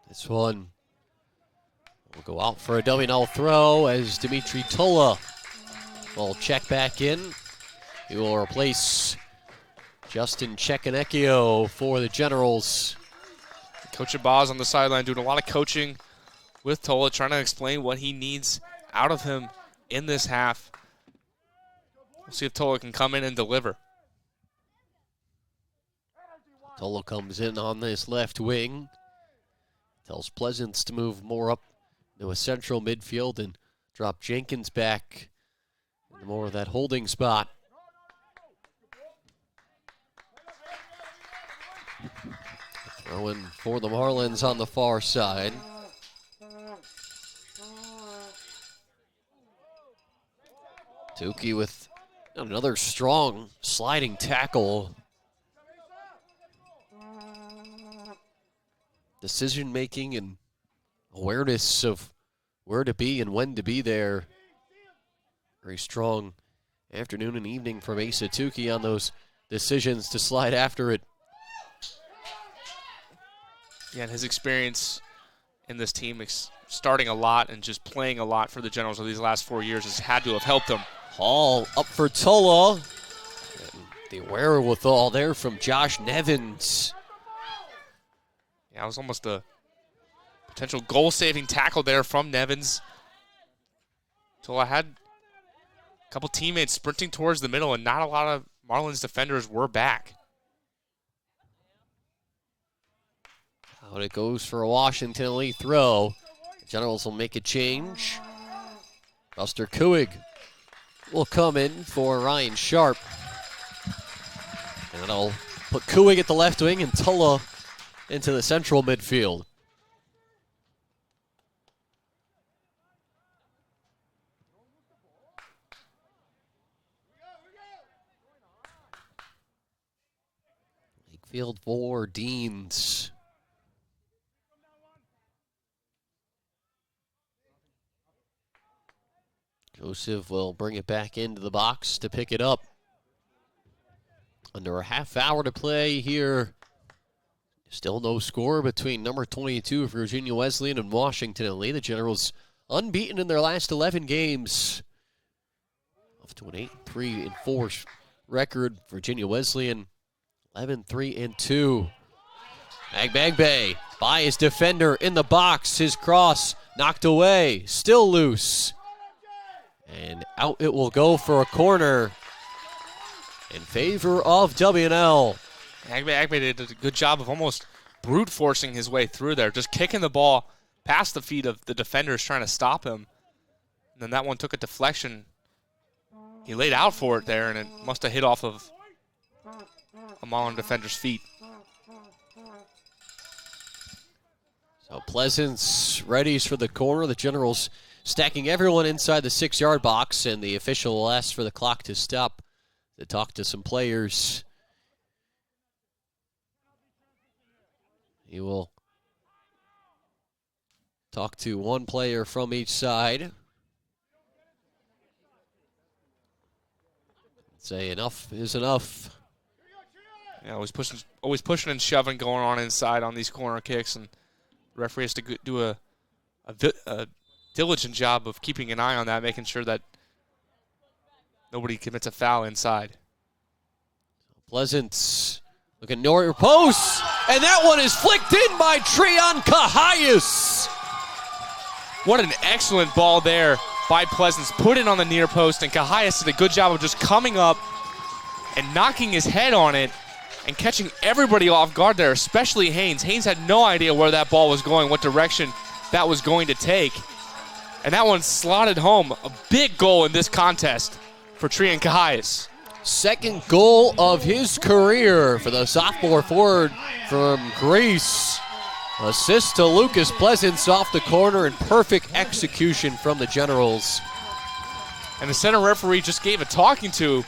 This one will go out for a W&L throw as Dimitri Tola will check back in. He will replace Justin Chekanekio for the Generals. Coach Abaz on the sideline doing a lot of coaching with Tola, trying to explain what he needs out of him in this half. We'll see if Tola can come in and deliver. Tola comes in on this left wing. Tells Pleasance to move more up to a central midfield and drop Jenkins back into more of that holding spot. Throwing for the Marlins on the far side. Tukey with another strong sliding tackle. Decision making and awareness of where to be and when to be there. Very strong afternoon and evening from Asa Tukey on those decisions to slide after it. Yeah, and his experience in this team, starting a lot and just playing a lot for the Generals over these last 4 years, has had to have helped him. Hall up for Tulla. And the wherewithal there from Josh Nevins. Yeah, it was almost a potential goal-saving tackle there from Nevins. Tulla had a couple teammates sprinting towards the middle, and not a lot of Marlins defenders were back. Out it goes for a Washington Lee throw. The Generals will make a change. Buster Kuig will come in for Ryan Sharp. And that'll put Kuig at the left wing and Tulla into the central midfield. Lakefield for Deans. Joseph will bring it back into the box to pick it up. Under a half hour to play here. Still no score between number 22 Virginia Wesleyan and Washington Lee. The Generals unbeaten in their last 11 games. Off to an 8-3-4 record. Virginia Wesleyan 11-3-2. Agbagbe by his defender in the box. His cross knocked away. Still loose. And out it will go for a corner in favor of W&L. Agbe did a good job of almost brute forcing his way through there, just kicking the ball past the feet of the defenders trying to stop him. And then that one took a deflection. He laid out for it there, and it must have hit off of a Marlin defender's feet. So Pleasance readies for the corner. The Generals stacking everyone inside the 6-yard box, and the official will ask for the clock to stop to talk to some players. He will talk to one player from each side. Say enough is enough. Yeah, always pushing and shoving going on inside on these corner kicks, and the referee has to do a diligent job of keeping an eye on that, making sure that nobody commits a foul inside. Pleasance looking near post, and that one is flicked in by Treon Cahayas. What an excellent ball there by Pleasance. Put it on the near post, and Cahayas did a good job of just coming up and knocking his head on it and catching everybody off guard there, especially Haynes. Haynes had no idea where that ball was going, what direction that was going to take. And that one slotted home. A big goal in this contest for Treon Cahayas. Second goal of his career for the sophomore forward from Greece. Assist to Lucas Pleasance off the corner and perfect execution from the Generals. And the center referee just gave a talking to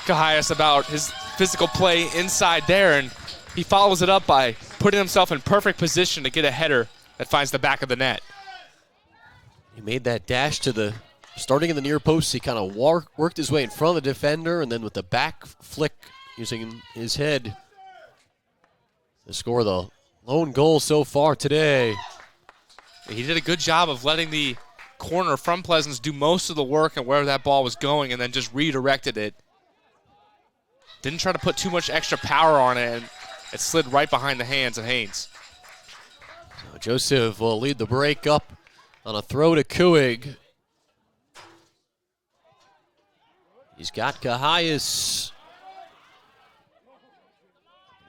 Cahayas about his physical play inside there, and he follows it up by putting himself in perfect position to get a header that finds the back of the net. He made that dash to the, starting in the near post, he kind of worked his way in front of the defender, and then with the back flick, using his head to score the lone goal so far today. He did a good job of letting the corner from Pleasance do most of the work and where that ball was going, and then just redirected it. Didn't try to put too much extra power on it, and it slid right behind the hands of Haynes. So Joseph will lead the break up on a throw to Kuig. He's got Cahayas.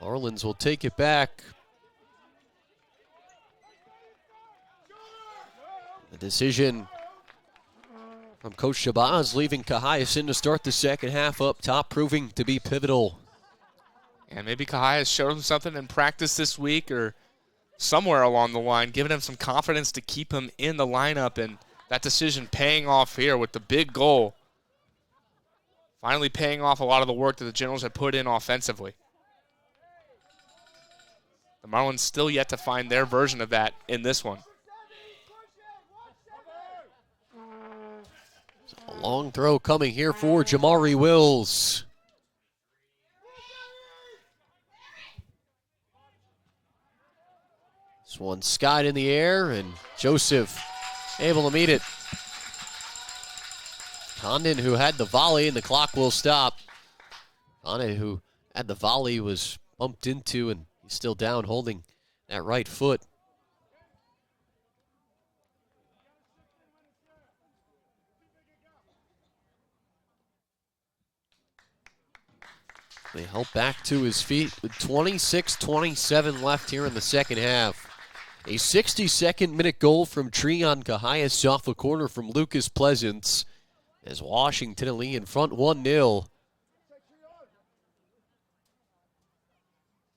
Marlins will take it back. The decision from Coach Shabazz leaving Cahayas in to start the second half up top, proving to be pivotal. And maybe Cahayas showed him something in practice this week or somewhere along the line, giving him some confidence to keep him in the lineup, and that decision paying off here with the big goal finally paying off a lot of the work that the Generals had put in offensively. The Marlins still yet to find their version of that in this one. A long throw coming here for Jamari Wills. This one skied in the air, and Joseph able to meet it. Condon, who had the volley, and the clock will stop. Condon, who had the volley, was bumped into, and he's still down holding that right foot. They help back to his feet with 26-27 left here in the second half. A 62nd minute goal from Treon Cahias off a corner from Lucas Pleasance as Washington and Lee in front 1-0.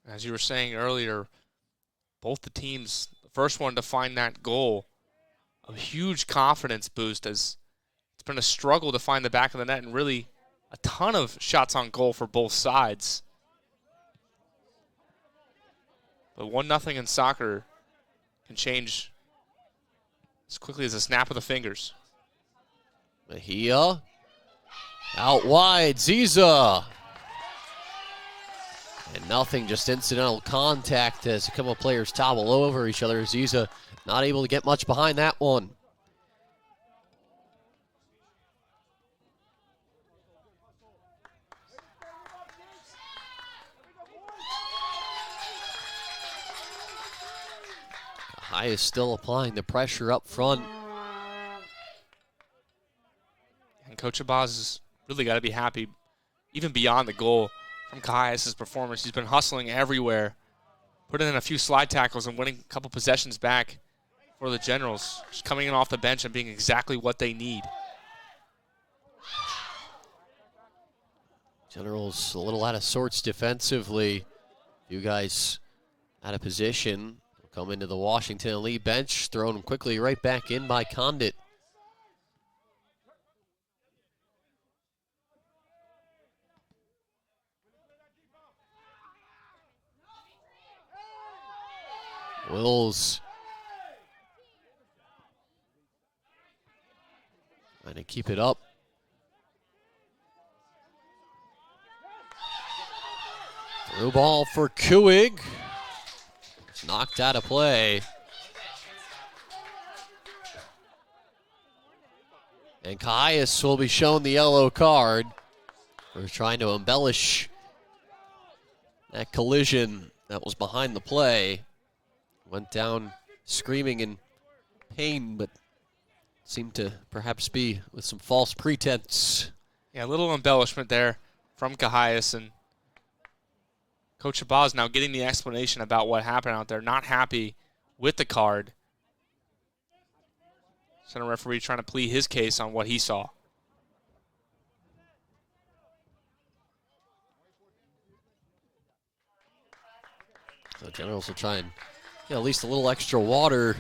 As you were saying earlier, both the teams, the first one to find that goal, a huge confidence boost as it's been a struggle to find the back of the net and really a ton of shots on goal for both sides. But 1-0 in soccer can change as quickly as a snap of the fingers. Mejia out wide, Ziza. And nothing, just incidental contact as a couple of players topple over each other. Ziza not able to get much behind that one. High is still applying the pressure up front. And Coach Abaz has really got to be happy, even beyond the goal, from Cahias' performance. He's been hustling everywhere, putting in a few slide tackles and winning a couple possessions back for the Generals. Just coming in off the bench and being exactly what they need. Generals a little out of sorts defensively. You guys out of position. Come into the Washington Lee bench, thrown quickly right back in by Condit. Wills trying to keep it up. Through ball for Kuig. Knocked out of play. And Cahias will be shown the yellow card for trying to embellish that collision that was behind the play. Went down screaming in pain, but seemed to perhaps be with some false pretense. Yeah, a little embellishment there from Cahias, and Coach Abaz now getting the explanation about what happened out there. Not happy with the card. Center referee trying to plead his case on what he saw. The Generals will try and get at least a little extra water.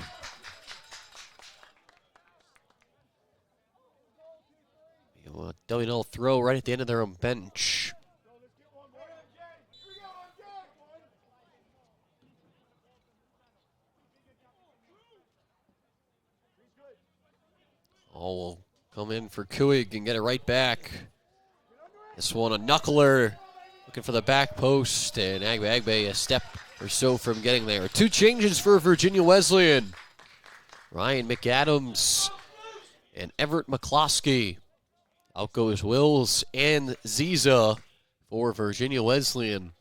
W&L throw right at the end of their own bench. All will come in for Kuig and get it right back. This one a knuckler, looking for the back post, and Agbe a step or so from getting there. Two changes for Virginia Wesleyan. Ryan McAdams and Everett McCloskey. Out goes Wills and Ziza for Virginia Wesleyan.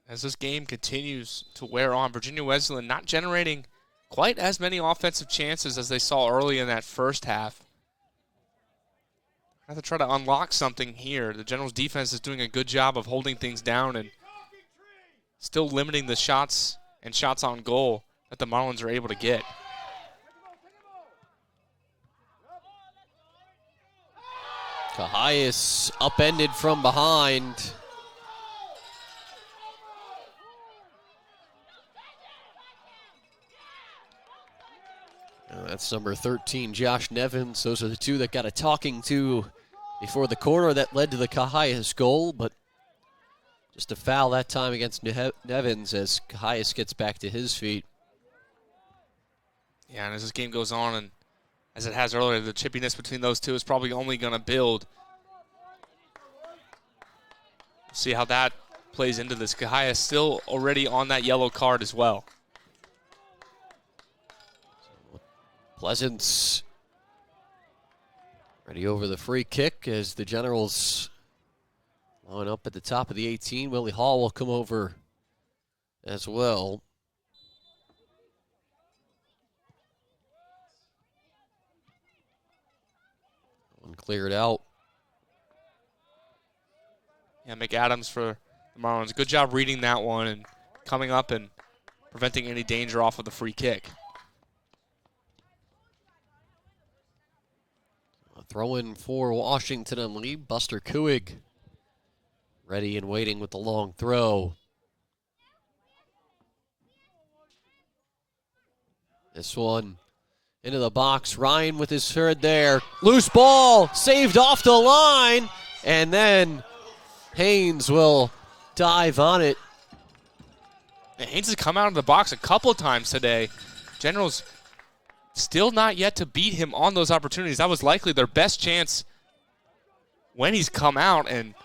As this game continues to wear on, Virginia Wesleyan not generating quite as many offensive chances as they saw early in that first half. Have to try to unlock something here. The Generals defense is doing a good job of holding things down and still limiting the shots and shots on goal that the Marlins are able to get. Cahias upended from behind. That's number 13, Josh Nevins. Those are the two that got a talking to before the corner that led to the Cahias goal, but just a foul that time against Nevins as Cahias gets back to his feet. Yeah, and as this game goes on, and as it has earlier, the chippiness between those two is probably only going to build. See how that plays into this. Cahias still already on that yellow card as well. Pleasance ready over the free kick as the Generals line up at the top of the 18. Willie Hall will come over as well. One cleared out. Yeah, McAdams for the Marlins. Good job reading that one and coming up and preventing any danger off of the free kick. A throw in for Washington and Lee. Buster Kuig ready and waiting with the long throw. This one into the box. Ryan with his third there. Loose ball saved off the line. And then Haynes will dive on it. And Haynes has come out of the box a couple of times today. Generals still not yet to beat him on those opportunities. That was likely their best chance when he's come out. And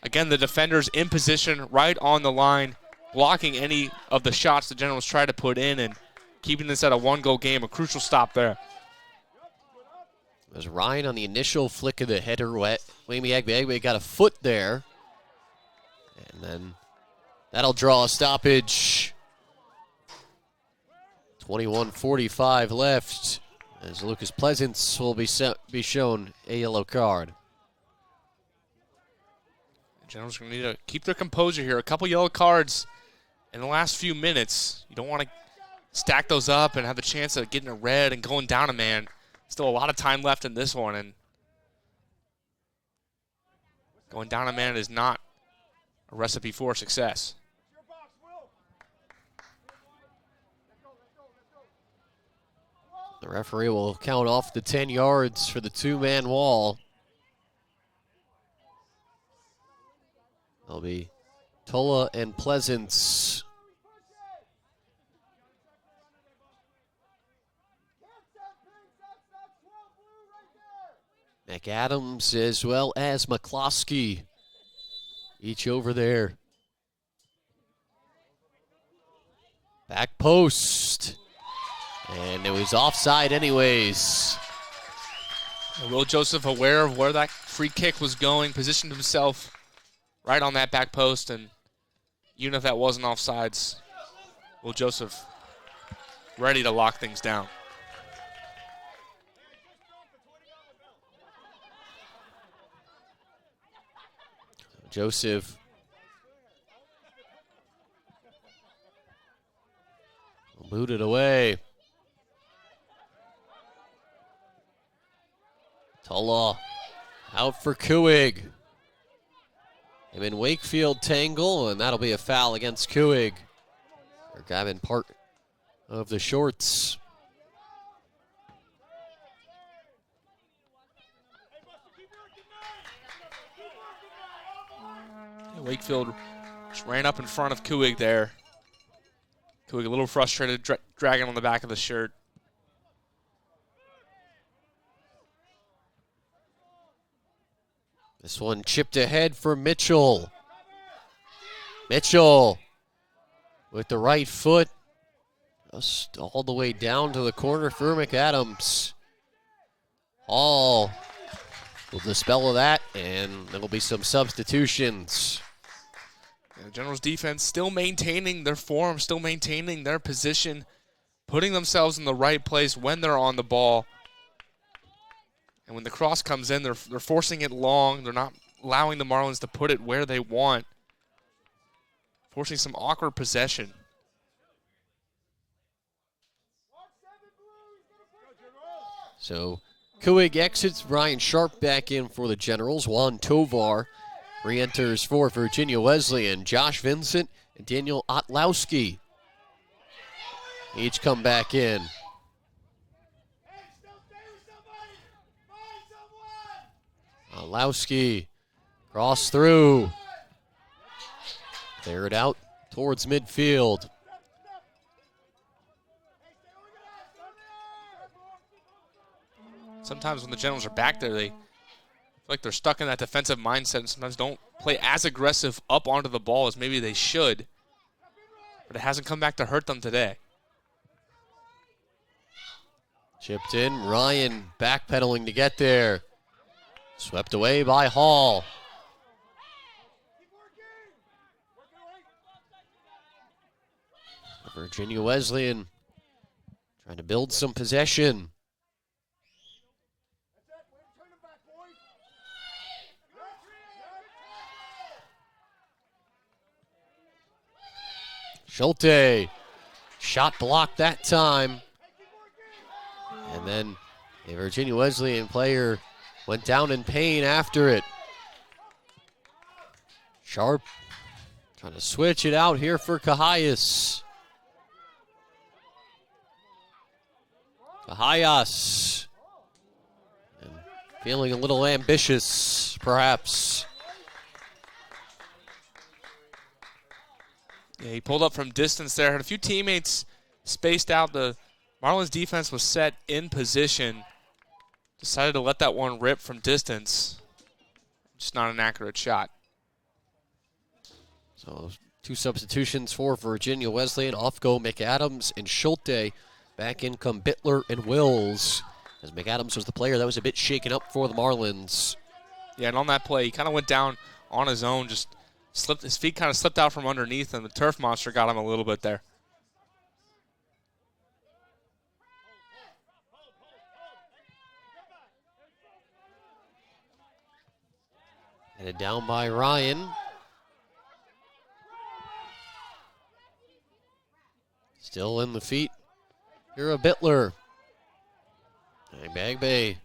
again, the defenders in position right on the line, blocking any of the shots the Generals try to put in and keeping this at a one-goal game. A crucial stop there. It was Ryan on the initial flick of the header. Wayme Agbe got a foot there. And then that'll draw a stoppage. 21:45 left as Lucas Pleasance will be shown a yellow card. The Generals are going to need to keep their composure here. A couple yellow cards in the last few minutes. You don't want to stack those up and have the chance of getting a red and going down a man. Still a lot of time left in this one, and going down a man is not a recipe for success. The referee will count off the 10 yards for the two-man wall. There'll be Tola and Pleasance. McAdams as well as McCloskey, each over there. Back post. And it was offside anyways. And Will Joseph, aware of where that free kick was going, positioned himself right on that back post. And even if that wasn't offsides, Will Joseph ready to lock things down. Joseph booted away. Tola out for Kuig. Him and Wakefield tangle, and that'll be a foul against Kuig. They're grabbing part of the shorts. Wakefield just ran up in front of Kuig there. Kuig a little frustrated, dragging on the back of the shirt. This one chipped ahead for Mitchell. Mitchell with the right foot. Just all the way down to the corner for McAdams. Hall will dispel that, and there will be some substitutions. The Generals defense still maintaining their form, still maintaining their position, putting themselves in the right place when they're on the ball. And when the cross comes in, they're forcing it long. They're not allowing the Marlins to put it where they want, forcing some awkward possession. So Kuig exits, Ryan Sharp back in for the Generals. Juan Tovar re-enters for Virginia Wesleyan. Josh Vincent and Daniel Otlowski each come back in. Olowski, cross through. Clear it out towards midfield. Sometimes when the Generals are back there, they feel like they're stuck in that defensive mindset and sometimes don't play as aggressive up onto the ball as maybe they should. But it hasn't come back to hurt them today. Chipped in, Ryan backpedaling to get there. Swept away by Hall. Virginia Wesleyan trying to build some possession. Schulte, shot blocked that time. And then a Virginia Wesleyan player went down in pain after it. Sharp trying to switch it out here for Cahias. Cahias. And feeling a little ambitious, perhaps. Yeah, he pulled up from distance there. Had a few teammates spaced out. The Marlins defense was set in position. Decided to let that one rip from distance. Just not an accurate shot. So 2 substitutions for Virginia Wesleyan. Off go McAdams and Schulte. Back in come Bittler and Wills. As McAdams was the player that was a bit shaken up for the Marlins. Yeah, and on that play, he kind of went down on his own, just slipped. His feet kind of slipped out from underneath, and the turf monster got him a little bit there. Headed down by Ryan. Still in the feet. Here a Bittler. Bagbe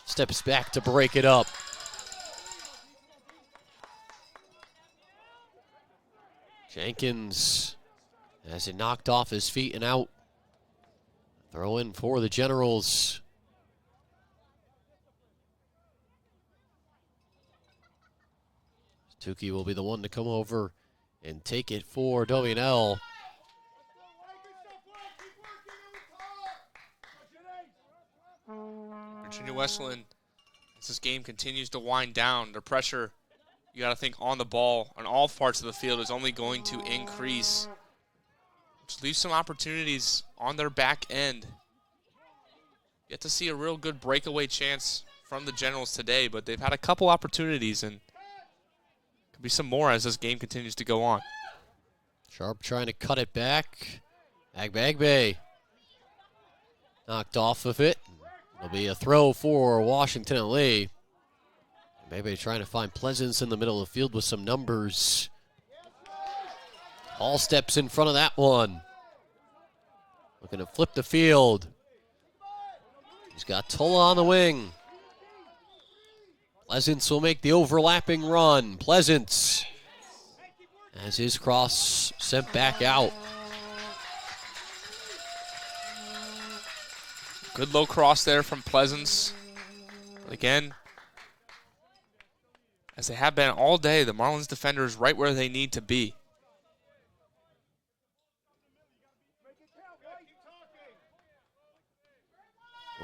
steps back to break it up. Jenkins has it knocked off his feet and out. Throw in for the Generals. Tukey will be the one to come over and take it for W&L. Virginia Wesleyan, as this game continues to wind down, their pressure, you got to think, on the ball on all parts of the field is only going to increase, which leaves some opportunities on their back end. Yet to see a real good breakaway chance from the Generals today, but they've had a couple opportunities, and could be some more as this game continues to go on. Sharp trying to cut it back. Bagbe knocked off of it. It'll be a throw for Washington and Lee. Maybe trying to find Pleasance in the middle of the field with some numbers. Hall steps in front of that one. Looking to flip the field. He's got Tola on the wing. Pleasance will make the overlapping run. Pleasance has his cross sent back out. Good low cross there from Pleasance. Again, as they have been all day, the Marlins defenders right where they need to be.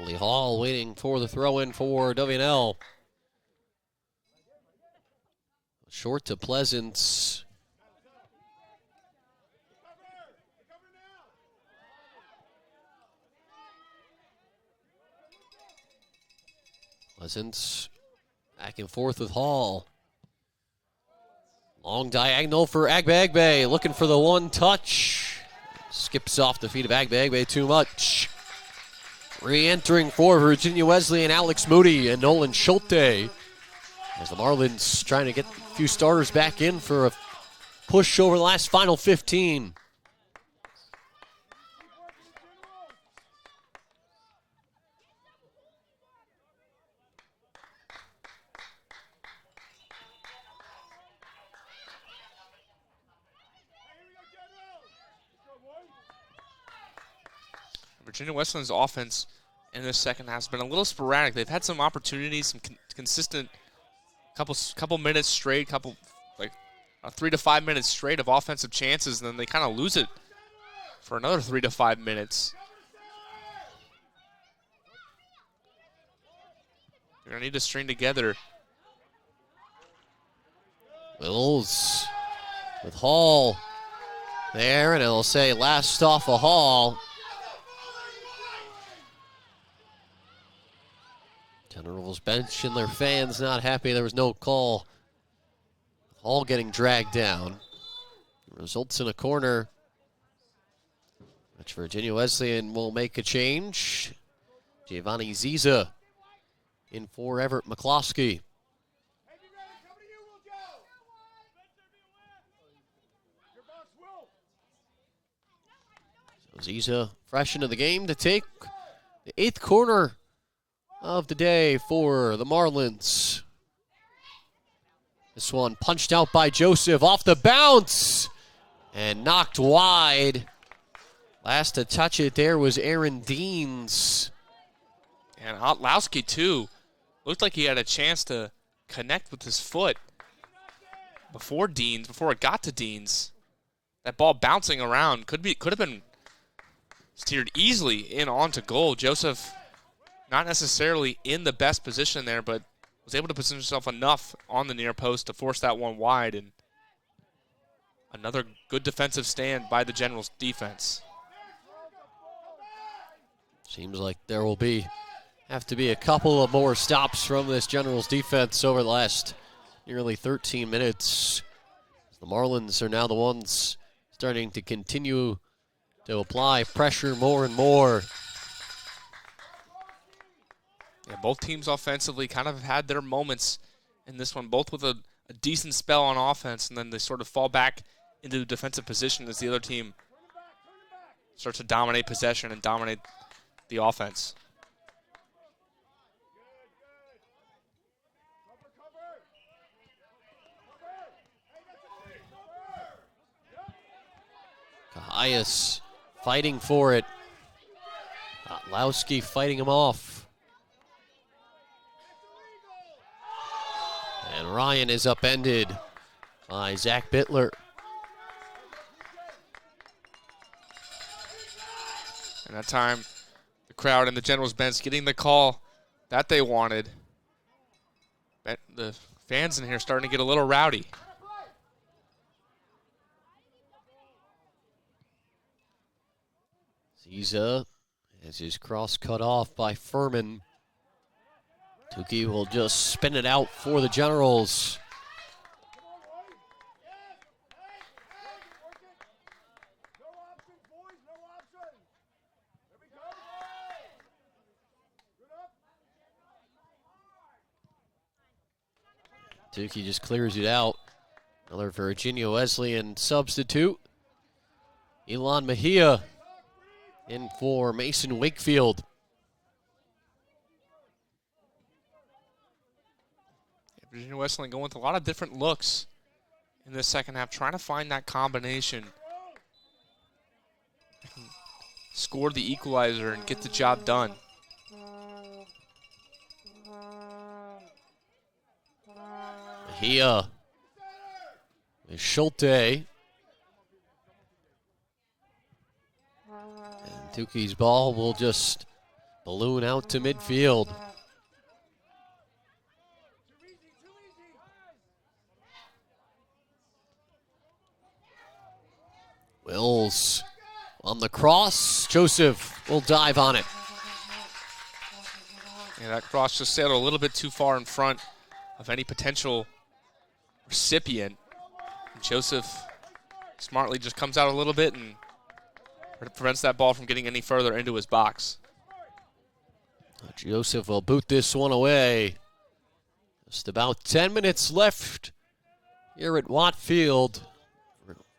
Lee Hall waiting for the throw-in for W&L. Short to Pleasance. Pleasance back and forth with Hall. Long diagonal for Agbe, looking for the one touch. Skips off the feet of Agbe too much. Re-entering for Virginia Wesleyan, Alex Moody and Nolan Schulte. As the Marlins trying to get a few starters back in for a push over the last final 15. Virginia Wesleyan's offense in this second half has been a little sporadic. They've had some opportunities, some consistent couple minutes straight, like 3 to 5 minutes straight of offensive chances, and then they kind of lose it for another 3 to 5 minutes. They're going to need to string together. Wills with Hall there, and it'll say last off of Hall. Generals bench and their fans not happy there was no call. Hall getting dragged down. Results in a corner, which Virginia Wesleyan will make a change. Giovanni Ziza in for Everett McCloskey. So Ziza fresh into the game to take the 8th corner of the day for the Marlins. This one punched out by Joseph off the bounce and knocked wide. Last to touch it there was Aaron Deans. And Otlowski, too, looked like he had a chance to connect with his foot before it got to Deans. That ball bouncing around could have been steered easily in onto goal. Joseph not necessarily in the best position there, but was able to position himself enough on the near post to force that one wide. And another good defensive stand by the Generals defense. Seems like there will have to be a couple of more stops from this Generals defense over the last nearly 13 minutes. The Marlins are now the ones starting to continue to apply pressure more and more. Yeah, both teams offensively kind of had their moments in this one, both with a decent spell on offense, and then they sort of fall back into the defensive position as the other team starts to dominate possession and dominate the offense. Cahias fighting for it. Otlowski fighting him off. And Ryan is upended by Zach Bittler. And that time, the crowd and the Generals bench getting the call that they wanted. The fans in here starting to get a little rowdy. Ziza has his cross cut off by Furman. Tukey will just spin it out for the Generals. Tukey just clears it out. Another Virginia Wesleyan substitute. Elon Mejia in for Mason Wakefield. Virginia Wesleyan going with a lot of different looks in this second half, trying to find that combination. Score the equalizer and get the job done. Mejia with Schulte. And Tukey's ball will just balloon out to midfield. Wills on the cross. Joseph will dive on it. Yeah, that cross just sailed a little bit too far in front of any potential recipient. And Joseph smartly just comes out a little bit and prevents that ball from getting any further into his box. Joseph will boot this one away. Just about 10 minutes left here at Watt Field.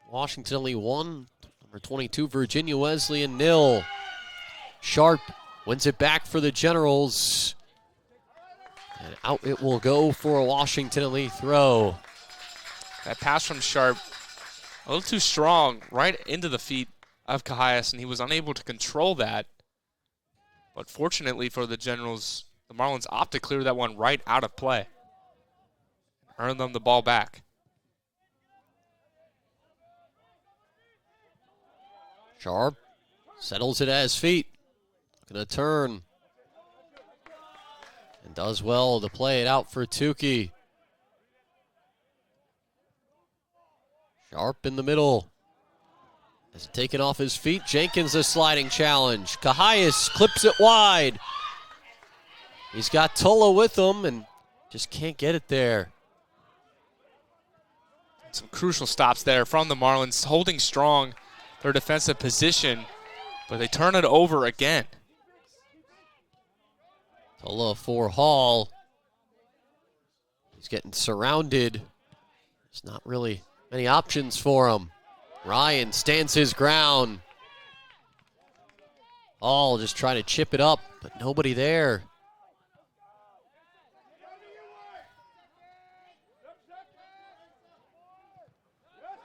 Washington only 1, number 22, Virginia Wesleyan 0. Sharp wins it back for the Generals. And out it will go for a Washington elite throw. That pass from Sharp, a little too strong, right into the feet of Cahias, and he was unable to control that. But fortunately for the Generals, the Marlins opt to clear that one right out of play. Earn them the ball back. Sharp settles it at his feet. Gonna turn. And does well to play it out for Tukey. Sharp in the middle. Has it taken off his feet. Jenkins a sliding challenge. Cahias clips it wide. He's got Tola with him and just can't get it there. Some crucial stops there from the Marlins, holding strong their defensive position, but they turn it over again. Tola for Hall. He's getting surrounded. There's not really many options for him. Ryan stands his ground. Hall just trying to chip it up, but nobody there.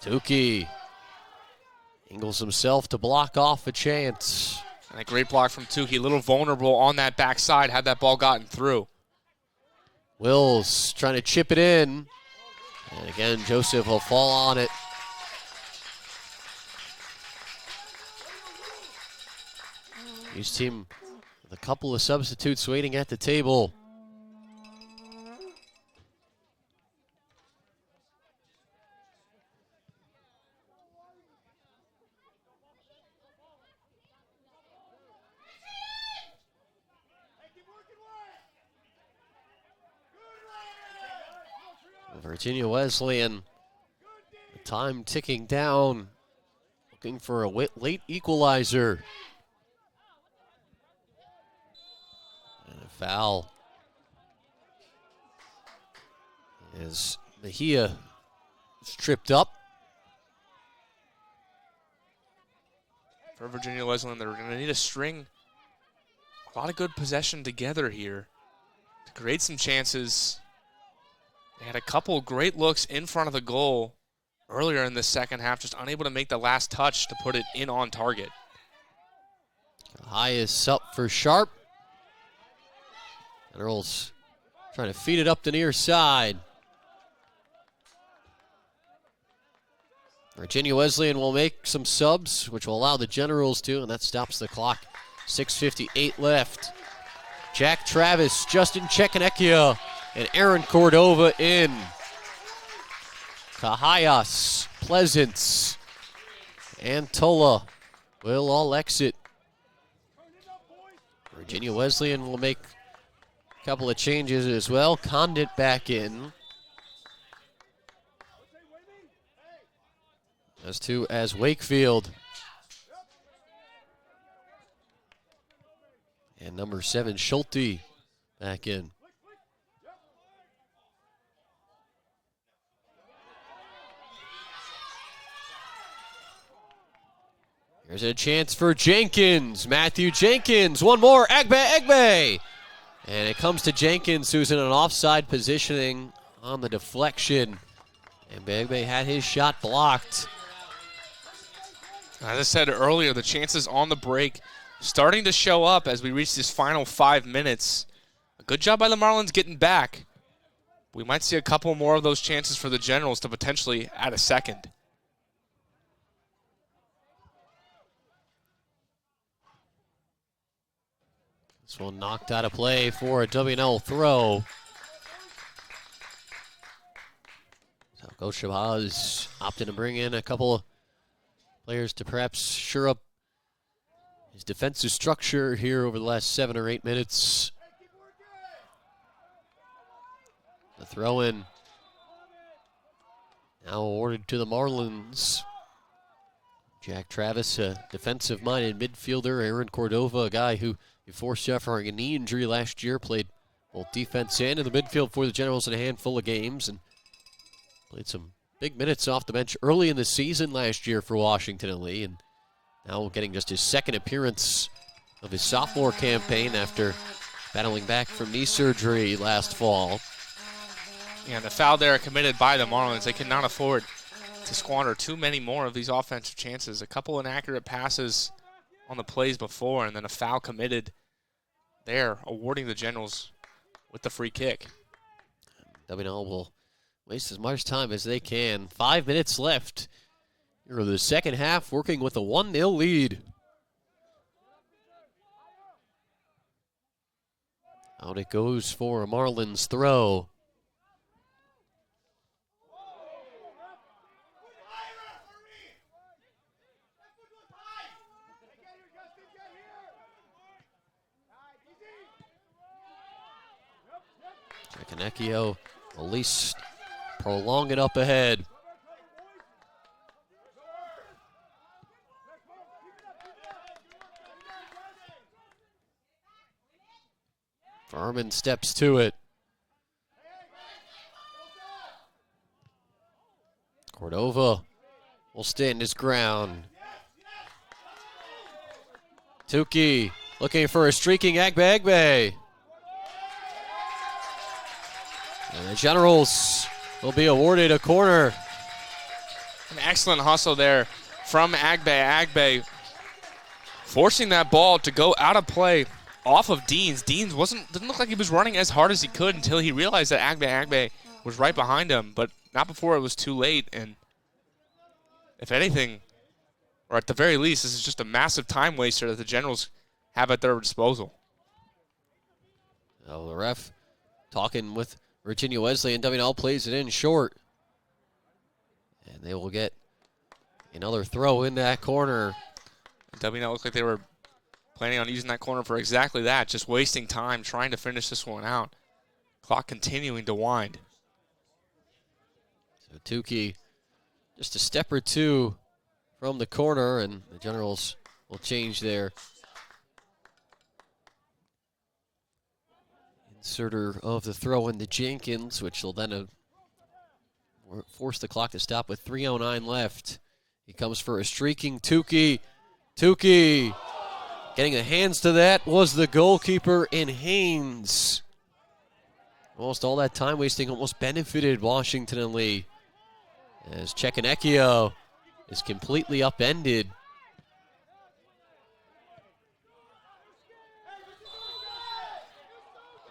Tukey angles himself to block off a chance. And a great block from Tukey. A little vulnerable on that backside had that ball gotten through. Wills trying to chip it in. And again, Joseph will fall on it. Hughes team with a couple of substitutes waiting at the table. Virginia Wesleyan, the time ticking down, looking for a late equalizer. And a foul as Mejia is tripped up. For Virginia Wesleyan, they're going to need a string. A lot of good possession together here to create some chances. They had a couple great looks in front of the goal earlier in the second half, just unable to make the last touch to put it in on target. Highest up for Sharp. Generals trying to feed it up the near side. Virginia Wesleyan will make some subs, which will allow the Generals to, and that stops the clock. 6:58 left. Jack Travis, Justin Chekanecchia, and Aaron Cordova in. Cahias, Pleasance, and Tola will all exit. Virginia Wesleyan will make a couple of changes as well. Condit back in. As Wakefield. And number 7, Schulte, back in. Here's a chance for Jenkins. Matthew Jenkins. One more. Egbe. And it comes to Jenkins, who's in an offside positioning on the deflection. And Egbe had his shot blocked. As I said earlier, the chances on the break starting to show up as we reach this final 5 minutes. A good job by the Marlins getting back. We might see a couple more of those chances for the Generals to potentially add a second. This one knocked out of play for a W&L throw. So Coach Shabazz opted to bring in a couple of players to perhaps shore up his defensive structure here over the last 7 or 8 minutes. The throw-in now awarded to the Marlins. Jack Travis, a defensive-minded midfielder. Aaron Cordova, a guy who before suffering a knee injury last year, played both defense and in the midfield for the Generals in a handful of games, and played some big minutes off the bench early in the season last year for Washington and Lee, and now getting just his second appearance of his sophomore campaign after battling back from knee surgery last fall. And the foul there committed by the Marlins. They cannot afford to squander too many more of these offensive chances. A couple inaccurate passes on the plays before, and then a foul committed there, awarding the Generals with the free kick. W&L will waste as much time as they can. 5 minutes left. Here in the second half, working with a 1-0 lead. Out it goes for a Marlins throw. Connell at least prolong it up ahead. Furman steps to it. Cordova will stand his ground. Tukey looking for a streaking Agbe. And the Generals will be awarded a corner. An excellent hustle there from Agbe. Agbe forcing that ball to go out of play off of Deans. Deans didn't look like he was running as hard as he could until he realized that Agbe was right behind him, but not before it was too late. And if anything, or at the very least, this is just a massive time waster that the Generals have at their disposal. Oh, the ref talking with Virginia Wesleyan. W&L plays it in short. And they will get another throw in that corner. W&L looked like they were planning on using that corner for exactly that, just wasting time trying to finish this one out. Clock continuing to wind. So Tukey just a step or two from the corner, and the Generals will change their inserter of the throw into Jenkins, which will then force the clock to stop with 3:09 left. He comes for a streaking Tukey. Tukey getting the hands to that was the goalkeeper in Haynes. Almost all that time wasting almost benefited Washington and Lee, as Chekanekio is completely upended.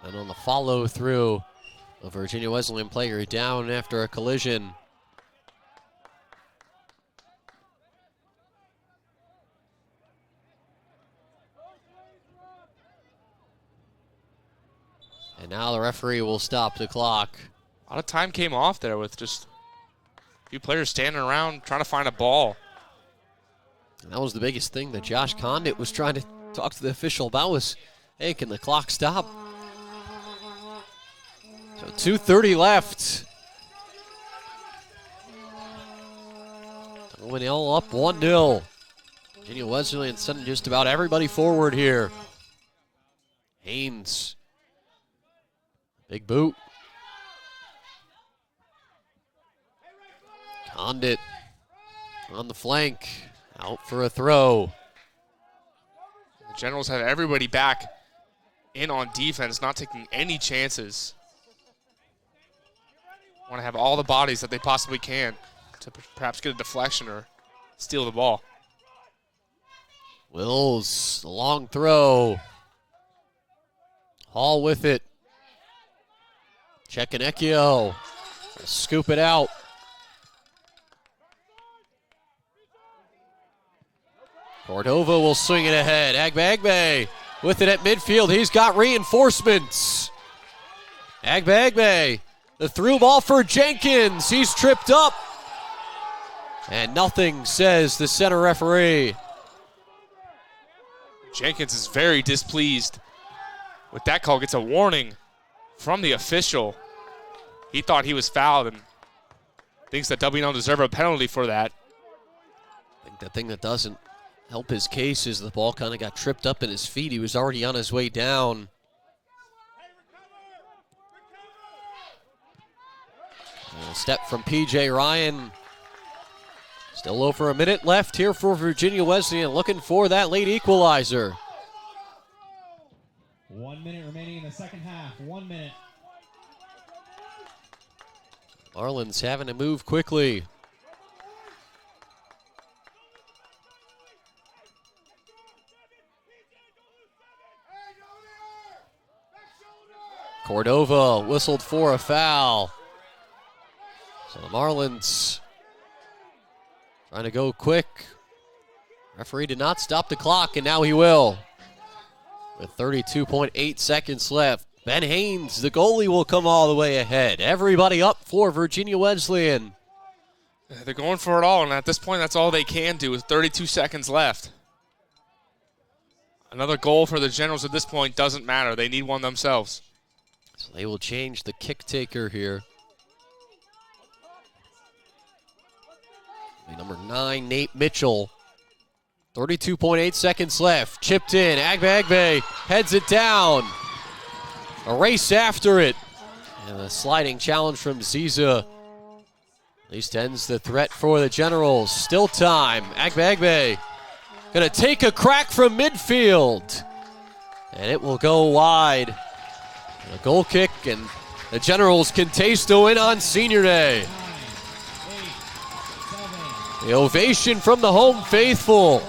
And on the follow through, a Virginia Wesleyan player down after a collision. And now the referee will stop the clock. A lot of time came off there with just a few players standing around trying to find a ball. And that was the biggest thing that Josh Condit was trying to talk to the official about was, hey, can the clock stop? So 2:30 left. W&L up 1-0. Virginia Wesleyan sending just about everybody forward here. Haynes. Big boot. Condit on the flank. Out for a throw. The Generals have everybody back in on defense, not taking any chances. Want to have all the bodies that they possibly can to perhaps get a deflection or steal the ball. Wills, the long throw. Hall with it. Chekanekio, scoop it out. Cordova will swing it ahead. Agbe with it at midfield. He's got reinforcements. Agbe, the through ball for Jenkins. He's tripped up. And nothing, says the center referee. Jenkins is very displeased with that call. Gets a warning from the official. He thought he was fouled and thinks that W&L deserve a penalty for that. I think the thing that doesn't help his case is the ball kind of got tripped up in his feet. He was already on his way down. A step from P.J. Ryan. Still over a minute left here for Virginia Wesleyan, looking for that late equalizer. 1 minute remaining in the second half. 1 minute. Marlins having to move quickly. Cordova whistled for a foul. So the Marlins trying to go quick. Referee did not stop the clock, and now he will. With 32.8 seconds left, Ben Haynes, the goalie, will come all the way ahead. Everybody up for Virginia Wesleyan. They're going for it all, and at this point, that's all they can do with 32 seconds left. Another goal for the Generals at this point doesn't matter. They need one themselves. So they will change the kick taker here. Number 9, Nate Mitchell. 32.8 seconds left. Chipped in. Agbe heads it down. A race after it. And a sliding challenge from Ziza. At least ends the threat for the Generals. Still time. Agbe going to take a crack from midfield. And it will go wide. And a goal kick, and the Generals can taste a win on Senior Day. The ovation from the home faithful.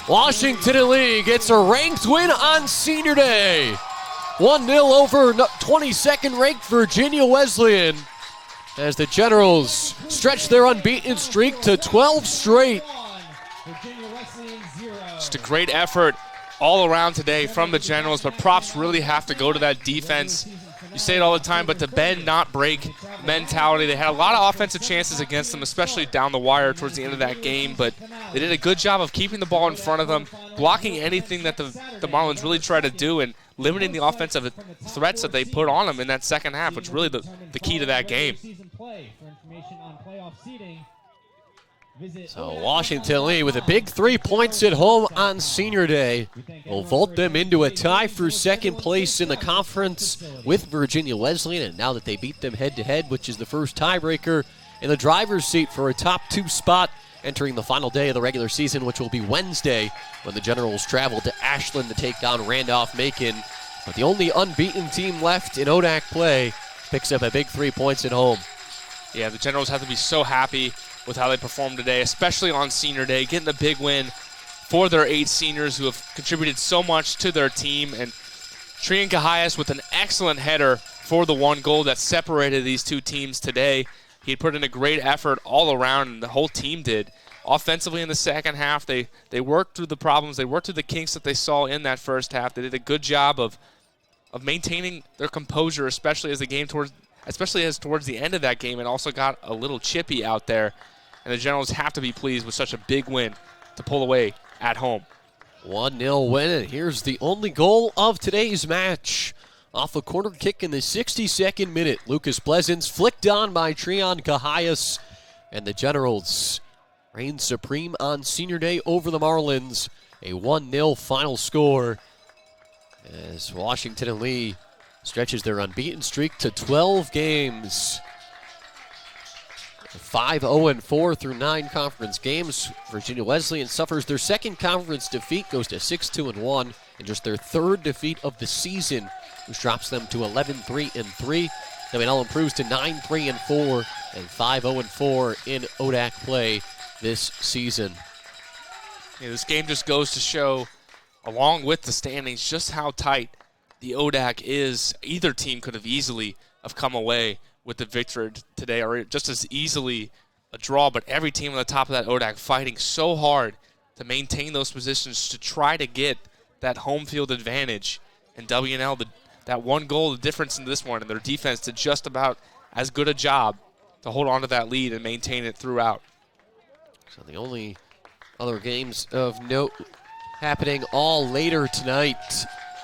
Washington and Lee gets a ranked win on Senior Day. 1-0 over 22nd ranked Virginia Wesleyan as the Generals stretch their unbeaten streak to 12 straight. Just a great effort all around today from the Generals, but props really have to go to that defense. You say it all the time, but the bend, not break mentality. They had a lot of offensive chances against them, especially down the wire towards the end of that game, but they did a good job of keeping the ball in front of them, blocking anything that the Marlins really tried to do, and limiting the offensive threats that they put on them in that second half, which is really the key to that game. So Washington Lee with a big 3 points at home on Senior Day will vault them into a tie for second place in the conference with Virginia Wesleyan. And now that they beat them head-to-head, which is the first tiebreaker, in the driver's seat for a top 2 spot entering the final day of the regular season, which will be Wednesday when the Generals travel to Ashland to take on Randolph-Macon. But the only unbeaten team left in ODAC play picks up a big 3 points at home. Yeah, the Generals have to be so happy with how they performed today, especially on Senior Day, getting a big win for their 8 seniors who have contributed so much to their team. And Trian Cahias with an excellent header for the 1 goal that separated these 2 teams today. He put in a great effort all around, and the whole team did. Offensively in the second half, they worked through the problems. They worked through the kinks that they saw in that first half. They did a good job of maintaining their composure, especially as towards the end of that game, it also got a little chippy out there. And the Generals have to be pleased with such a big win to pull away at home. 1-0 win, and here's the only goal of today's match. Off a corner kick in the 62nd minute, Lucas Pleasance flicked on by Trian Cahias, and the Generals reign supreme on Senior Day over the Marlins. A 1-0 final score as Washington and Lee stretches their unbeaten streak to 12 games. 5-0-4 through 9 conference games. Virginia Wesleyan suffers their second conference defeat, goes to 6-2-1, and just their 3rd defeat of the season, which drops them to 11-3-3. W&L improves to 9-3-4 and 5-0-4 in ODAC play this season. Yeah, this game just goes to show, along with the standings, just how tight the ODAC is. Either team could have easily have come away with the victory today, or just as easily a draw, but every team on the top of that ODAC fighting so hard to maintain those positions to try to get that home field advantage. And W&L, that 1 goal, the difference in this one, and their defense did just about as good a job to hold on to that lead and maintain it throughout. So the only other games of note happening all later tonight.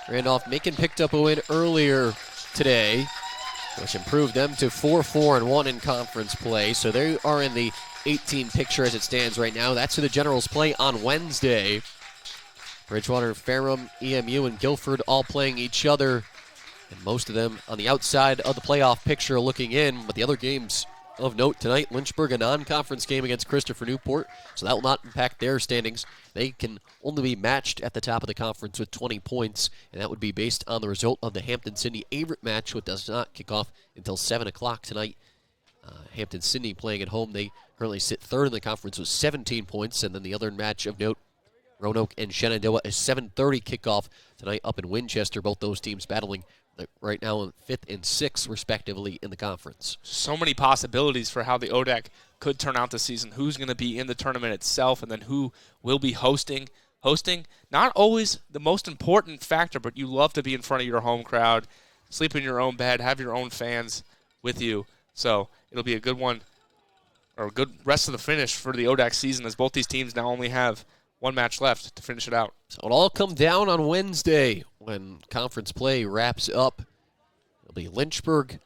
Randolph-Macon picked up a win earlier today, which improved them to 4-4-1 in conference play. So they are in the 18 picture as it stands right now. That's who the Generals play on Wednesday. Bridgewater, Ferrum, EMU, and Guilford all playing each other, and most of them on the outside of the playoff picture looking in. But the other games of note tonight, Lynchburg, a non-conference game against Christopher Newport, so that will not impact their standings. They can only be matched at the top of the conference with 20 points, and that would be based on the result of the Hampton-Sydney-Averett match, which does not kick off until 7 o'clock tonight. Hampton-Sydney playing at home. They currently sit 3rd in the conference with 17 points, and then the other match of note, Roanoke and Shenandoah, a 7:30 kickoff tonight up in Winchester. Both those teams battling right now in 5th and 6th, respectively, in the conference. So many possibilities for how the ODAC could turn out this season. Who's going to be in the tournament itself, and then who will be hosting. Hosting, not always the most important factor, but you love to be in front of your home crowd, sleep in your own bed, have your own fans with you. So it'll be a good one, or a good rest of the finish for the ODAC season, as both these teams now only have one match left to finish it out. So it'll all come down on Wednesday when conference play wraps up. It'll be Lynchburg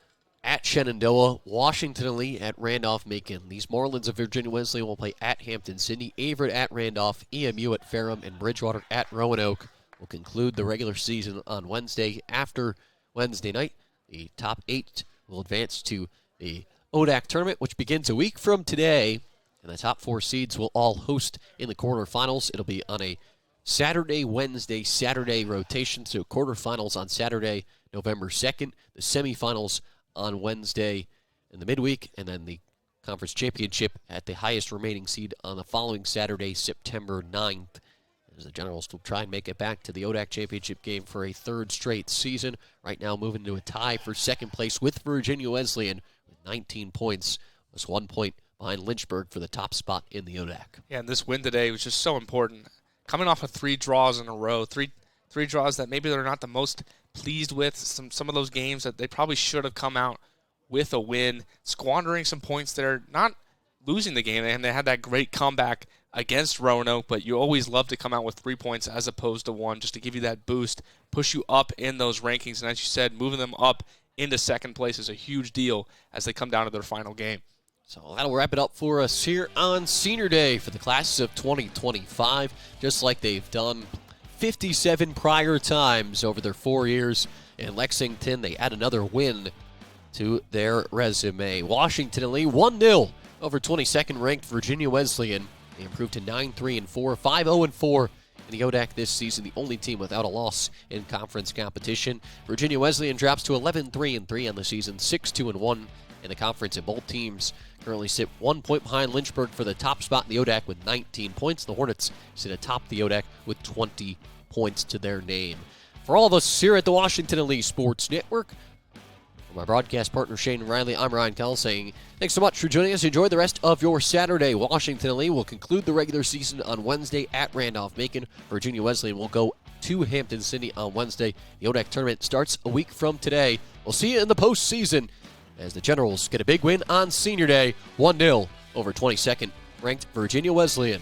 at Shenandoah, Washington and Lee at Randolph-Macon. These Marlins of Virginia Wesleyan will play at Hampton-Sydney, Averett at Randolph, EMU at Ferrum, and Bridgewater at Roanoke. Will conclude the regular season on Wednesday. After Wednesday night, the top 8 will advance to the ODAC tournament, which begins a week from today. And the top 4 seeds will all host in the quarterfinals. It'll be on a Saturday, Wednesday, Saturday rotation. So quarterfinals on Saturday, November 2nd. The semifinals on Wednesday in the midweek. And then the conference championship at the highest remaining seed on the following Saturday, September 9th. As the Generals will try and make it back to the ODAC championship game for a 3rd straight season. Right now moving to a tie for 2nd place with Virginia Wesleyan with 19 points. Plus 1 point behind Lynchburg for the top spot in the ODAC. Yeah, and this win today was just so important. Coming off of 3 draws in a row, three draws that maybe they're not the most pleased with. Some of those games that they probably should have come out with a win, squandering some points there, not losing the game. And they had that great comeback against Roanoke, but you always love to come out with 3 points as opposed to 1, just to give you that boost, push you up in those rankings. And as you said, moving them up into 2nd place is a huge deal as they come down to their final game. So that'll wrap it up for us here on Senior Day for the class of 2025, just like they've done 57 prior times over their 4 years in Lexington. They add another win to their resume. Washington and Lee 1-0 over 22nd ranked Virginia Wesleyan. They improved to 9-3-4, 5-0-4 in the ODAC this season, the only team without a loss in conference competition. Virginia Wesleyan drops to 11-3-3 on the season, 6-2-1 in the conference, and both teams currently sit 1 point behind Lynchburg for the top spot in the ODAC with 19 points. The Hornets sit atop the ODAC with 20 points to their name. For all of us here at the Washington and Lee Sports Network, for my broadcast partner Shane Riley, I'm Ryan Kell saying thanks so much for joining us. Enjoy the rest of your Saturday. Washington and Lee will conclude the regular season on Wednesday at Randolph-Macon. Virginia Wesleyan will go to Hampton-Sydney on Wednesday. The ODAC tournament starts a week from today. We'll see you in the postseason as the Generals get a big win on Senior Day, 1-0 over 22nd ranked Virginia Wesleyan.